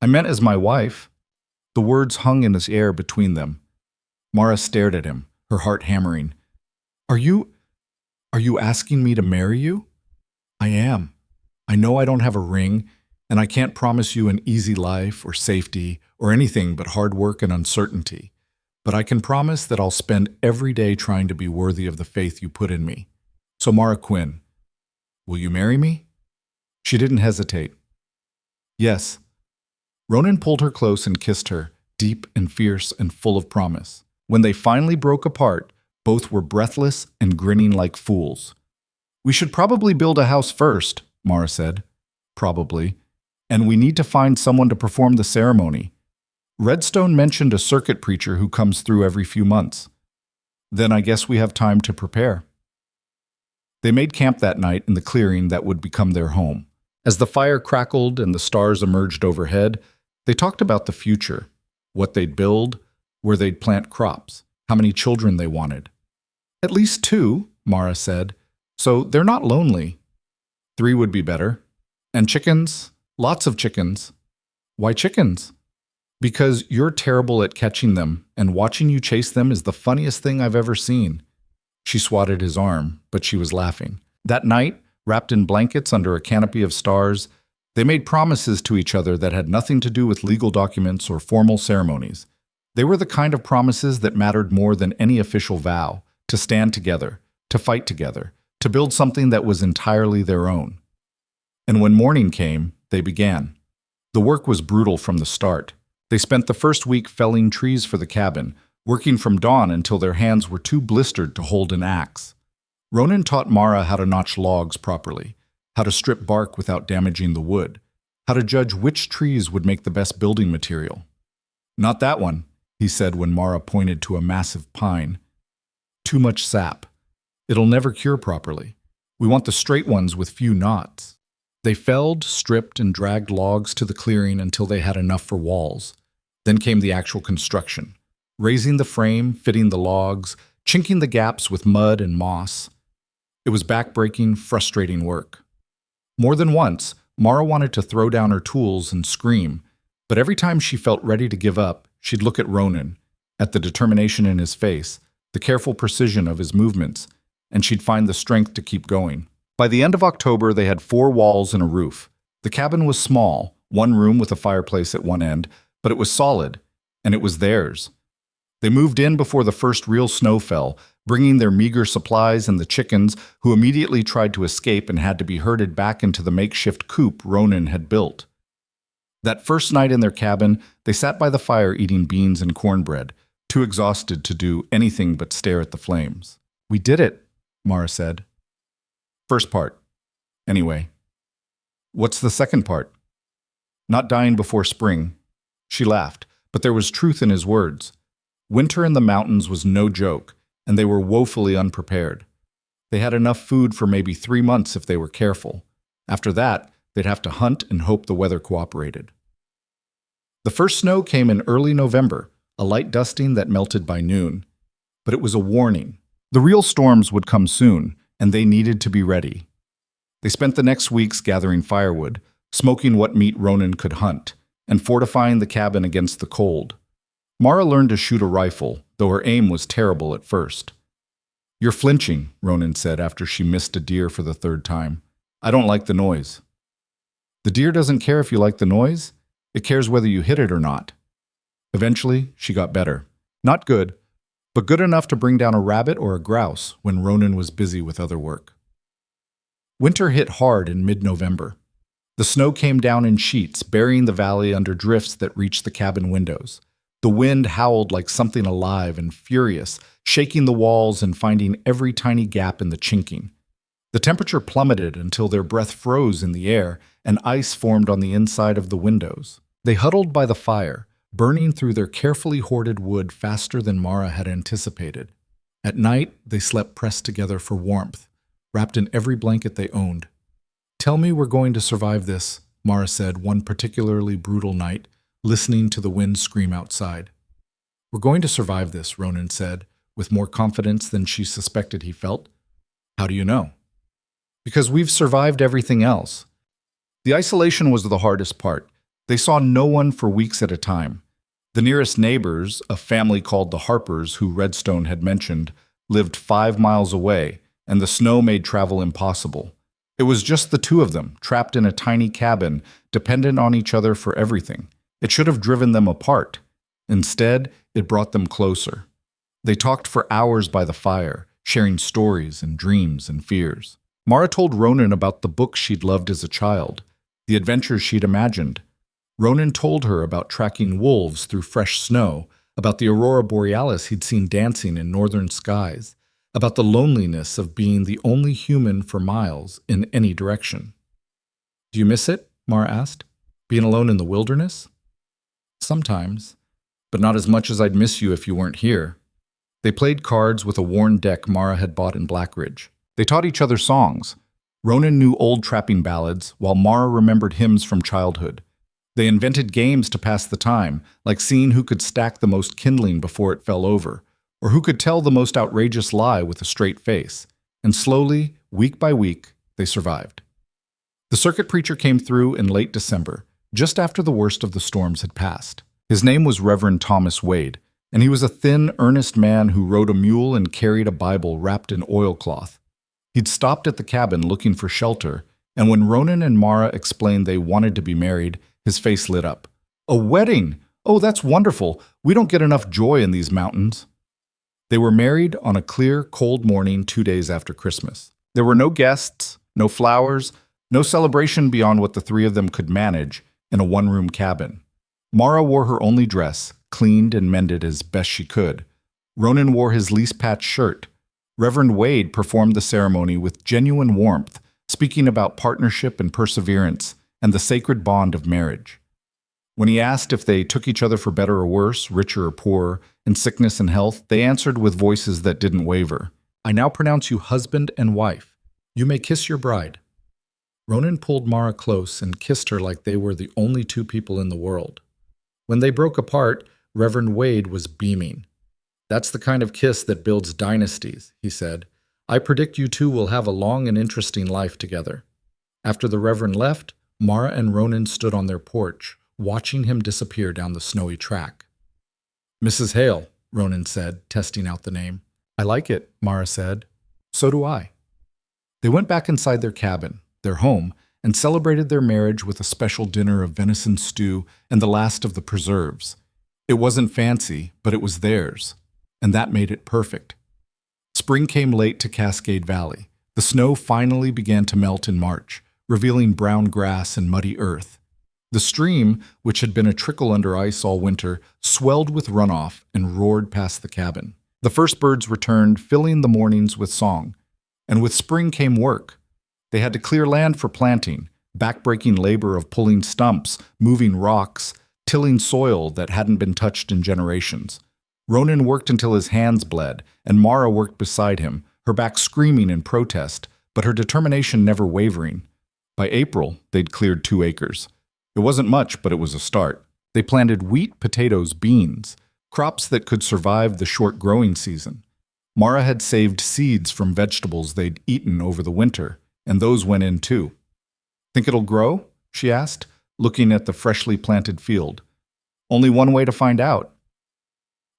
I meant as my wife. The words hung in the air between them. Mara stared at him, her heart hammering. Are you asking me to marry you? I am. I know I don't have a ring, and I can't promise you an easy life or safety or anything but hard work and uncertainty. But I can promise that I'll spend every day trying to be worthy of the faith you put in me. So Mara Quinn, will you marry me? She didn't hesitate. Yes. Ronan pulled her close and kissed her, deep and fierce and full of promise. When they finally broke apart, both were breathless and grinning like fools. We should probably build a house first, Mara said. Probably. And we need to find someone to perform the ceremony. Redstone mentioned a circuit preacher who comes through every few months. Then I guess we have time to prepare. They made camp that night in the clearing that would become their home. As the fire crackled and the stars emerged overhead, they talked about the future, what they'd build, where they'd plant crops, how many children they wanted. At least 2, Mara said, so they're not lonely. 3 would be better. And chickens, lots of chickens. Why chickens? Because you're terrible at catching them, and watching you chase them is the funniest thing I've ever seen. She swatted his arm, but she was laughing. That night, wrapped in blankets under a canopy of stars, they made promises to each other that had nothing to do with legal documents or formal ceremonies. They were the kind of promises that mattered more than any official vow, to stand together, to fight together, to build something that was entirely their own. And when morning came, they began. The work was brutal from the start. They spent the first week felling trees for the cabin, working from dawn until their hands were too blistered to hold an axe. Ronan taught Mara how to notch logs properly, how to strip bark without damaging the wood, how to judge which trees would make the best building material. Not that one, he said when Mara pointed to a massive pine. Too much sap. It'll never cure properly. We want the straight ones with few knots. They felled, stripped, and dragged logs to the clearing until they had enough for walls. Then came the actual construction. Raising the frame, fitting the logs, chinking the gaps with mud and moss. It was back-breaking, frustrating work. More than once, Mara wanted to throw down her tools and scream, but every time she felt ready to give up, she'd look at Ronan, at the determination in his face, the careful precision of his movements, and she'd find the strength to keep going. By the end of October, they had 4 walls and a roof. The cabin was small, one room with a fireplace at one end, but it was solid, and it was theirs. They moved in before the first real snow fell, bringing their meager supplies and the chickens, who immediately tried to escape and had to be herded back into the makeshift coop Ronan had built. That first night in their cabin, they sat by the fire eating beans and cornbread, too exhausted to do anything but stare at the flames. "We did it," Mara said. "First part. Anyway." "What's the second part?" "Not dying before spring." She laughed, but there was truth in his words. Winter in the mountains was no joke, and they were woefully unprepared. They had enough food for maybe 3 months if they were careful. After that, they'd have to hunt and hope the weather cooperated. The first snow came in early November, a light dusting that melted by noon. But it was a warning. The real storms would come soon, and they needed to be ready. They spent the next weeks gathering firewood, smoking what meat Ronan could hunt, and fortifying the cabin against the cold. Mara learned to shoot a rifle, though her aim was terrible at first. "You're flinching," Ronan said after she missed a deer for the 3rd time. "I don't like the noise." "The deer doesn't care if you like the noise. It cares whether you hit it or not." Eventually, she got better. Not good, but good enough to bring down a rabbit or a grouse when Ronan was busy with other work. Winter hit hard in mid-November. The snow came down in sheets, burying the valley under drifts that reached the cabin windows. The wind howled like something alive and furious, shaking the walls and finding every tiny gap in the chinking. The temperature plummeted until their breath froze in the air and ice formed on the inside of the windows. They huddled by the fire, burning through their carefully hoarded wood faster than Mara had anticipated. At night, they slept pressed together for warmth, wrapped in every blanket they owned. "Tell me we're going to survive this," Mara said one particularly brutal night, listening to the wind scream outside. "We're going to survive this," Ronan said, with more confidence than she suspected he felt. "How do you know?" "Because we've survived everything else." The isolation was the hardest part. They saw no one for weeks at a time. The nearest neighbors, a family called the Harpers, who Redstone had mentioned, lived 5 miles away, and the snow made travel impossible. It was just the 2 of them, trapped in a tiny cabin, dependent on each other for everything. It should have driven them apart. Instead, it brought them closer. They talked for hours by the fire, sharing stories and dreams and fears. Mara told Ronan about the books she'd loved as a child, the adventures she'd imagined. Ronan told her about tracking wolves through fresh snow, about the aurora borealis he'd seen dancing in northern skies, about the loneliness of being the only human for miles in any direction. "Do you miss it?" Mara asked. "Being alone in the wilderness?" "Sometimes, but not as much as I'd miss you if you weren't here." They played cards with a worn deck Mara had bought in Blackridge. They taught each other songs. Ronan knew old trapping ballads, while Mara remembered hymns from childhood. They invented games to pass the time, like seeing who could stack the most kindling before it fell over, or who could tell the most outrageous lie with a straight face. And slowly, week by week, they survived. The circuit preacher came through in late December, just after the worst of the storms had passed. His name was Reverend Thomas Wade, and he was a thin, earnest man who rode a mule and carried a Bible wrapped in oilcloth. He'd stopped at the cabin looking for shelter, and when Ronan and Mara explained they wanted to be married, his face lit up. "A wedding! Oh, that's wonderful! We don't get enough joy in these mountains." They were married on a clear, cold morning 2 days after Christmas. There were no guests, no flowers, no celebration beyond what the 3 of them could manage in a one-room cabin. Mara wore her only dress, cleaned and mended as best she could. Ronan wore his least-patched shirt. Reverend Wade performed the ceremony with genuine warmth, speaking about partnership and perseverance and the sacred bond of marriage. When he asked if they took each other for better or worse, richer or poorer, in sickness and health, they answered with voices that didn't waver. "I now pronounce you husband and wife. You may kiss your bride." Ronan pulled Mara close and kissed her like they were the only 2 people in the world. When they broke apart, Reverend Wade was beaming. "That's the kind of kiss that builds dynasties," he said. "I predict you 2 will have a long and interesting life together." After the Reverend left, Mara and Ronan stood on their porch, watching him disappear down the snowy track. "Mrs. Hale," Ronan said, testing out the name. "I like it," Mara said. So do I. They went back inside their cabin, their home, and celebrated their marriage with a special dinner of venison stew and the last of the preserves. It wasn't fancy, but it was theirs, and that made it perfect. Spring came late to Cascade Valley. The snow finally began to melt in March, revealing brown grass and muddy earth. The stream, which had been a trickle under ice all winter, swelled with runoff and roared past the cabin. The first birds returned, filling the mornings with song. And with spring came work. They had to clear land for planting, backbreaking labor of pulling stumps, moving rocks, tilling soil that hadn't been touched in generations. Ronan worked until his hands bled, and Mara worked beside him, her back screaming in protest, but her determination never wavering. By April, they'd cleared 2 acres. It wasn't much, but it was a start. They planted wheat, potatoes, beans, crops that could survive the short growing season. Mara had saved seeds from vegetables they'd eaten over the winter, and those went in too. "Think it'll grow?" she asked, looking at the freshly planted field. "Only one way to find out."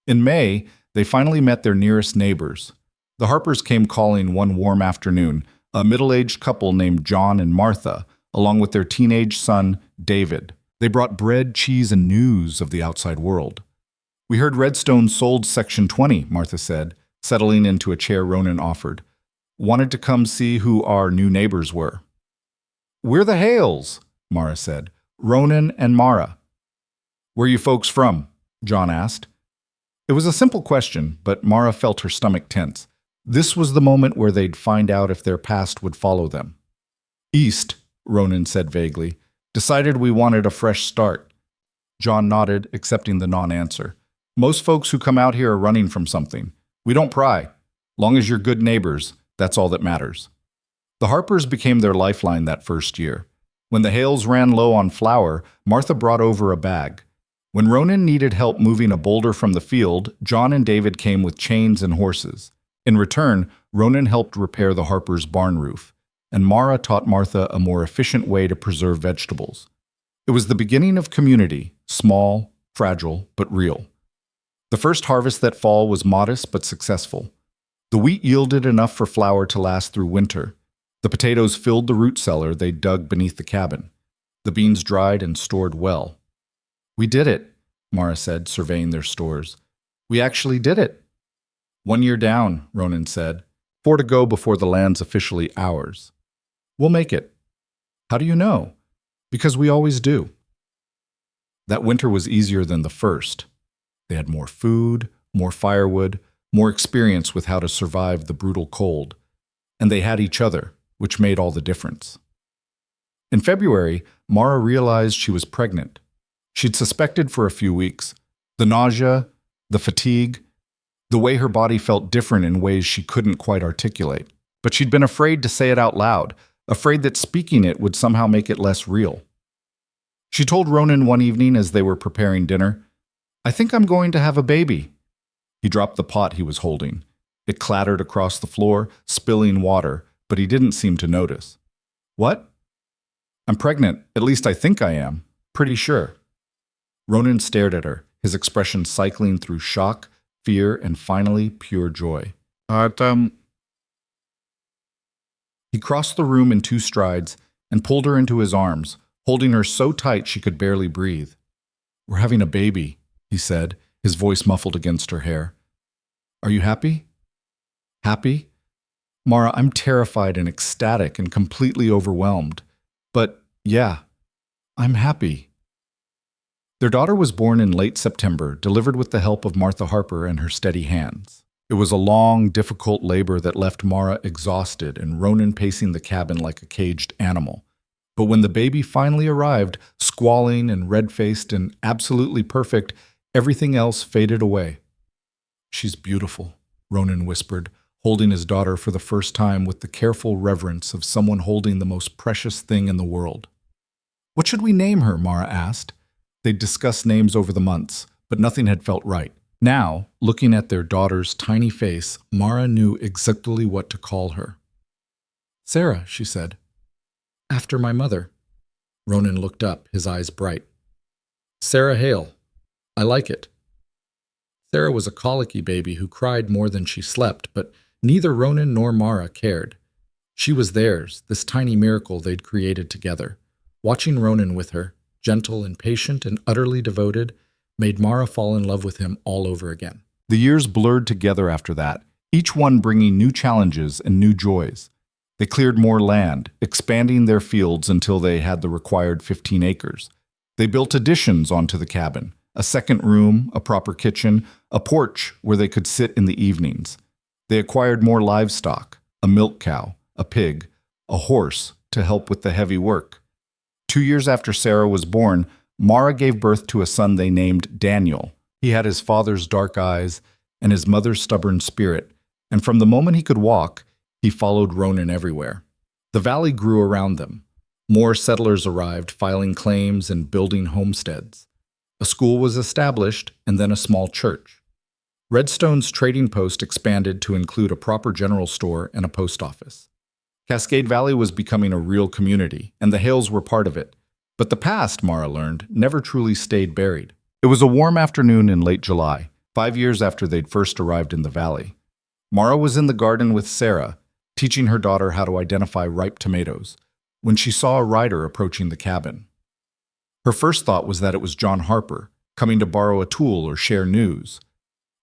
In May, they finally met their nearest neighbors. The Harpers came calling one warm afternoon, a middle-aged couple named John and Martha, along with their teenage son, David. They brought bread, cheese, and news of the outside world. "We heard Redstone sold Section 20, Martha said, settling into a chair Ronan offered. "Wanted to come see who our new neighbors were." "We're the Hales," Mara said. "Ronan and Mara." "Where you folks from?" John asked. It was a simple question, but Mara felt her stomach tense. This was the moment where they'd find out if their past would follow them. "East," Ronan said vaguely. "Decided we wanted a fresh start." John nodded, accepting the non-answer. "Most folks who come out here are running from something. We don't pry. Long as you're good neighbors, that's all that matters." The Harpers became their lifeline that first year. When the Hales ran low on flour, Martha brought over a bag. When Ronan needed help moving a boulder from the field, John and David came with chains and horses. In return, Ronan helped repair the Harpers' barn roof, and Mara taught Martha a more efficient way to preserve vegetables. It was the beginning of community, small, fragile, but real. The first harvest that fall was modest but successful. The wheat yielded enough for flour to last through winter. The potatoes filled the root cellar they dug beneath the cabin. The beans dried and stored well. "We did it," Mara said, surveying their stores. "We actually did it." "1 year down," Ronan said. 4 to go before the land's officially ours." "We'll make it." "How do you know?" "Because we always do." That winter was easier than the first. They had more food, more firewood, more experience with how to survive the brutal cold. And they had each other, which made all the difference. In February, Mara realized she was pregnant. She'd suspected for a few weeks. The nausea, the fatigue, the way her body felt different in ways she couldn't quite articulate. But she'd been afraid to say it out loud, afraid that speaking it would somehow make it less real. She told Ronan one evening as they were preparing dinner, "I think I'm going to have a baby." He dropped the pot he was holding. It clattered across the floor, spilling water, but he didn't seem to notice. "What?" "I'm pregnant. At least I think I am. Pretty sure." Ronan stared at her, his expression cycling through shock, fear, and finally pure joy. He crossed the room in 2 strides and pulled her into his arms, holding her so tight she could barely breathe. "We're having a baby," he said, his voice muffled against her hair. "Are you happy?" "Happy?" "Mara, I'm terrified and ecstatic and completely overwhelmed. But, yeah, I'm happy." Their daughter was born in late September, delivered with the help of Martha Harper and her steady hands. It was a long, difficult labor that left Mara exhausted and Ronan pacing the cabin like a caged animal. But when the baby finally arrived, squalling and red-faced and absolutely perfect, everything else faded away. "She's beautiful," Ronan whispered, holding his daughter for the first time with the careful reverence of someone holding the most precious thing in the world. "What should we name her?" Mara asked. They'd discussed names over the months, but nothing had felt right. Now, looking at their daughter's tiny face, Mara knew exactly what to call her. "Sarah," she said. "After my mother." Ronan looked up, his eyes bright. "Sarah Hale. I like it." Sarah was a colicky baby who cried more than she slept, but Neither Ronan nor Mara cared. She was theirs, this tiny miracle they'd created together. Watching Ronan with her, gentle and patient and utterly devoted, made Mara fall in love with him all over again. The years blurred together after that, each one bringing new challenges and new joys. They cleared more land, expanding their fields until they had the required 15 acres. They built additions onto the cabin, a second room, a proper kitchen, a porch where they could sit in the evenings. They acquired more livestock, a milk cow, a pig, a horse to help with the heavy work. 2 years after Sarah was born, Mara gave birth to a son they named Daniel. He had his father's dark eyes and his mother's stubborn spirit, and from the moment he could walk, he followed Ronan everywhere. The valley grew around them. More settlers arrived, filing claims and building homesteads. A school was established, and then a small church. Redstone's trading post expanded to include a proper general store and a post office. Cascade Valley was becoming a real community, and the Hales were part of it. But the past, Mara learned, never truly stayed buried. It was a warm afternoon in late July, 5 years after they'd first arrived in the valley. Mara was in the garden with Sarah, teaching her daughter how to identify ripe tomatoes, when she saw a rider approaching the cabin. Her first thought was that it was John Harper, coming to borrow a tool or share news.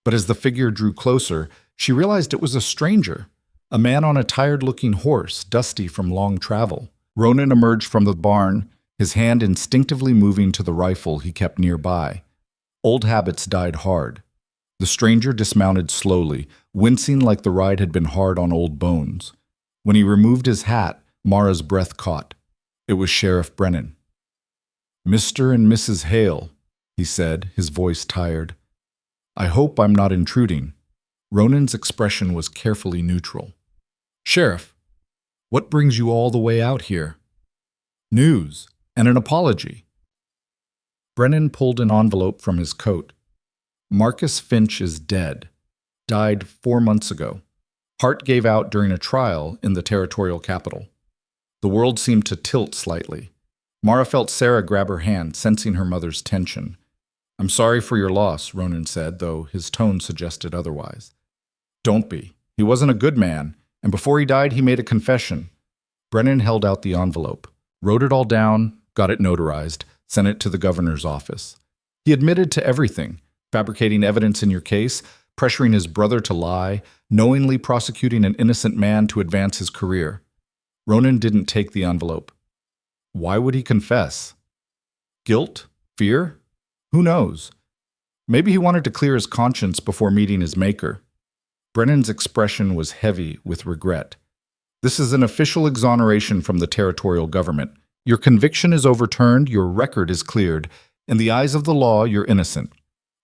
But as the figure drew closer, she realized it was a stranger, a man on a tired-looking horse, dusty from long travel. Ronan emerged from the barn, his hand instinctively moving to the rifle he kept nearby. Old habits died hard. The stranger dismounted slowly, wincing like the ride had been hard on old bones. When he removed his hat, Mara's breath caught. It was Sheriff Brennan. "Mr. and Mrs. Hale," he said, his voice tired. "I hope I'm not intruding." Ronan's expression was carefully neutral. "Sheriff, what brings you all the way out here?" "News and an apology." Brennan pulled an envelope from his coat. "Marcus Finch is dead. Died 4 months ago. Heart gave out during a trial in the territorial capital." The world seemed to tilt slightly. Mara felt Sarah grab her hand, sensing her mother's tension. "I'm sorry for your loss," Ronan said, though his tone suggested otherwise. "Don't be. He wasn't a good man, and before he died he made a confession." Brennan held out the envelope, wrote it all down, got it notarized, sent it to the governor's office. "He admitted to everything, fabricating evidence in your case, pressuring his brother to lie, knowingly prosecuting an innocent man to advance his career." Ronan didn't take the envelope. Why would he confess? Guilt? Fear? Who knows? Maybe he wanted to clear his conscience before meeting his maker. Brennan's expression was heavy with regret. "This is an official exoneration from the territorial government. Your conviction is overturned, your record is cleared. In the eyes of the law, you're innocent."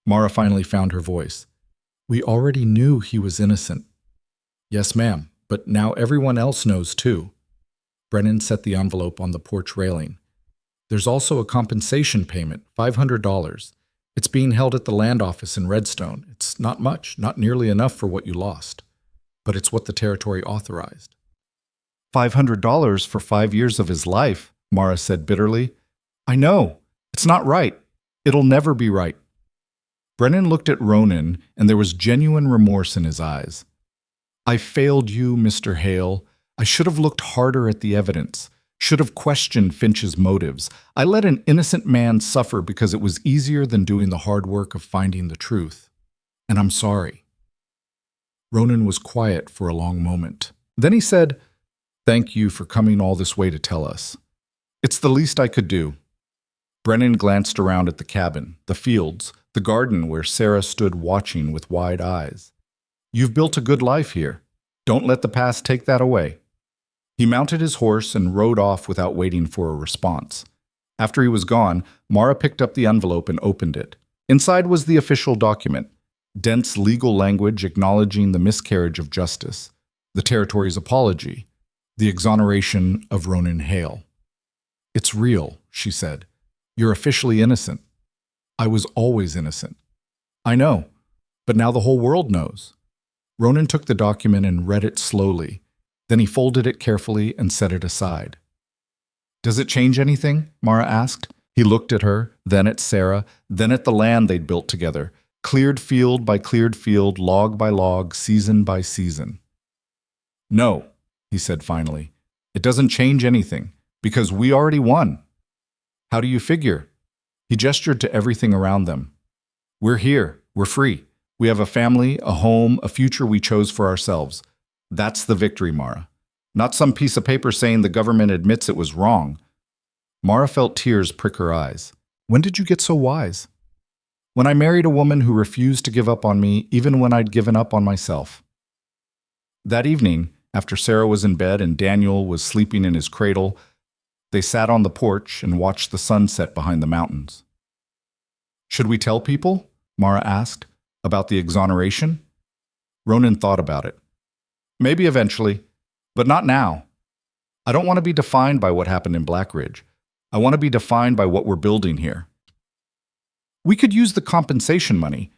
Mara finally found her voice. "We already knew he was innocent." "Yes, ma'am, but now everyone else knows too." Brennan set the envelope on the porch railing. "There's also a compensation payment, $500. It's being held at the land office in Redstone. It's not much, not nearly enough for what you lost. But it's what the territory authorized." $500 for 5 years of his life, Mara said bitterly. "I know. It's not right. It'll never be right." Brennan looked at Ronan, and there was genuine remorse in his eyes. "I failed you, Mr. Hale. I should have looked harder at the evidence, should have questioned Finch's motives. I let an innocent man suffer because it was easier than doing the hard work of finding the truth. And I'm sorry." Ronan was quiet for a long moment. Then he said, "Thank you for coming all this way to tell us. It's the least I could do." Brennan glanced around at the cabin, the fields, the garden where Sarah stood watching with wide eyes. "You've built a good life here. Don't let the past take that away." He mounted his horse and rode off without waiting for a response. After he was gone, Mara picked up the envelope and opened it. Inside was the official document, dense legal language acknowledging the miscarriage of justice, the territory's apology, the exoneration of Ronan Hale. "It's real," she said. "You're officially innocent." "I was always innocent." "I know, but now the whole world knows." Ronan took the document and read it slowly. Then he folded it carefully and set it aside. "Does it change anything?" Mara asked. He looked at her, then at Sarah, then at the land they'd built together, cleared field by cleared field, log by log, season by season. No, he said finally. It doesn't change anything, because we already won. How do you figure? He gestured to everything around them. We're here. We're free. We have a family, a home, a future we chose for ourselves. That's the victory, Mara. Not some piece of paper saying the government admits it was wrong. Mara felt tears prick her eyes. When did you get so wise? When I married a woman who refused to give up on me, even when I'd given up on myself. That evening, after Sarah was in bed and Daniel was sleeping in his cradle, they sat on the porch and watched the sun set behind the mountains. Should we tell people? Mara asked. About the exoneration? Ronan thought about it. Maybe eventually, but not now. I don't want to be defined by what happened in Blackridge. I want to be defined by what we're building here. We could use the compensation money.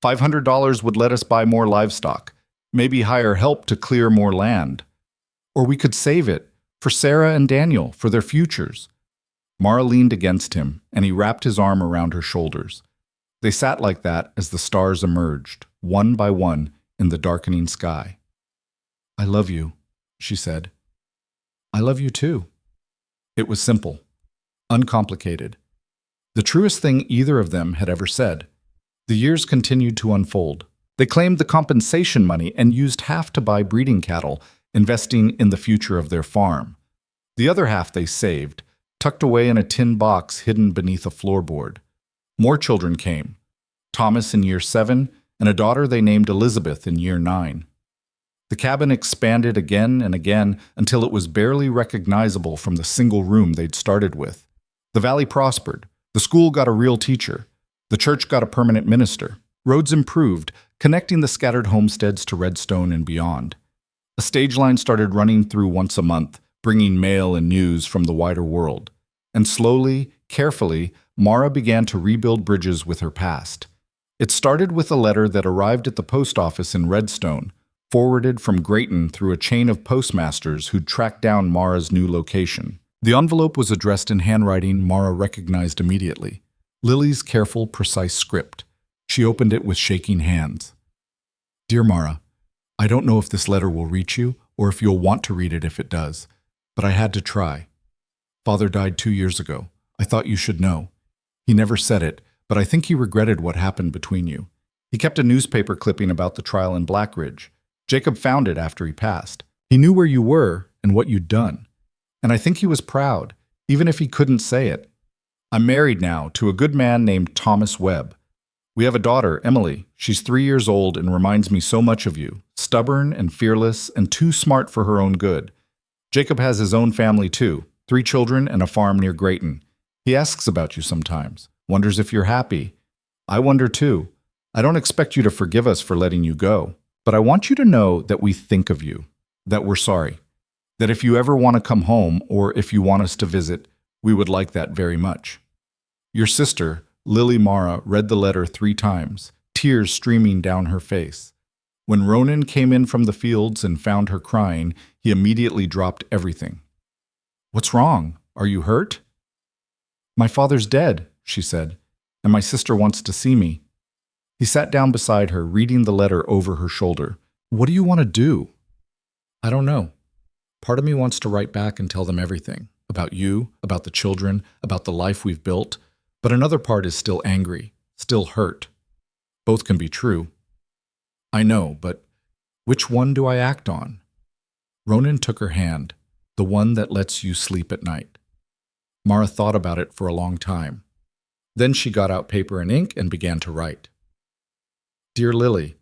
$500 would let us buy more livestock, maybe hire help to clear more land. Or we could save it for Sarah and Daniel, for their futures. Mara leaned against him, and he wrapped his arm around her shoulders. They sat like that as the stars emerged, one by one, in the darkening sky. I love you, she said. I love you too. It was simple, uncomplicated. The truest thing either of them had ever said. The years continued to unfold. They claimed the compensation money and used half to buy breeding cattle, investing in the future of their farm. The other half they saved, tucked away in a tin box hidden beneath a floorboard. More children came. Thomas in year 7, and a daughter they named Elizabeth in year 9. The cabin expanded again and again until it was barely recognizable from the single room they'd started with. The valley prospered. The school got a real teacher. The church got a permanent minister. Roads improved, connecting the scattered homesteads to Redstone and beyond. A stage line started running through once a month, bringing mail and news from the wider world. And slowly, carefully, Mara began to rebuild bridges with her past. It started with a letter that arrived at the post office in Redstone, forwarded from Grayton through a chain of postmasters who'd tracked down Mara's new location. The envelope was addressed in handwriting Mara recognized immediately. Lily's careful, precise script. She opened it with shaking hands. Dear Mara, I don't know if this letter will reach you or if you'll want to read it if it does, but I had to try. Father died 2 years ago. I thought you should know. He never said it, but I think he regretted what happened between you. He kept a newspaper clipping about the trial in Blackridge. Jacob found it after he passed. He knew where you were and what you'd done. And I think he was proud, even if he couldn't say it. I'm married now to a good man named Thomas Webb. We have a daughter, Emily. She's 3 years old and reminds me so much of you, stubborn and fearless and too smart for her own good. Jacob has his own family too, 3 children and a farm near Grayton. He asks about you sometimes, wonders if you're happy. I wonder too. I don't expect you to forgive us for letting you go, but I want you to know that we think of you, that we're sorry, that if you ever want to come home or if you want us to visit, we would like that very much. Your sister, Lily Mara, read the letter 3 times, tears streaming down her face. When Ronan came in from the fields and found her crying, he immediately dropped everything. What's wrong? Are you hurt? My father's dead, she said, and my sister wants to see me. He sat down beside her, reading the letter over her shoulder. What do you want to do? I don't know. Part of me wants to write back and tell them everything, about you, about the children, about the life we've built, but another part is still angry, still hurt. Both can be true. I know, but which one do I act on? Ronan took her hand, the one that lets you sleep at night. Mara thought about it for a long time. Then she got out paper and ink and began to write. Dear Lily,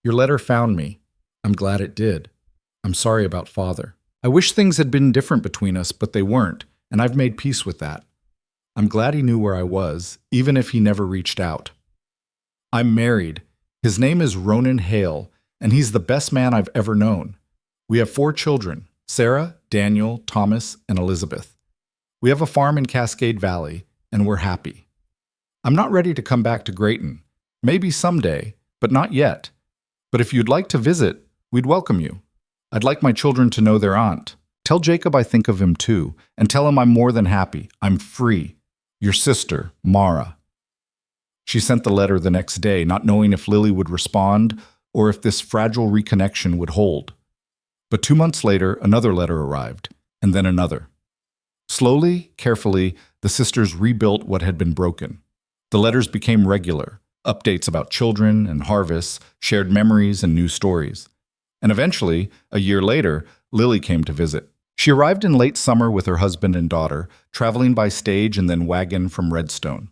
your letter found me. I'm glad it did. I'm sorry about Father. I wish things had been different between us, but they weren't, and I've made peace with that. I'm glad he knew where I was, even if he never reached out. I'm married. His name is Ronan Hale, and he's the best man I've ever known. We have 4 children, Sarah, Daniel, Thomas, and Elizabeth. We have a farm in Cascade Valley, and we're happy. I'm not ready to come back to Grayton. Maybe someday, but not yet. But if you'd like to visit, we'd welcome you. I'd like my children to know their aunt. Tell Jacob I think of him too, and tell him I'm more than happy. I'm free. Your sister, Mara. She sent the letter the next day, not knowing if Lily would respond or if this fragile reconnection would hold. But 2 months later, another letter arrived, and then another. Slowly, carefully, the sisters rebuilt what had been broken. The letters became regular, updates about children and harvests, shared memories and new stories. And eventually, a year later, Lily came to visit. She arrived in late summer with her husband and daughter, traveling by stage and then wagon from Redstone.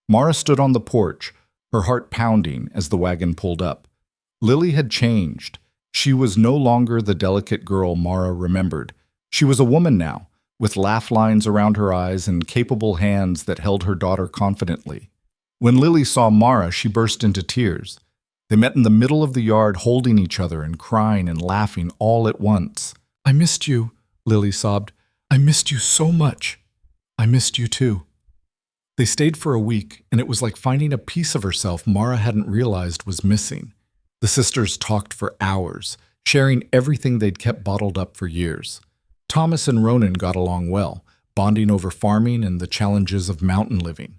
Mara stood on the porch, her heart pounding as the wagon pulled up. Lily had changed. She was no longer the delicate girl Mara remembered. She was a woman now, with laugh lines around her eyes and capable hands that held her daughter confidently. When Lily saw Mara, she burst into tears. They met in the middle of the yard, holding each other and crying and laughing all at once. "I missed you," Lily sobbed. "I missed you so much." "I missed you too." They stayed for a week, and it was like finding a piece of herself Mara hadn't realized was missing. The sisters talked for hours, sharing everything they'd kept bottled up for years. Thomas and Ronan got along well, bonding over farming and the challenges of mountain living.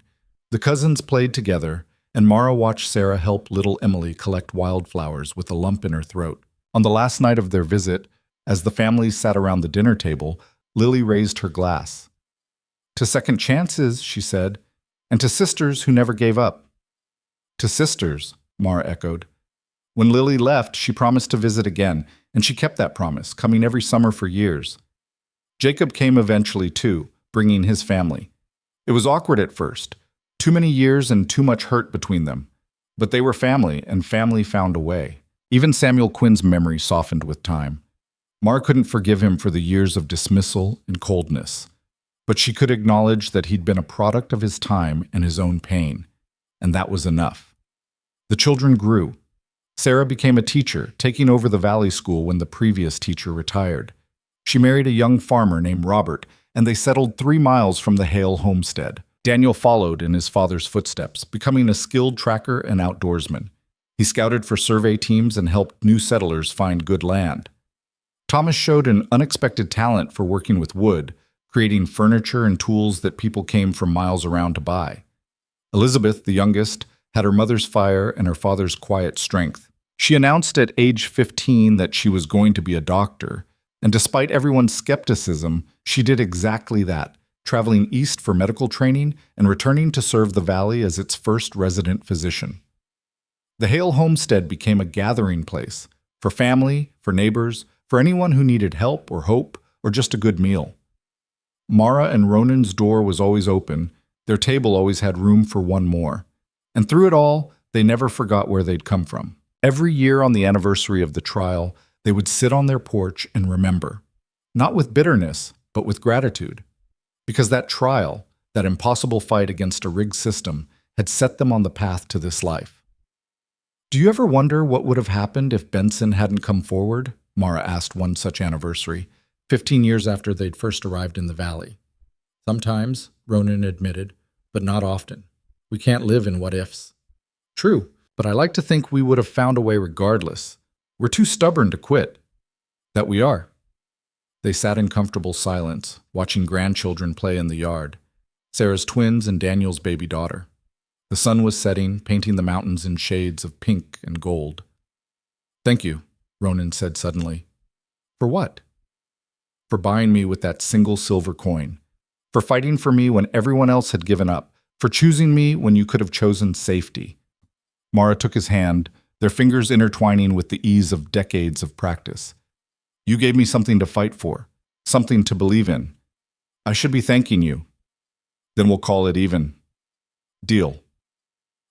The cousins played together, and Mara watched Sarah help little Emily collect wildflowers with a lump in her throat. On the last night of their visit, as the families sat around the dinner table, Lily raised her glass. "To second chances," she said, "and to sisters who never gave up." "To sisters," Mara echoed. When Lily left, she promised to visit again, and she kept that promise, coming every summer for years. Jacob came eventually too, bringing his family. It was awkward at first. Too many years and too much hurt between them. But they were family, and family found a way. Even Samuel Quinn's memory softened with time. Mara couldn't forgive him for the years of dismissal and coldness. But she could acknowledge that he'd been a product of his time and his own pain. And that was enough. The children grew. Sarah became a teacher, taking over the Valley School when the previous teacher retired. She married a young farmer named Robert, and they settled 3 miles from the Hale homestead. Daniel followed in his father's footsteps, becoming a skilled tracker and outdoorsman. He scouted for survey teams and helped new settlers find good land. Thomas showed an unexpected talent for working with wood, creating furniture and tools that people came from miles around to buy. Elizabeth, the youngest, had her mother's fire and her father's quiet strength. She announced at age 15 that she was going to be a doctor, and despite everyone's skepticism, she did exactly that, traveling east for medical training and returning to serve the valley as its first resident physician. The Hale homestead became a gathering place for family, for neighbors, for anyone who needed help or hope or just a good meal. Mara and Ronan's door was always open. Their table always had room for one more. And through it all, they never forgot where they'd come from. Every year on the anniversary of the trial, they would sit on their porch and remember, not with bitterness, but with gratitude. Because that trial, that impossible fight against a rigged system, had set them on the path to this life. "Do you ever wonder what would have happened if Benson hadn't come forward?" Mara asked one such anniversary, 15 years after they'd first arrived in the valley. "Sometimes," Ronan admitted, "but not often. We can't live in what-ifs." "True, but I like to think we would have found a way regardless. We're too stubborn to quit." "That we are." They sat in comfortable silence, watching grandchildren play in the yard, Sarah's twins and Daniel's baby daughter. The sun was setting, painting the mountains in shades of pink and gold. "Thank you," Ronan said suddenly. "For what?" "For buying me with that single silver coin. For fighting for me when everyone else had given up. For choosing me when you could have chosen safety." Mara took his hand, their fingers intertwining with the ease of decades of practice. "You gave me something to fight for, something to believe in. I should be thanking you. Then we'll call it even. Deal."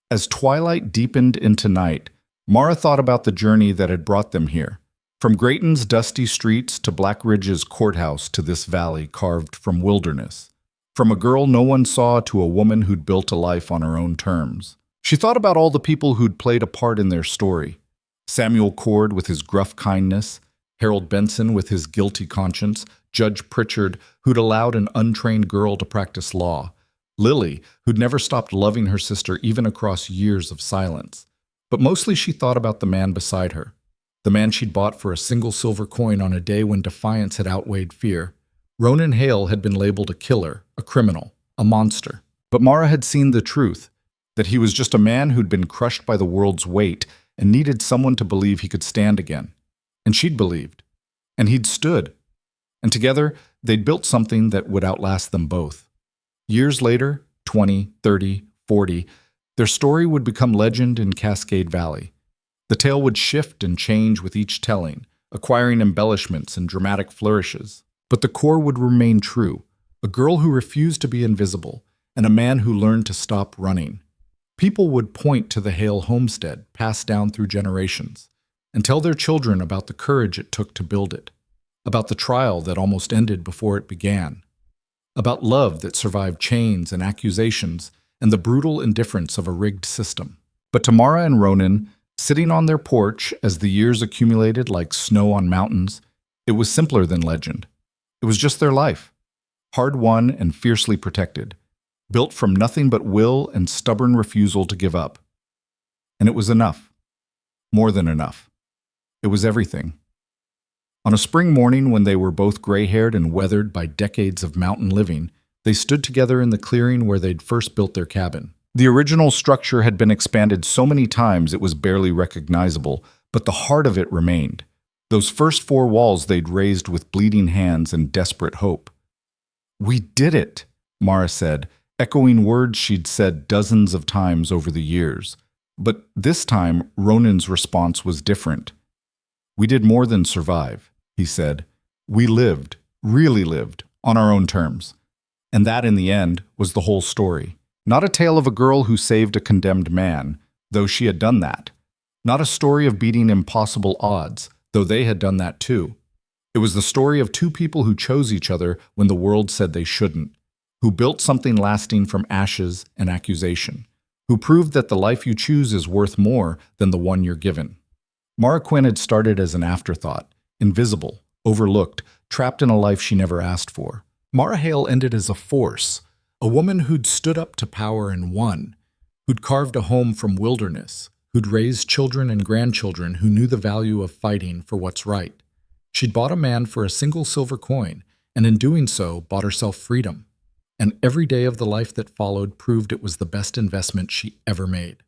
As twilight deepened into night, Mara thought about the journey that had brought them here. From Grayton's dusty streets to Black Ridge's courthouse to this valley carved from wilderness. From a girl no one saw to a woman who'd built a life on her own terms. She thought about all the people who'd played a part in their story. Samuel Cord with his gruff kindness, Harold Benson with his guilty conscience, Judge Pritchard, who'd allowed an untrained girl to practice law, Lily, who'd never stopped loving her sister even across years of silence. But mostly she thought about the man beside her, the man she'd bought for a single silver coin on a day when defiance had outweighed fear. Ronan Hale had been labeled a killer, a criminal, a monster. But Mara had seen the truth, that he was just a man who'd been crushed by the world's weight and needed someone to believe he could stand again. And she'd believed. And he'd stood. And together, they'd built something that would outlast them both. Years later, 20, 30, 40, their story would become legend in Cascade Valley. The tale would shift and change with each telling, acquiring embellishments and dramatic flourishes. But the core would remain true: a girl who refused to be invisible, and a man who learned to stop running. People would point to the Hale homestead, passed down through generations, and tell their children about the courage it took to build it, about the trial that almost ended before it began, about love that survived chains and accusations and the brutal indifference of a rigged system. But to Mara and Ronan, sitting on their porch as the years accumulated like snow on mountains, it was simpler than legend. It was just their life, hard-won and fiercely protected, built from nothing but will and stubborn refusal to give up. And it was enough. More than enough. It was everything. On a spring morning when they were both gray-haired and weathered by decades of mountain living, they stood together in the clearing where they'd first built their cabin. The original structure had been expanded so many times it was barely recognizable, but the heart of it remained. Those first 4 walls they'd raised with bleeding hands and desperate hope. "We did it," Mara said, echoing words she'd said dozens of times over the years. But this time, Ronan's response was different. "We did more than survive," he said. "We lived, really lived, on our own terms." And that, in the end, was the whole story. Not a tale of a girl who saved a condemned man, though she had done that. Not a story of beating impossible odds, though they had done that too. It was the story of 2 people who chose each other when the world said they shouldn't, who built something lasting from ashes and accusation, who proved that the life you choose is worth more than the one you're given. Mara Quinn had started as an afterthought, invisible, overlooked, trapped in a life she never asked for. Mara Hale ended as a force, a woman who'd stood up to power and won, who'd carved a home from wilderness, who'd raised children and grandchildren who knew the value of fighting for what's right. She'd bought a man for a single silver coin, and in doing so, bought herself freedom. And every day of the life that followed proved it was the best investment she ever made.